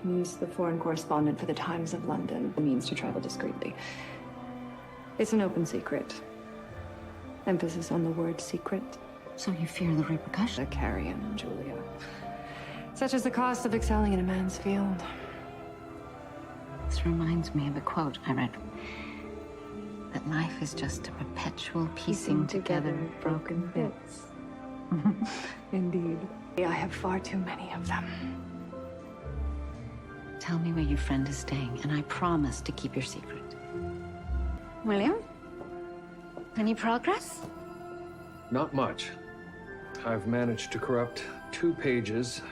He's the foreign correspondent for the Times of London. The means to travel discreetly. It's an open secret. Emphasis on the word secret. So you fear the repercussions? The carrion, Julia. Such is the cost of excelling in a man's field. This reminds me of a quote I read. That life is just a perpetual piecing together of broken bits. Indeed. I have far too many of them. Tell me where your friend is staying, and I promise to keep your secret. William? Any progress? Not much. I've managed to corrupt 2 pages.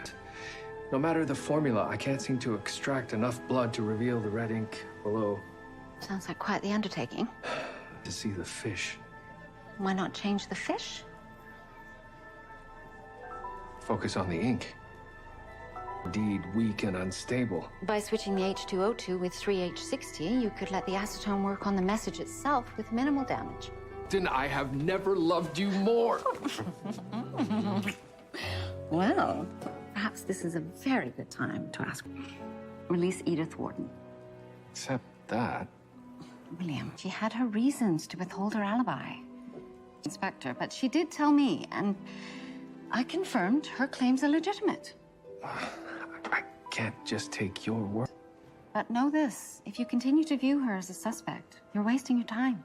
No matter the formula, I can't seem to extract enough blood to reveal the red ink below. Sounds like quite the undertaking. To see the fish. Why not change the fish? Focus on the ink. Indeed, weak and unstable. By switching the H2O2 with 3H60, you could let the acetone work on the message itself with minimal damage. Then I have never loved you more. Well, perhaps this is a very good time to ask. Release Edith Wharton. Except that. William, she had her reasons to withhold her alibi. Inspector, but she did tell me, and I confirmed her claims are legitimate. I can't just take your word. But know this, if you continue to view her as a suspect, you're wasting your time.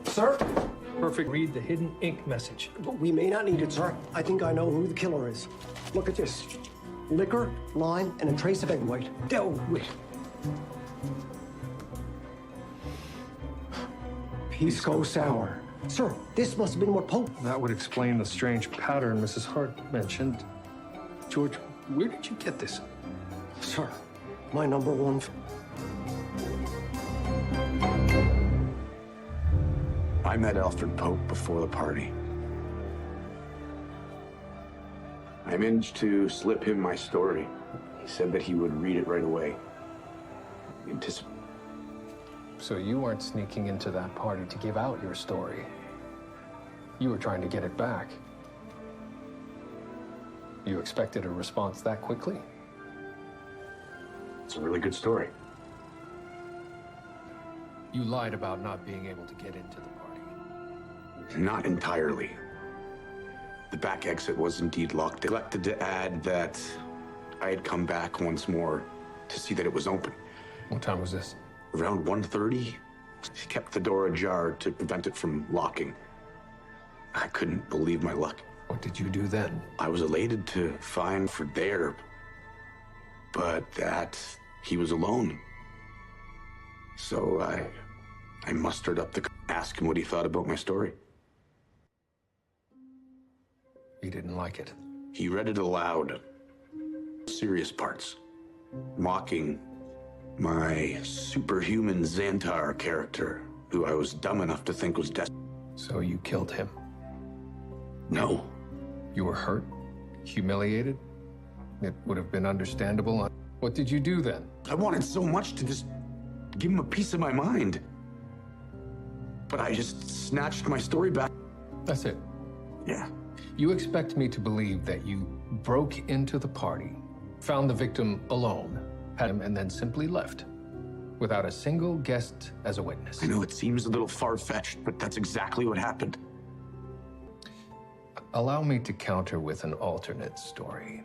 Sir? Perfect. Read the hidden ink message. We may not need it, sir. I think I know who the killer is. Look at this. Liquor, lime, and a trace of egg white. Dealt with. Pisco sour. Sir, this must have been what Pope... That would explain the strange pattern Mrs. Hart mentioned. George, where did you get this? Sir, my #1... I met Alfred Pope before the party. I managed to slip him my story. He said that he would read it right away. So you weren't sneaking into that party to give out your story. You were trying to get it back. You expected a response that quickly? It's a really good story. You lied about not being able to get into the party. Not entirely. The back exit was indeed locked. Neglected to add that I had come back once more to see that it was open. What time was this? Around 1:30. Kept the door ajar to prevent it from locking. I couldn't believe my luck. What did you do then? I was elated to find Alfred there, but that he was alone. So I mustered up the ask him what he thought about my story. He didn't like it. He read it aloud. Serious parts. Mocking my superhuman Xantar character, who I was dumb enough to think was destined. So you killed him? No. You were hurt? Humiliated? It would have been understandable. What did you do then? I wanted so much to just give him a piece of my mind. But I just snatched my story back. That's it? Yeah. You expect me to believe that you broke into the party, found the victim alone, had him, and then simply left, without a single guest as a witness? I know it seems a little far-fetched, but that's exactly what happened. Allow me to counter with an alternate story.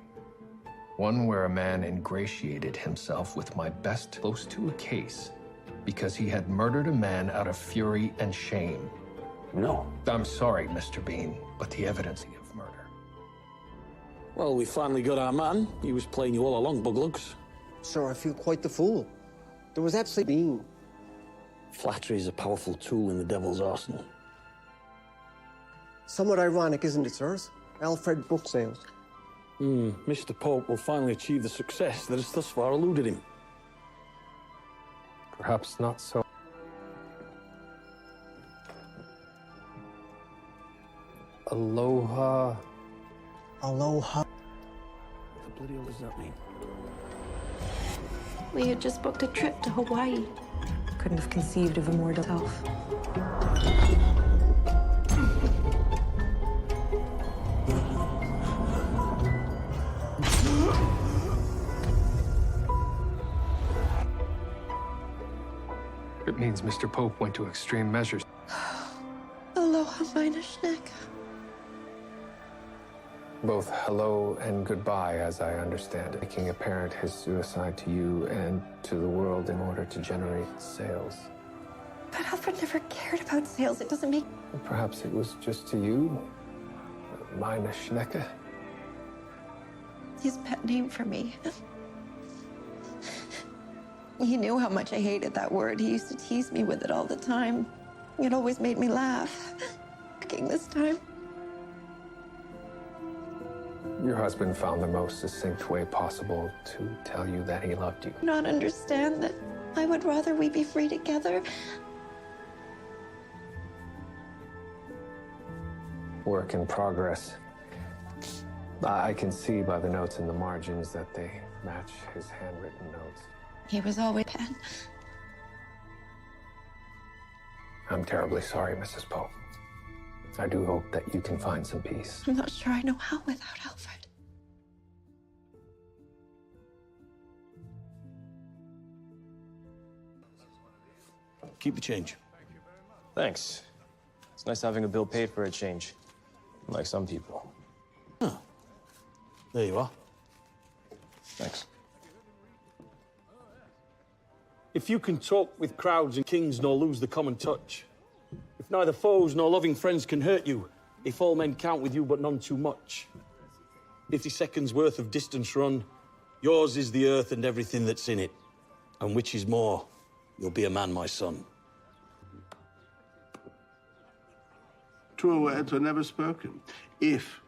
One where a man ingratiated himself with my best close to a case because he had murdered a man out of fury and shame. No. I'm sorry, Mr. Bean, but the evidence of murder. Well, we finally got our man. He was playing you all along, Buglugs. Sir, I feel quite the fool. There was absolutely being. Flattery is a powerful tool in the devil's arsenal. Somewhat ironic, isn't it, sirs? Alfred book sales. Mr. Pope will finally achieve the success that has thus far eluded him. Perhaps not so. Aloha. Aloha. What the bloody hell does that mean? We had just booked a trip to Hawaii. Couldn't have conceived of a more self. It means Mr. Pope went to extreme measures. Aloha, meine Schnecke. Both hello and goodbye, as I understand it. Making apparent his suicide to you and to the world in order to generate sales. But Alfred never cared about sales. It doesn't make... Perhaps it was just to you, meine Schnecke. His pet name for me. He knew how much I hated that word. He used to tease me with it all the time. It always made me laugh. This time. Your husband found the most succinct way possible to tell you that he loved you. Not understand that I would rather we be free together. Work in progress. I can see by the notes in the margins that they match his handwritten notes. He was always bad. I'm terribly sorry, Mrs. Pope. I do hope that you can find some peace. I'm not sure I know how without Alfred. Keep the change. Thanks. It's nice having a bill paid for a change. Like some people. Huh. There you are. Thanks. If you can talk with crowds and kings nor lose the common touch, if neither foes nor loving friends can hurt you, if all men count with you but none too much, 50 seconds worth of distance run, yours is the earth and everything that's in it, and which is more, you'll be a man, my son. Truer words were never spoken, if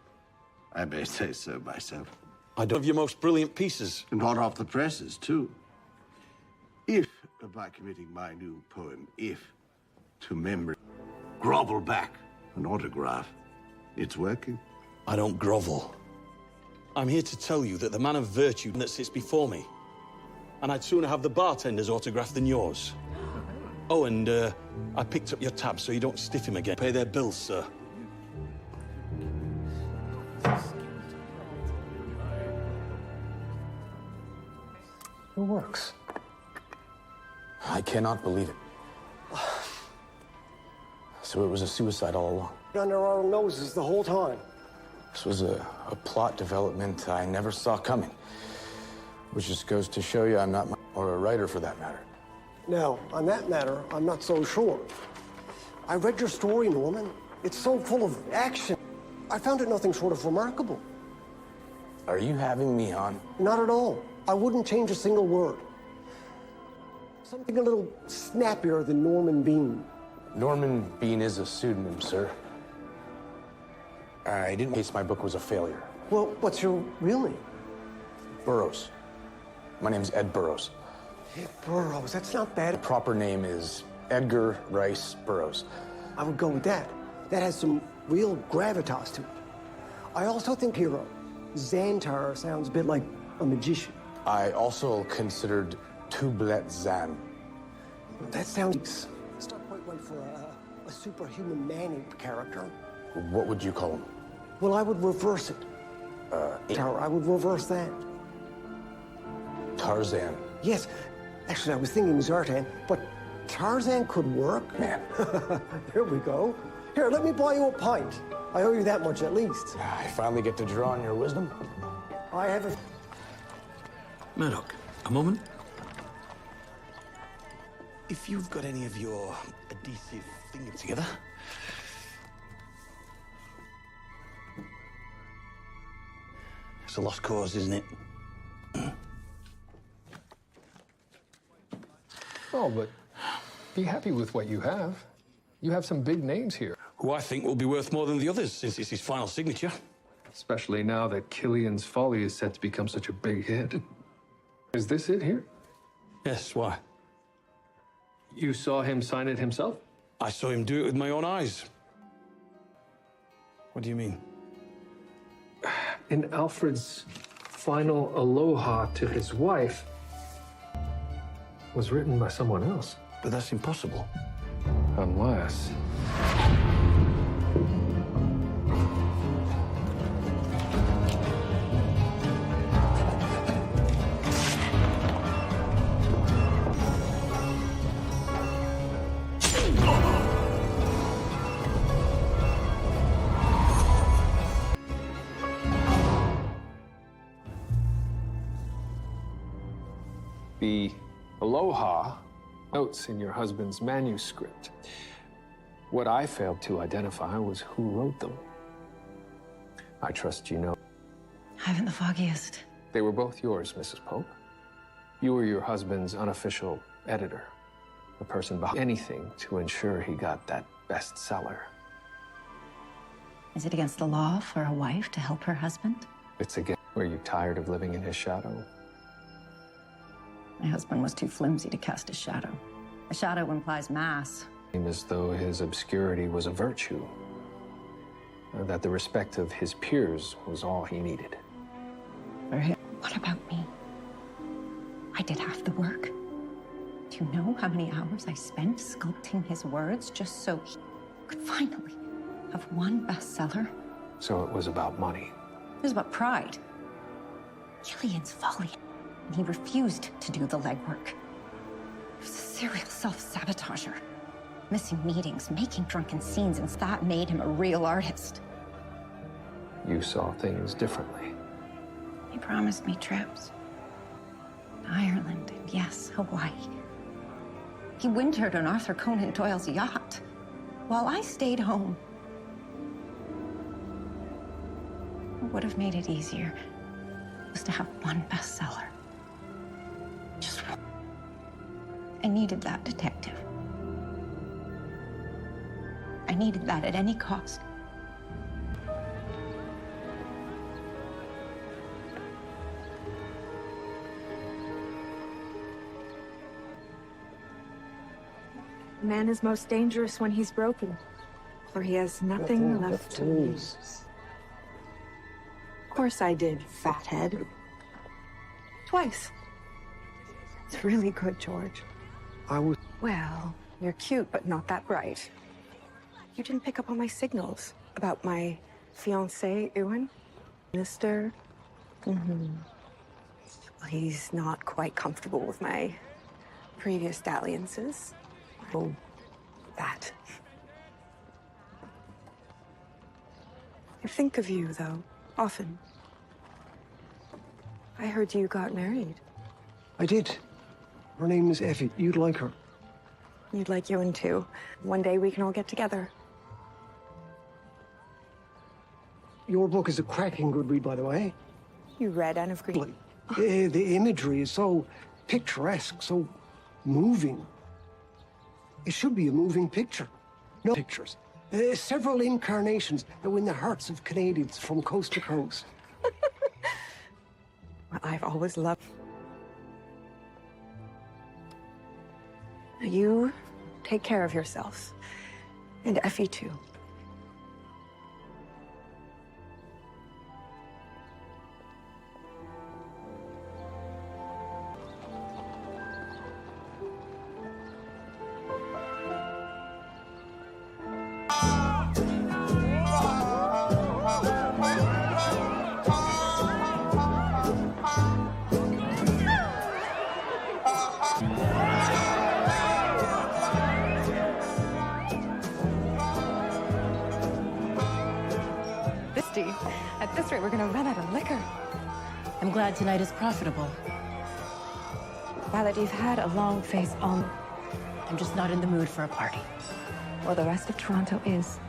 I may say so myself. I don't have your most brilliant pieces. And hot off the presses, too. If, by committing my new poem, if, to memory. grovel back an autograph. It's working. I don't grovel. I'm here to tell you that the man of virtue that sits before me, and I'd sooner have the bartender's autograph than yours. Oh, and I picked up your tab so you don't stiff him again. Pay their bills, sir. It works. I cannot believe it. So it was a suicide all along. Under our noses the whole time. This was a plot development I never saw coming. Which just goes to show you I'm not or a writer for that matter. Now, on that matter, I'm not so sure. I read your story, Norman. It's so full of action. I found it nothing short of remarkable. Are you having me on? Not at all. I wouldn't change a single word. Something a little snappier than Norman Bean. Norman Bean is a pseudonym, sir. I didn't case my book was a failure. Well, what's your real name? Burroughs. My name's Ed Burroughs. Ed Burroughs, that's not bad. The proper name is Edgar Rice Burroughs. I would go with that. That has some real gravitas to it. I also think hero. Xantar sounds a bit like a magician. I also considered Tublet Zan. That sounds... It's not quite right for a superhuman man-ape character. What would you call him? Well, I would reverse it. I would reverse that. Tarzan. Yes. Actually, I was thinking Zartan, but Tarzan could work. Man. There we go. Here, let me buy you a pint. I owe you that much at least. I finally get to draw on your wisdom. I have a... Murdoch, a moment. If you've got any of your adhesive fingers together. It's a lost cause, isn't it? Oh, but be happy with what you have. You have some big names here. Who I think will be worth more than the others, since it's his final signature. Especially now that Killian's Folly is set to become such a big hit. Is this it here? Yes, why? You saw him sign it himself? I saw him do it with my own eyes. What do you mean? In Alfred's final aloha to his wife was written by someone else. But that's impossible. Unless... The aloha notes in your husband's manuscript. What I failed to identify was who wrote them. I trust you know. I haven't the foggiest. They were both yours, Mrs. Pope. You were your husband's unofficial editor, the person behind anything to ensure he got that bestseller. Is it against the law for a wife to help her husband? It's again, were you tired of living in his shadow? My husband was too flimsy to cast a shadow. A shadow implies mass. As though his obscurity was a virtue. That the respect of his peers was all he needed. What about me? I did half the work. Do you know how many hours I spent sculpting his words just so he could finally have one bestseller? So it was about money. It was about pride. Killian's Folly. And he refused to do the legwork. He was a serial self-sabotager. Missing meetings, making drunken scenes, and that made him a real artist. You saw things differently. He promised me trips. Ireland, and yes, Hawaii. He wintered on Arthur Conan Doyle's yacht, while I stayed home. What would have made it easier was to have one bestseller. Just one. I needed that detective. I needed that at any cost. A man is most dangerous when he's broken. For he has nothing left to lose. Of course I did, fathead. Twice. It's really good, George. Well, you're cute, but not that bright. You didn't pick up on my signals about my fiancé, Ewan. Mister. Well, he's not quite comfortable with my previous dalliances. Oh, that. I think of you, though, often. I heard you got married. I did. Her name is Effie. You'd like her. You'd like Ewan, too. One day we can all get together. Your book is a cracking good read, by the way. You read Anne of Green? The imagery is so picturesque, so moving. It should be a moving picture. No pictures. Several incarnations that win the hearts of Canadians from coast to coast. Well, I've always loved... You take care of yourself. And Effie, too. At this rate, we're gonna run out of liquor. I'm glad tonight is profitable. Now that you've had a long face on, I'm just not in the mood for a party. Well, the rest of Toronto is.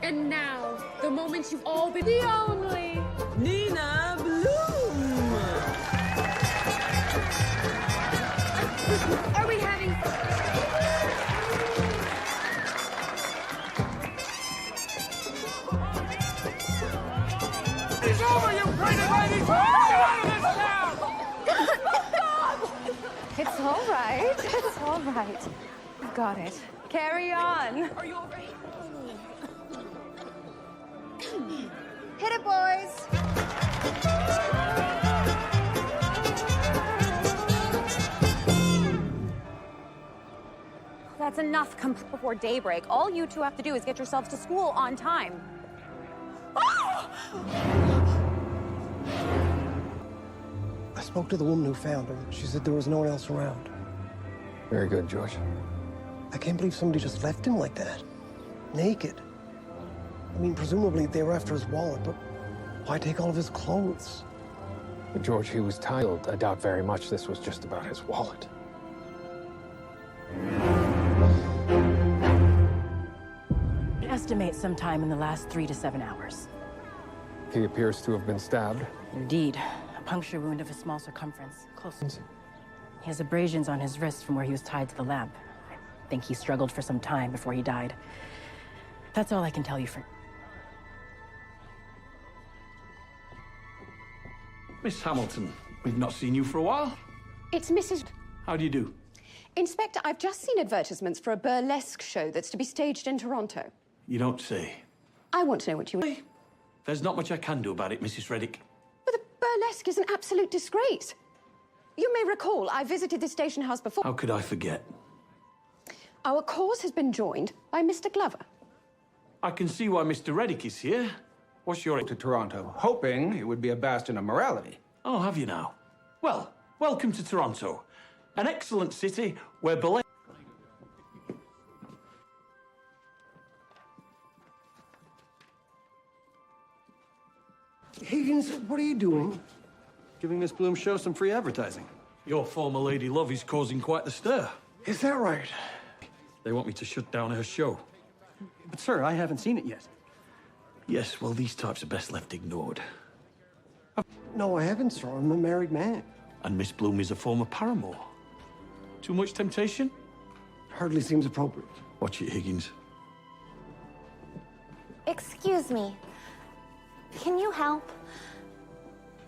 And now, the moment you've all been... The only... Nina Bloom! Are we having... It's over, you crazy ladies! Get out of this town! It's all right. It's all right. We've got it. Carry on. Are you all right? Hit it, boys. That's enough before daybreak. All you two have to do is get yourselves to school on time. I spoke to the woman who found him. She said there was no one else around. Very good, George. I can't believe somebody just left him like that. Naked. I mean, presumably they were after his wallet, but why take all of his clothes? But George, he was titled. I doubt very much this was just about his wallet. Estimate sometime in the last 3 to 7 hours. He appears to have been stabbed. Indeed. A puncture wound of a small circumference. Close. He has abrasions on his wrist from where he was tied to the lamp. I think he struggled for some time before he died. That's all I can tell you for... Miss Hamilton, we've not seen you for a while. It's Mrs. How do you do? Inspector, I've just seen advertisements for a burlesque show that's to be staged in Toronto. You don't say. I want to know what you... There's not much I can do about it, Mrs. Reddick. But the burlesque is an absolute disgrace. You may recall, I visited this station house before. How could I forget? Our cause has been joined by Mr. Glover. I can see why Mr. Reddick is here. What's your... To Toronto, hoping it would be a bastion of morality. Oh, have you now? Well, welcome to Toronto. An excellent city where ballet... Higgins, what are you doing? Giving Miss Bloom's show some free advertising. Your former lady love is causing quite the stir. Is that right? They want me to shut down her show. But, sir, I haven't seen it yet. Yes, well, these types are best left ignored. No, I haven't, sir. I'm a married man. And Miss Bloom is a former paramour. Too much temptation? Hardly seems appropriate. Watch it, Higgins. Excuse me. Can you help?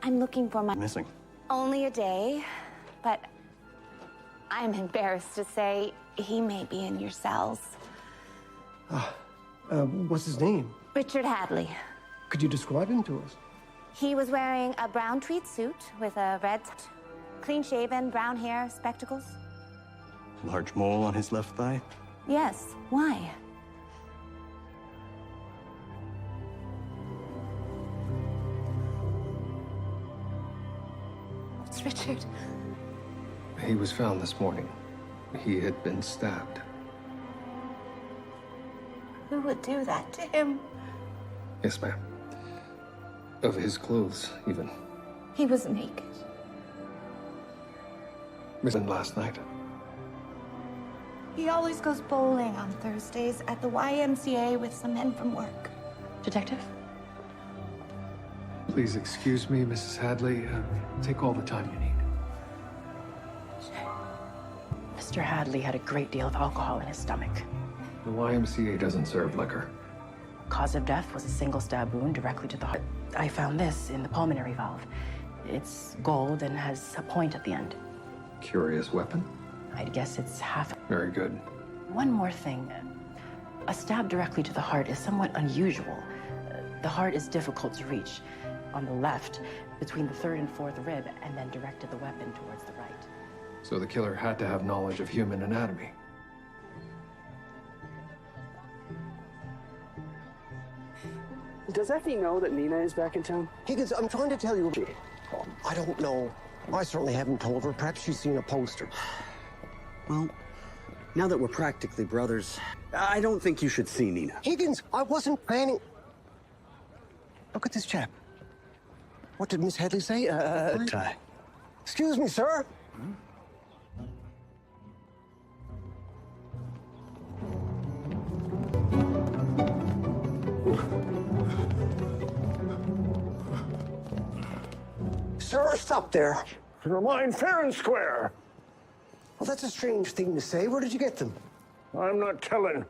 I'm looking for my... Missing. Only a day, but I'm embarrassed to say he may be in your cells. What's his name? Richard Hadley. Could you describe him to us? He was wearing a brown tweed suit with a red, clean-shaven, brown hair, spectacles. Large mole on his left thigh? Yes. Why? It's Richard. He was found this morning. He had been stabbed. Who would do that to him? Yes, ma'am. Of his clothes, even. He was naked. Risen last night. He always goes bowling on Thursdays at the YMCA with some men from work. Detective? Please excuse me, Mrs. Hadley. Take all the time you need. Mr. Hadley had a great deal of alcohol in his stomach. The YMCA doesn't serve liquor. Cause of death was a single stab wound directly to the heart. I found this in the pulmonary valve. It's gold and has a point at the end. Curious weapon? I'd guess it's half. Very good. One more thing. A stab directly to the heart is somewhat unusual. The heart is difficult to reach. On the left, between the third and fourth rib, and then directed the weapon towards the right. So the killer had to have knowledge of human anatomy. Does Effie know that Nina is back in town? Higgins, I'm trying to tell you. I don't know. I certainly haven't told her. Perhaps she's seen a poster. Well, now that we're practically brothers, I don't think you should see Nina. Higgins, I wasn't planning. Look at this chap. What did Miss Hadley say? Tie. Excuse me, sir. Sir, stop there. You're mine fair and square. Well, that's a strange thing to say. Where did you get them? I'm not telling.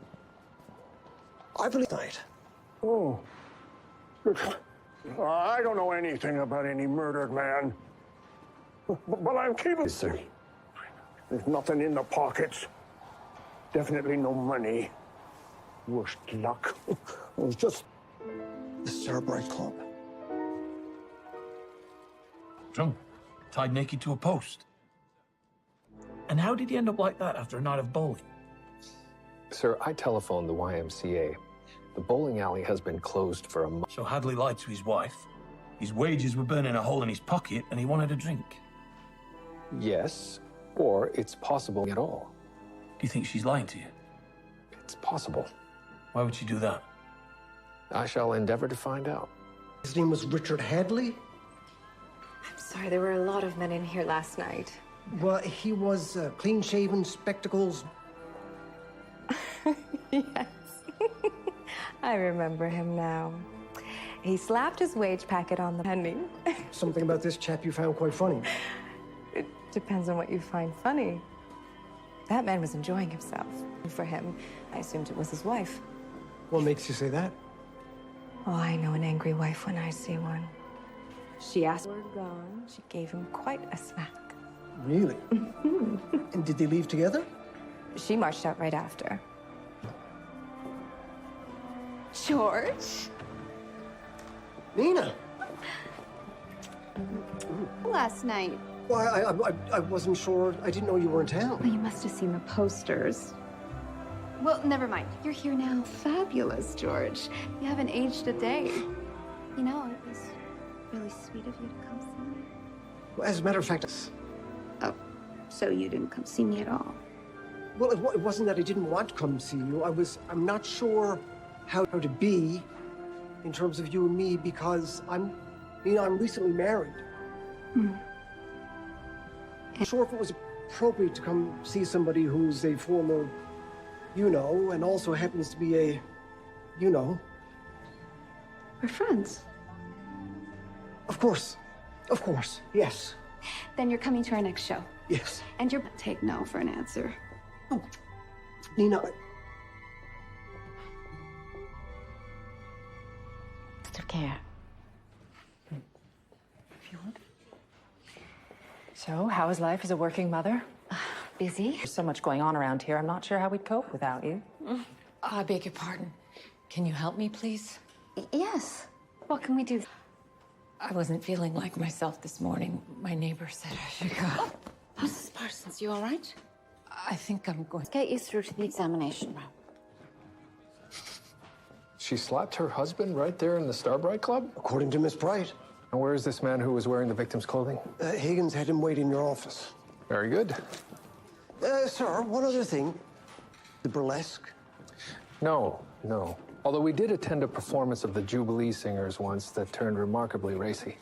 I believe night. Oh. I don't know anything about any murdered man. But I'm keeping... Yes, sir. There's nothing in the pockets. Definitely no money. Worst luck. It was just... The Starbright Club. Drunk, tied naked to a post. And how did he end up like that after a night of bowling? Sir, I telephoned the YMCA. The bowling alley has been closed for a month. So Hadley lied to his wife. His wages were burning a hole in his pocket and he wanted a drink. Yes, or it's possible at all. Do you think she's lying to you? It's possible. Why would she do that? I shall endeavor to find out. His name was Richard Hadley? I'm sorry, there were a lot of men in here last night. Well, he was clean-shaven, spectacles. Yes. I remember him now. He slapped his wage packet on the penny. Something about this chap you found quite funny. It depends on what you find funny. That man was enjoying himself. For him, I assumed it was his wife. What makes you say that? Oh, I know an angry wife when I see one. She asked for gone. She gave him quite a smack. Really? And did they leave together? She marched out right after. George? Nina! Last night. Well, I wasn't sure. I didn't know you were in town. Well, you must have seen the posters. Well, never mind. You're here now. Fabulous, George. You haven't aged a day. You know, it was really sweet of you to come see me. Well, as a matter of fact... Oh, so you didn't come see me at all? Well, it wasn't that I didn't want to come see you. I'm not sure how to be in terms of you and me because I'm recently married. Hmm. I'm sure if it was appropriate to come see somebody who's a former, and also happens to be a, We're friends. Of course, yes. Then you're coming to our next show. Yes. And you're take no for an answer. Oh, Nina. Of care. So, how is life as a working mother? Busy. There's so much going on around here. I'm not sure how we'd cope without you. I beg your pardon. Can you help me, please? Yes. What can we do? I wasn't feeling like myself this morning. My neighbor said I should go. Mrs. Parsons, you all right? I think I'm going to get you through to the examination room. She slapped her husband right there in the Starbright Club? According to Miss Bright. And where is this man who was wearing the victim's clothing? Higgins had him wait in your office. Very good. Sir, one other thing. The burlesque? No. Although we did attend a performance of the Jubilee Singers once that turned remarkably racy.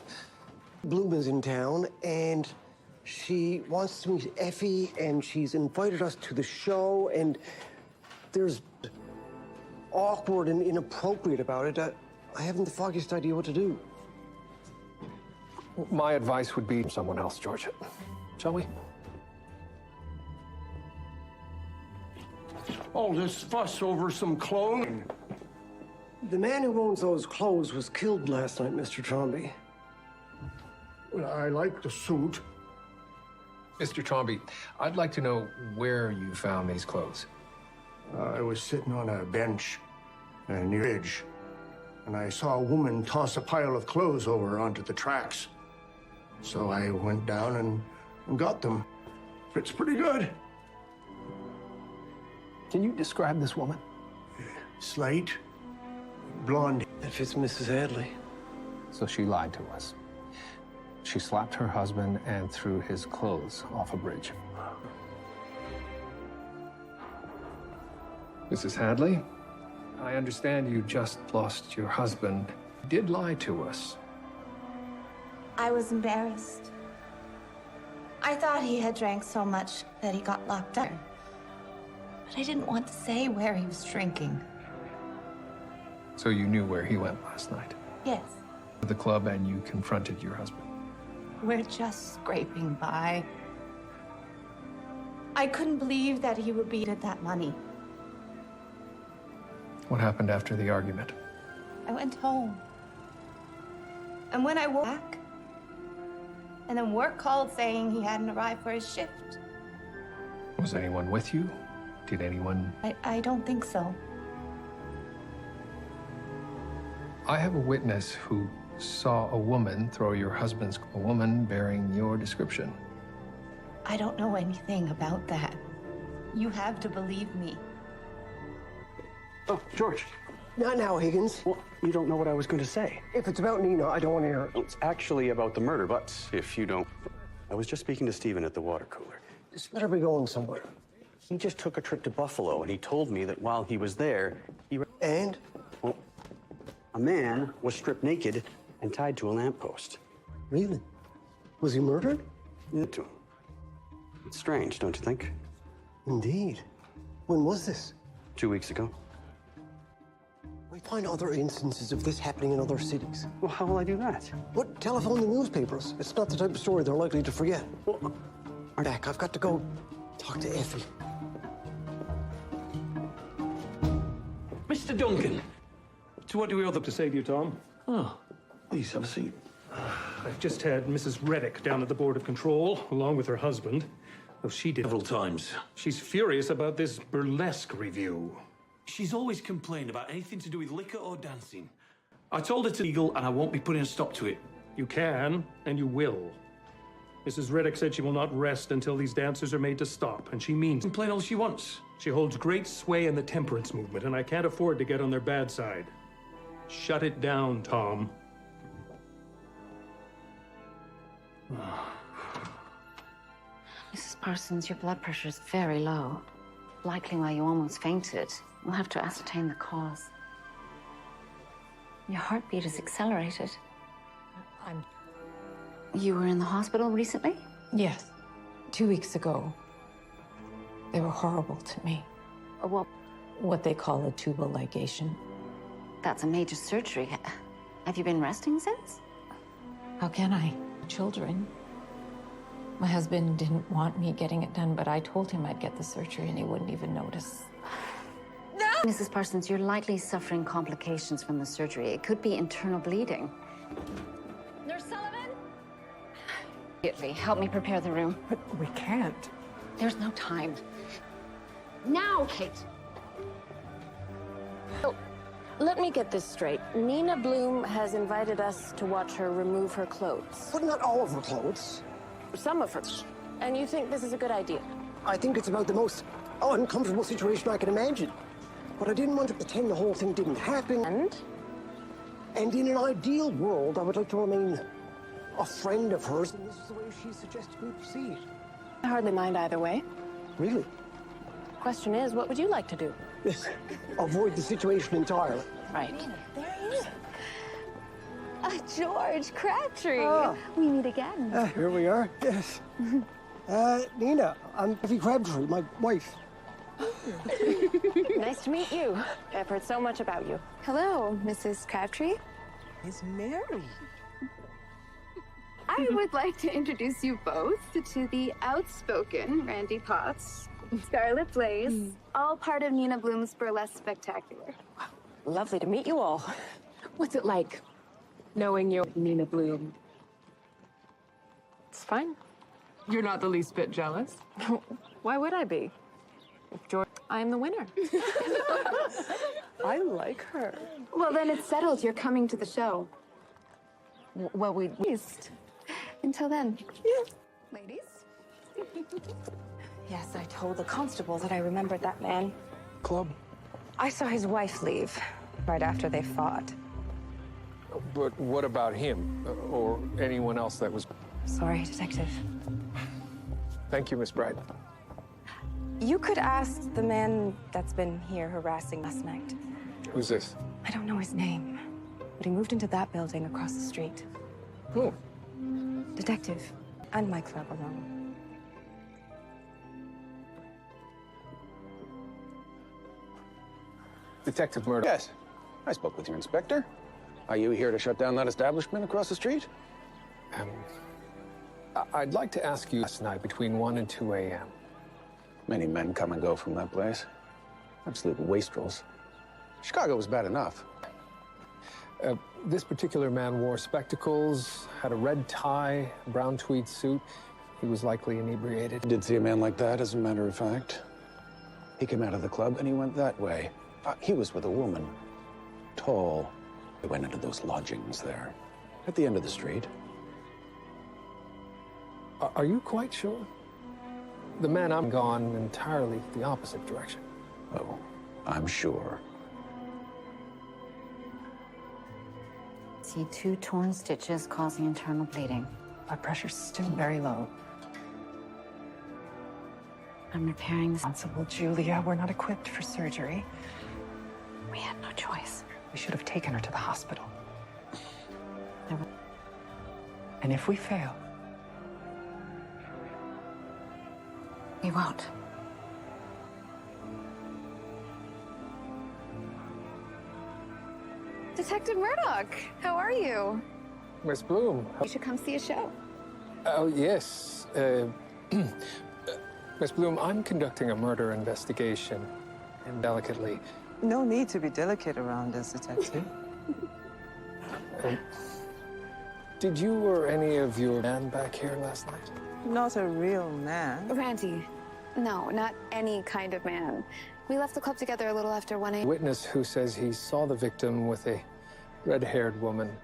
Bloom in town, and she wants to meet Effie, and she's invited us to the show, and there's awkward and inappropriate about it. I haven't the foggiest idea what to do. My advice would be someone else, George. Shall we? All this fuss over some clothing. The man who owns those clothes was killed last night, Mr. Tromby. Well, I like the suit. Mr. Tromby, I'd like to know where you found these clothes. I was sitting on a bench near the ridge, and I saw a woman toss a pile of clothes over onto the tracks. So I went down and got them. Fits pretty good. Can you describe this woman? Slight, blonde. That fits Mrs. Hadley. So she lied to us. She slapped her husband and threw his clothes off a bridge. Mrs. Hadley, I understand you just lost your husband. You did lie to us. I was embarrassed. I thought he had drank so much that he got locked up. But I didn't want to say where he was drinking. So you knew where he went last night? Yes, To the club, and you confronted your husband. we're just scraping by. I couldn't believe that he would be at that money. What happened after the argument? I went home. And when I woke back, and then work called saying he hadn't arrived for his shift. Was anyone with you? Did anyone... I don't think so. I have a witness who saw a woman throw your husband's... A woman bearing your description. I don't know anything about that. You have to believe me. Oh, George. Not now, Higgins. Well, you don't know what I was going to say. If it's about Nina, I don't want to hear it. It's actually about the murder, but if you don't... I was just speaking to Stephen at the water cooler. Just let her be going somewhere. He just took a trip to Buffalo, and he told me that while he was there, he... And? Well, a man was stripped naked and tied to a lamppost. Really? Was he murdered? To him. It's strange, don't you think? Indeed. When was this? 2 weeks ago. We find other instances of this happening in other cities. Well, how will I do that? What? Telephone the newspapers. It's not the type of story they're likely to forget. Well, Murdoch, I've got to go talk to Effie. Mr. Duncan, to what do we owe to save you, Tom? Oh, please have a seat. I've just had Mrs. Reddick down at the Board of Control, along with her husband. Well, she did several times. She's furious about this burlesque review. She's always complained about anything to do with liquor or dancing. I told her it's illegal and I won't be putting a stop to it. You can, and you will. Mrs. Reddick said she will not rest until these dancers are made to stop, and she means Complain all she wants. she holds great sway in the temperance movement, and I can't afford to get on their bad side. Shut it down, Tom. Mrs. Parsons, your blood pressure is very low. Likely why you almost fainted. We'll have to ascertain the cause. Your heartbeat is accelerated. You were in the hospital recently? Yes. 2 weeks ago. They were horrible to me. Well, what they call a tubal ligation. That's a major surgery. Have you been resting since? How can I? Children. My husband didn't want me getting it done, but I told him I'd get the surgery and he wouldn't even notice. Mrs. Parsons, you're likely suffering complications from the surgery. It could be internal bleeding. Nurse Sullivan? Immediately, help me prepare the room. But we can't. There's no time. Now, Kate. So, let me get this straight. Nina Bloom has invited us to watch her remove her clothes. But not all of her clothes. Some of her. And you think this is a good idea? I think it's about the most uncomfortable situation I can imagine. But I didn't want to pretend the whole thing didn't happen. And in an ideal world, I would like to remain a friend of hers, and this is the way she suggested we proceed. I hardly mind either way. Really? Question is, what would you like to do? Avoid the situation entirely. Right. There he is. George Crabtree. Ah. We meet again. Here we are, yes. Nina, I'm Effie Crabtree, my wife. Nice to meet you. I've heard so much about you. Hello, Mrs. Crabtree. It's Mary. I would like to introduce you both to the outspoken Randy Potts, Scarlet Blaze, all part of Nina Bloom's Burlesque Spectacular. Lovely to meet you all. What's it like, knowing you're Nina Bloom? It's fine. You're not the least bit jealous? Why would I be? George, I'm the winner. I like her. Well, then it's settled. You're coming to the show. Well, we... Until then. Yeah. Ladies? Yes, I told the constable that I remembered that man. Club? I saw his wife leave right after they fought. But what about him? Or anyone else that was... Sorry, Detective. Thank you, Miss Bright. You could ask the man that's been here harassing last night. Who's this? I don't know his name, but he moved into that building across the street. Who? Detective, and my club alone. Detective Murdoch. Yes, I spoke with your inspector. Are you here to shut down that establishment across the street? I'd like to ask you last night between 1 and 2 a.m. Many men come and go from that place. Absolute wastrels. Chicago was bad enough. This particular man wore spectacles, had a red tie, a brown tweed suit. He was likely inebriated. I did see a man like that, as a matter of fact. He came out of the club and he went that way. He was with a woman. Tall. He went into those lodgings there, at the end of the street. Are you quite sure? The man I'm gone entirely the opposite direction. Oh, I'm sure. See 2 torn stitches causing internal bleeding. Blood pressure's still very low. I'm repairing this. Responsible, Julia. We're not equipped for surgery. We had no choice. We should have taken her to the hospital. And if we fail, we won't. Detective Murdoch, how are you? Miss Bloom. You should come see a show. Oh, yes. Miss Bloom, I'm conducting a murder investigation, and delicately. No need to be delicate around us, Detective. Did you or any of your men back here last night? Not a real man. Randy, no, not any kind of man. We left the club together a little after 1 a.m. Witness who says he saw the victim with a red-haired woman.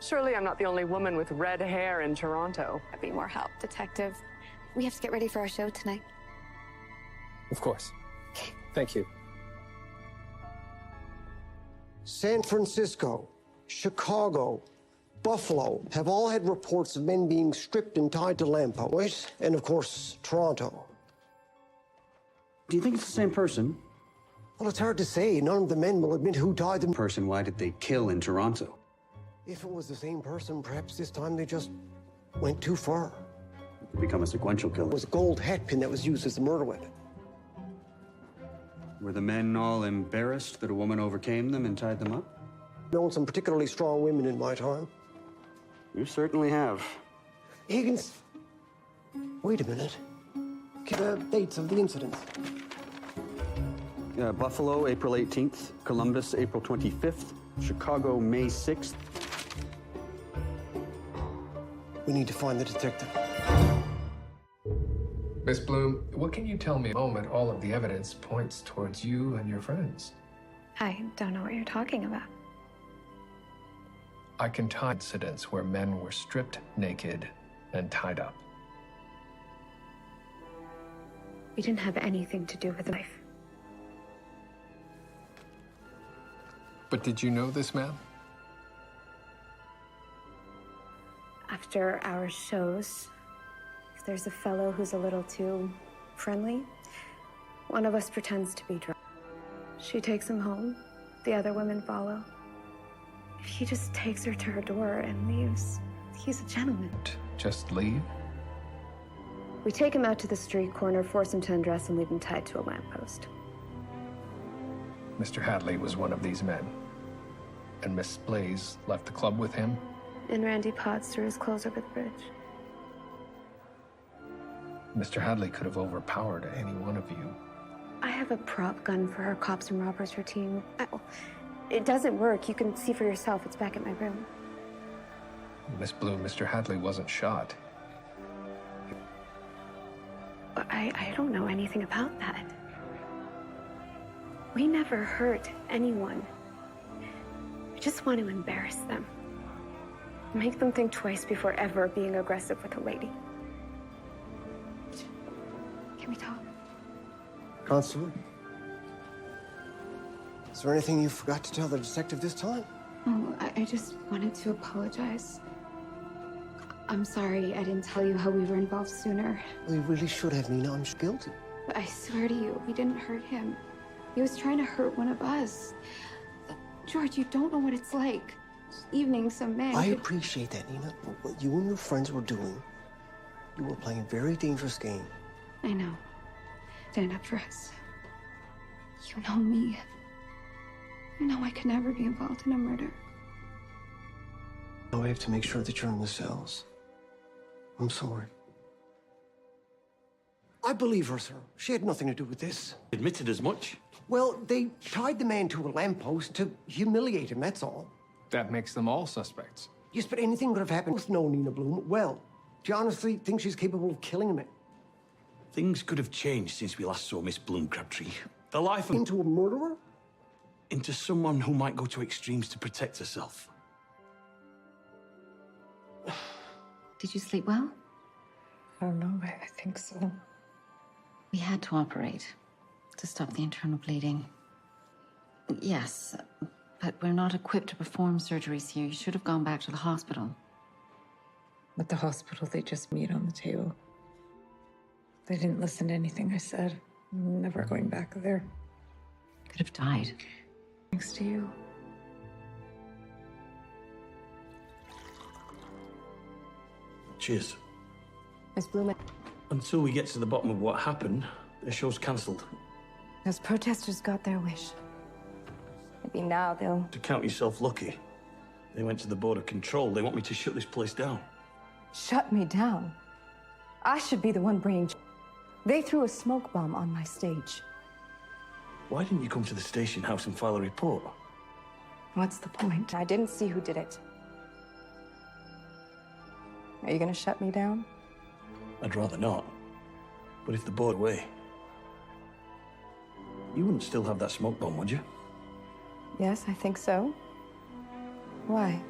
surely I'm not the only woman with red hair in Toronto. I'd be more help, Detective. We have to get ready for our show tonight. Of course. Thank you. San Francisco, Chicago, Buffalo have all had reports of men being stripped and tied to lampposts, and of course, Toronto. Do you think it's the same person? Well, it's hard to say. None of the men will admit who tied them. Person, why did they kill in Toronto? If it was the same person, perhaps this time they just went too far. Become a sequential killer. It was a gold hat pin that was used as the murder weapon. Were the men all embarrassed that a woman overcame them and tied them up? I've known some particularly strong women in my time. You certainly have. Higgins, wait a minute. Give the dates of the incidents. Buffalo, April 18th. Columbus, April 25th. Chicago, May 6th. We need to find the detective. Miss Bloom, what can you tell me at the moment all of the evidence points towards you and your friends? I don't know what you're talking about. I can tie incidents where men were stripped naked and tied up. We didn't have anything to do with the knife. But did you know this man? After our shows, if there's a fellow who's a little too friendly, one of us pretends to be drunk. She takes him home, the other women follow. If he just takes her to her door and leaves, he's a gentleman. Just leave? We take him out to the street corner, force him to undress, and leave him tied to a lamppost. Mr. Hadley was one of these men. And Miss Blaze left the club with him? And Randy Potts threw his clothes over the bridge. Mr. Hadley could have overpowered any one of you. I have a prop gun for her cops and robbers routine. It doesn't work. You can see for yourself. It's back at my room. Miss Bloom, Mr. Hadley wasn't shot. I don't know anything about that. We never hurt anyone. We just want to embarrass them. Make them think twice before ever being aggressive with a lady. Can we talk? Constable? Is there anything you forgot to tell the detective this time? Oh, I just wanted to apologize. I'm sorry I didn't tell you how we were involved sooner. Well, you really should have, Nina. I'm guilty. But I swear to you, we didn't hurt him. He was trying to hurt one of us. George, you don't know what it's like. Evening, some man I could- appreciate that, Nina. But what you and your friends were doing, you were playing a very dangerous game. I know. Stand up for us. You know me. You know I could never be involved in a murder. Now we have to make sure that you're in the cells. I'm sorry. I believe her, sir. She had nothing to do with this. Admitted as much. Well, they tied the man to a lamppost to humiliate him, that's all. That makes them all suspects. Yes, but anything could have happened with no Nina Bloom. Well, do you honestly think she's capable of killing him? Things could have changed since we last saw Miss Bloom, Crabtree. The life of... Into a murderer? Into someone who might go to extremes to protect herself. Did you sleep well? I don't know, I think so. We had to operate to stop the internal bleeding. Yes, but we're not equipped to perform surgeries here. You should have gone back to the hospital. At the hospital, they just meet on the table. They didn't listen to anything I said. I'm never going back there. Could have died. Thanks to you. Cheers. Miss Bloom, Until we get to the bottom of what happened, the show's cancelled. those protesters got their wish. Maybe now they'll... To count yourself lucky. They went to the Board of Control. They want me to shut this place down. Shut me down. I should be the one bringing... They threw a smoke bomb on my stage. Why didn't you come to the station house and file a report? What's the point? I didn't see who did it. Are you gonna shut me down? I'd rather not. But if the board away, you wouldn't still have that smoke bomb, would you? Yes, I think so. Why?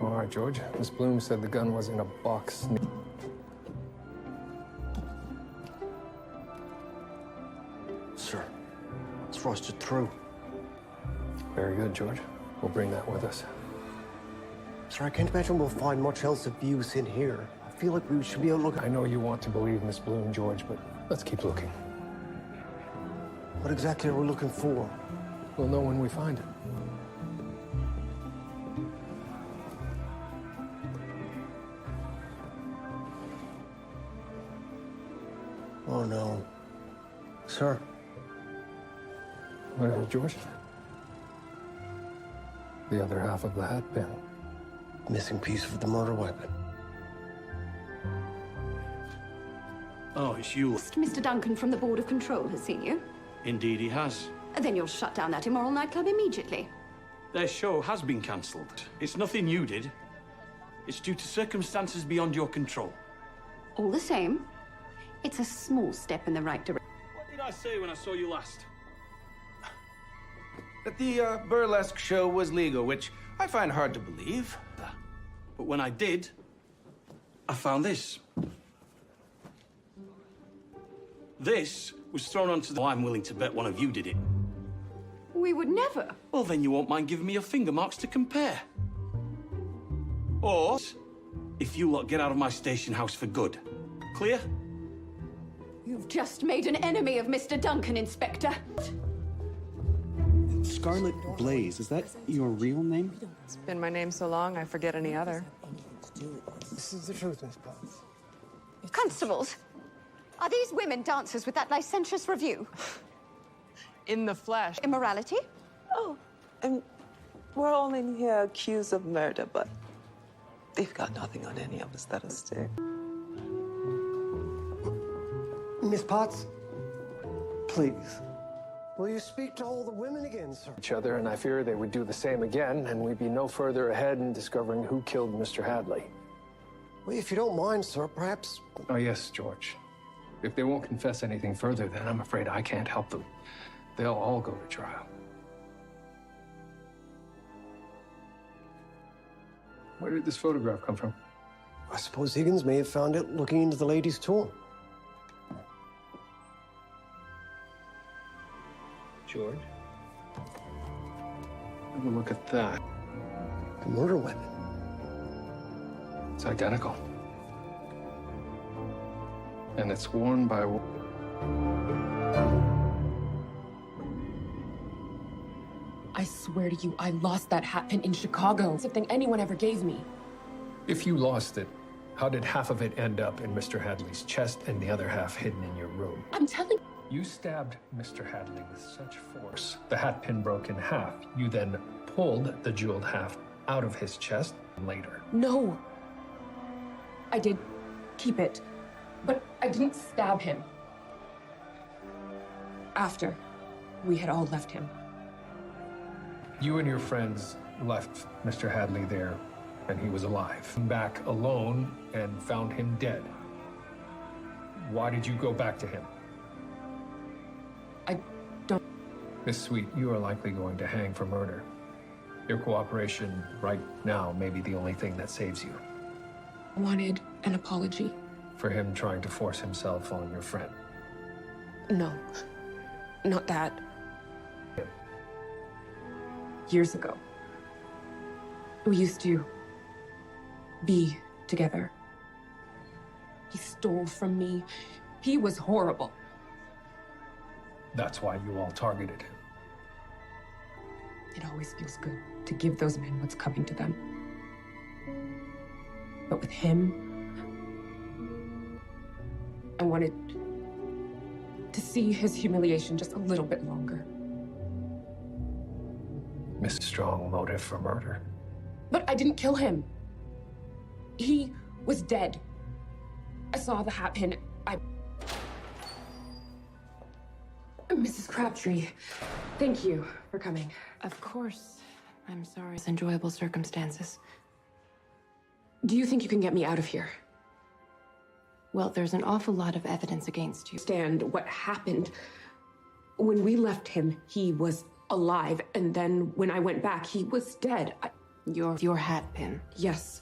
All right, George. Miss Bloom said the gun was in a box. Sir, it's rusted through. Very good, George. We'll bring that with us. Sir, I can't imagine we'll find much else of use in here. I feel like we should be able to look... I know you want to believe Miss Bloom, George, but let's keep looking. What exactly are we looking for? We'll know when we find it. Oh, no. Sir. What is it, George? The other half of the hat pin. Missing piece of the murder weapon. Oh, it's you. Mr. Duncan from the Board of Control has seen you. Indeed he has. Then you'll shut down that immoral nightclub immediately. Their show has been cancelled. It's nothing you did. It's due to circumstances beyond your control. All the same, It's a small step in the right direction. What did I say when I saw you last? That the burlesque show was legal, which I find hard to believe. But when I did, I found this. This was thrown onto the... Oh, I'm willing to bet one of you did it. We would never. Well, then you won't mind giving me your finger marks to compare. Or, if you lot get out of my station house for good. Clear? You've just made an enemy of Mr. Duncan, Inspector. Scarlet Blaze, is that your real name? It's been my name so long, I forget any other. This is the truth, Miss Potts. Constables, are these women dancers with that licentious review? In the flesh. Immorality? Oh, and we're all in here accused of murder, but they've got nothing on any of us that'll stick. Miss Potts, please. Will you speak to all the women again, sir? Each other, and I fear they would do the same again, and we'd be no further ahead in discovering who killed Mr. Hadley. Well, if you don't mind, sir, perhaps... Oh, yes, George. If they won't confess anything further, then I'm afraid I can't help them. They'll all go to trial. Where did this photograph come from? I suppose Higgins may have found it looking into the lady's tomb. George? Have a look at that. A murder weapon. It's identical. And it's worn by... I swear to you, I lost that hat pin in Chicago. It's something anyone ever gave me. If you lost it, how did half of it end up in Mr. Hadley's chest and the other half hidden in your room? I'm telling... You stabbed Mr. Hadley with such force, the hat pin broke in half. You then pulled the jeweled half out of his chest later. No. I did keep it, but I didn't stab him. After we had all left him. You and your friends left Mr. Hadley there, and he was alive. Back alone and found him dead. Why did you go back to him? I don't... Miss Sweet, you are likely going to hang for murder. Your cooperation right now may be the only thing that saves you. I wanted an apology. For him trying to force himself on your friend. No, not that. Years ago, we used to be together. He stole from me. He was horrible. That's why you all targeted him. It always feels good to give those men what's coming to them. But with him, I wanted to see his humiliation just a little bit longer. Miss Strong motive for murder. But I didn't kill him. He was dead. I saw the hat pin. Mrs. Crabtree, thank you for coming. Of course. I'm sorry. It's enjoyable circumstances. Do you think you can get me out of here? Well, there's an awful lot of evidence against you. Understand what happened. When we left him, he was alive, and then when I went back, he was dead. Your hat pin? Yes.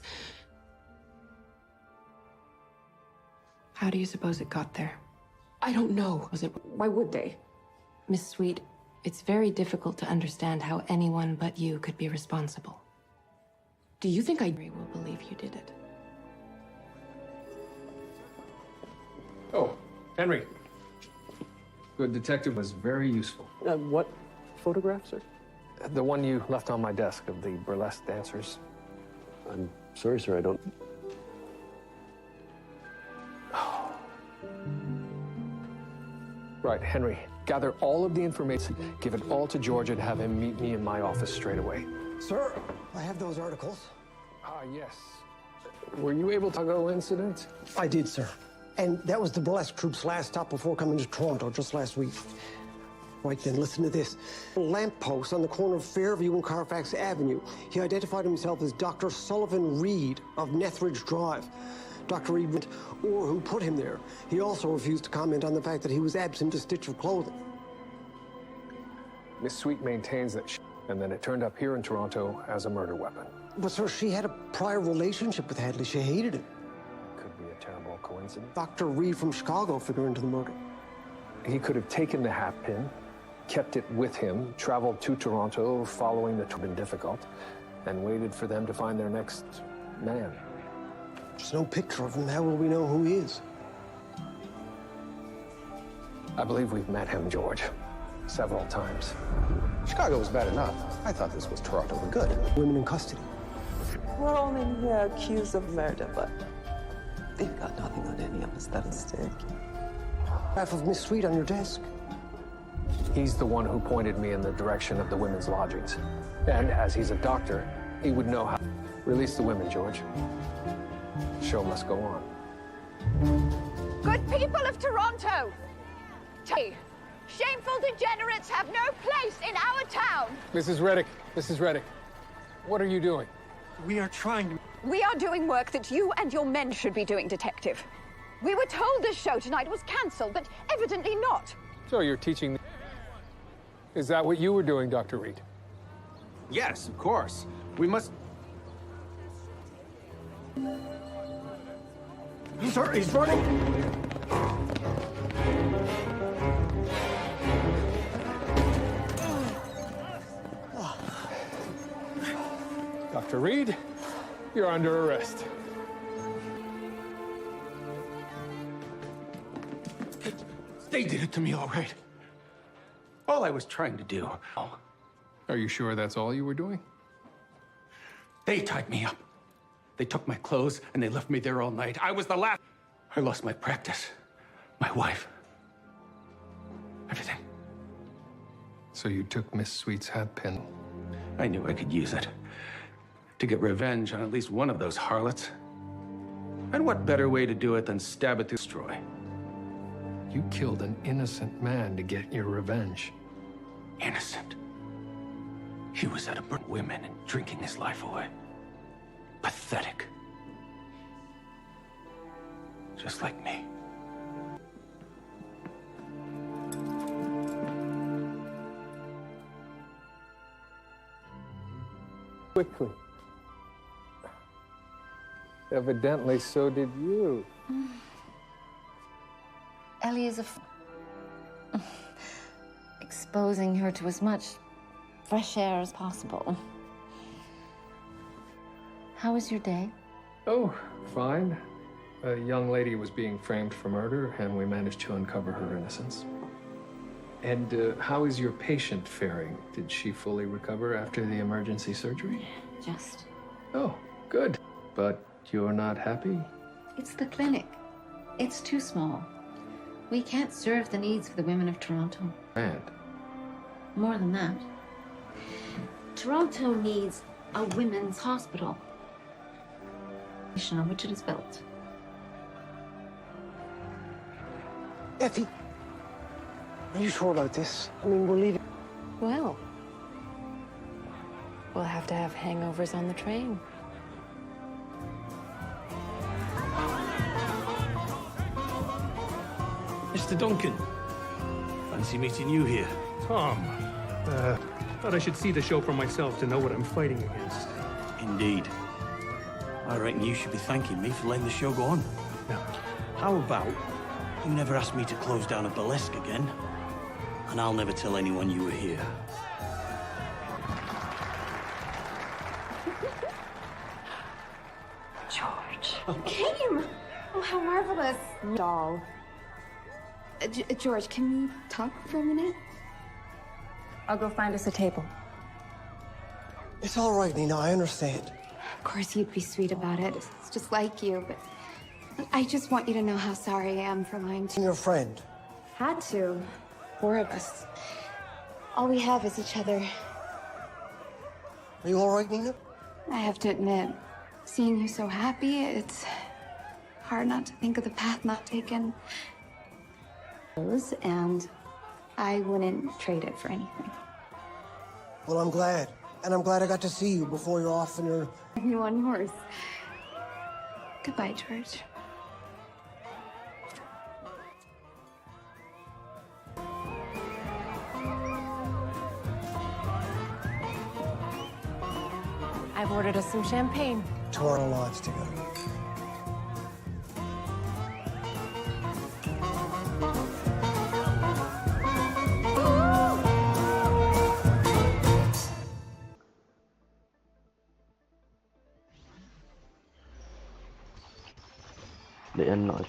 How do you suppose it got there? I don't know. Why would they? Miss Sweet, it's very difficult to understand how anyone but you could be responsible. Do you think I will believe you did it? Oh, Henry. Good detective was very useful. What photograph, sir? The one you left on my desk of the burlesque dancers. I'm sorry, sir, I don't... Right, Henry. Gather all of the information, give it all to George, and have him meet me in my office straight away. Sir, I have those articles. Ah, yes. Were you able to go incident? I did, sir. And that was the burlesque troupe's last stop before coming to Toronto just last week. Right then, listen to this. A lamppost on the corner of Fairview and Carfax Avenue. He identified himself as Dr. Sullivan Reed of Nethridge Drive. Dr. Reed went or who put him there. He also refused to comment on the fact that he was absent a stitch of clothing. Miss Sweet maintains that and then it turned up here in Toronto as a murder weapon. But, sir, she had a prior relationship with Hadley. She hated him. Could be a terrible coincidence. Dr. Reed from Chicago figured into the murder. He could have taken the hat pin, kept it with him, traveled to Toronto following the been difficult, and waited for them to find their next man. There's no picture of him. How will we know who he is? I believe we've met him, George, several times. Chicago was bad enough. I thought this was Toronto for good. Women in custody. We're all in here accused of murder, but they've got nothing on any of us that is stake. Half of Miss Sweet on your desk. He's the one who pointed me in the direction of the women's lodgings. And as he's a doctor, he would know how. Release the women, George. The show must go on. Good people of Toronto! Shameful degenerates have no place in our town! Mrs. Reddick, what are you doing? We are trying to... We are doing work that you and your men should be doing, Detective. We were told this show tonight was cancelled, but evidently not. So you're teaching... Is that what you were doing, Dr. Reed? Yes, of course. We must... Sir, he's running! Dr. Reed, you're under arrest. They did it to me, all right. All I was trying to do. Are you sure that's all you were doing? They tied me up. They took my clothes and they left me there all night. I was the last. I lost my practice, my wife, everything. So you took Miss Sweet's hat pin? I knew I could use it to get revenge on at least one of those harlots. And what better way to do it than stab it to destroy? You killed an innocent man to get your revenge. Innocent? He was out of women and drinking his life away. Pathetic. Just like me. Quickly. Evidently, so did you. Ellie is exposing her to as much fresh air as possible. How was your day? Oh, fine. A young lady was being framed for murder, and we managed to uncover her innocence. And how is your patient faring? Did she fully recover after the emergency surgery? Just. Oh, good. But you're not happy? It's the clinic. It's too small. We can't serve the needs of the women of Toronto. And? More than that. Toronto needs a women's hospital, on which it is built. Effie, are you sure about this? I mean, we're leaving. Well, we'll have to have hangovers on the train. Mr. Duncan, fancy meeting you here. Tom, thought I should see the show for myself to know what I'm fighting against. Indeed. I reckon you should be thanking me for letting the show go on. Now, how about you never ask me to close down a burlesque again, and I'll never tell anyone you were here. George. Came! Oh, how marvelous. Doll. George, can we talk for a minute? I'll go find us a table. It's all right, Nina. I understand. Of course, you'd be sweet about it. It's just like you, but I just want you to know how sorry I am for lying to you. Your friend. Had to. 4 of us. All we have is each other. Are you all right, Nina? I have to admit, seeing you so happy, it's hard not to think of the path not taken. And I wouldn't trade it for anything. Well, I'm glad. And I'm glad I got to see you before you're off in your... You on yours. Goodbye, George. ordered us some champagne. Tore our lives together. Để anh nói.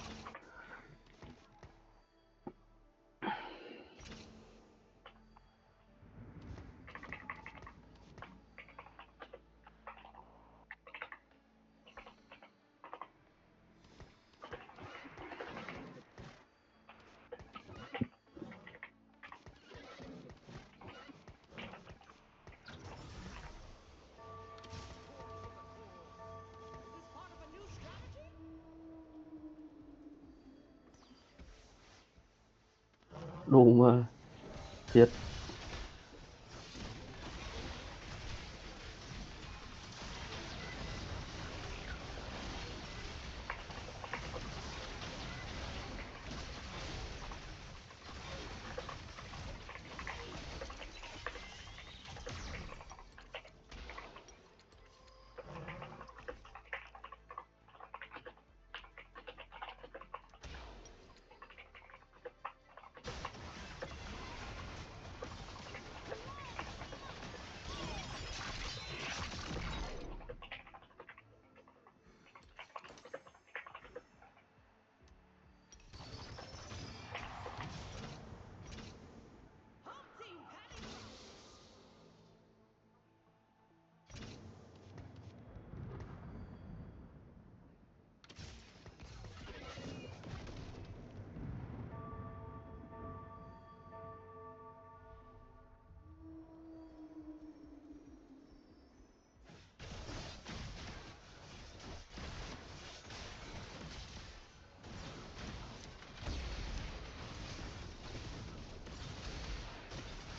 Đủ mà thiệt.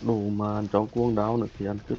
Đủ mà cho cuồng đáo nữa thì ăn cứt.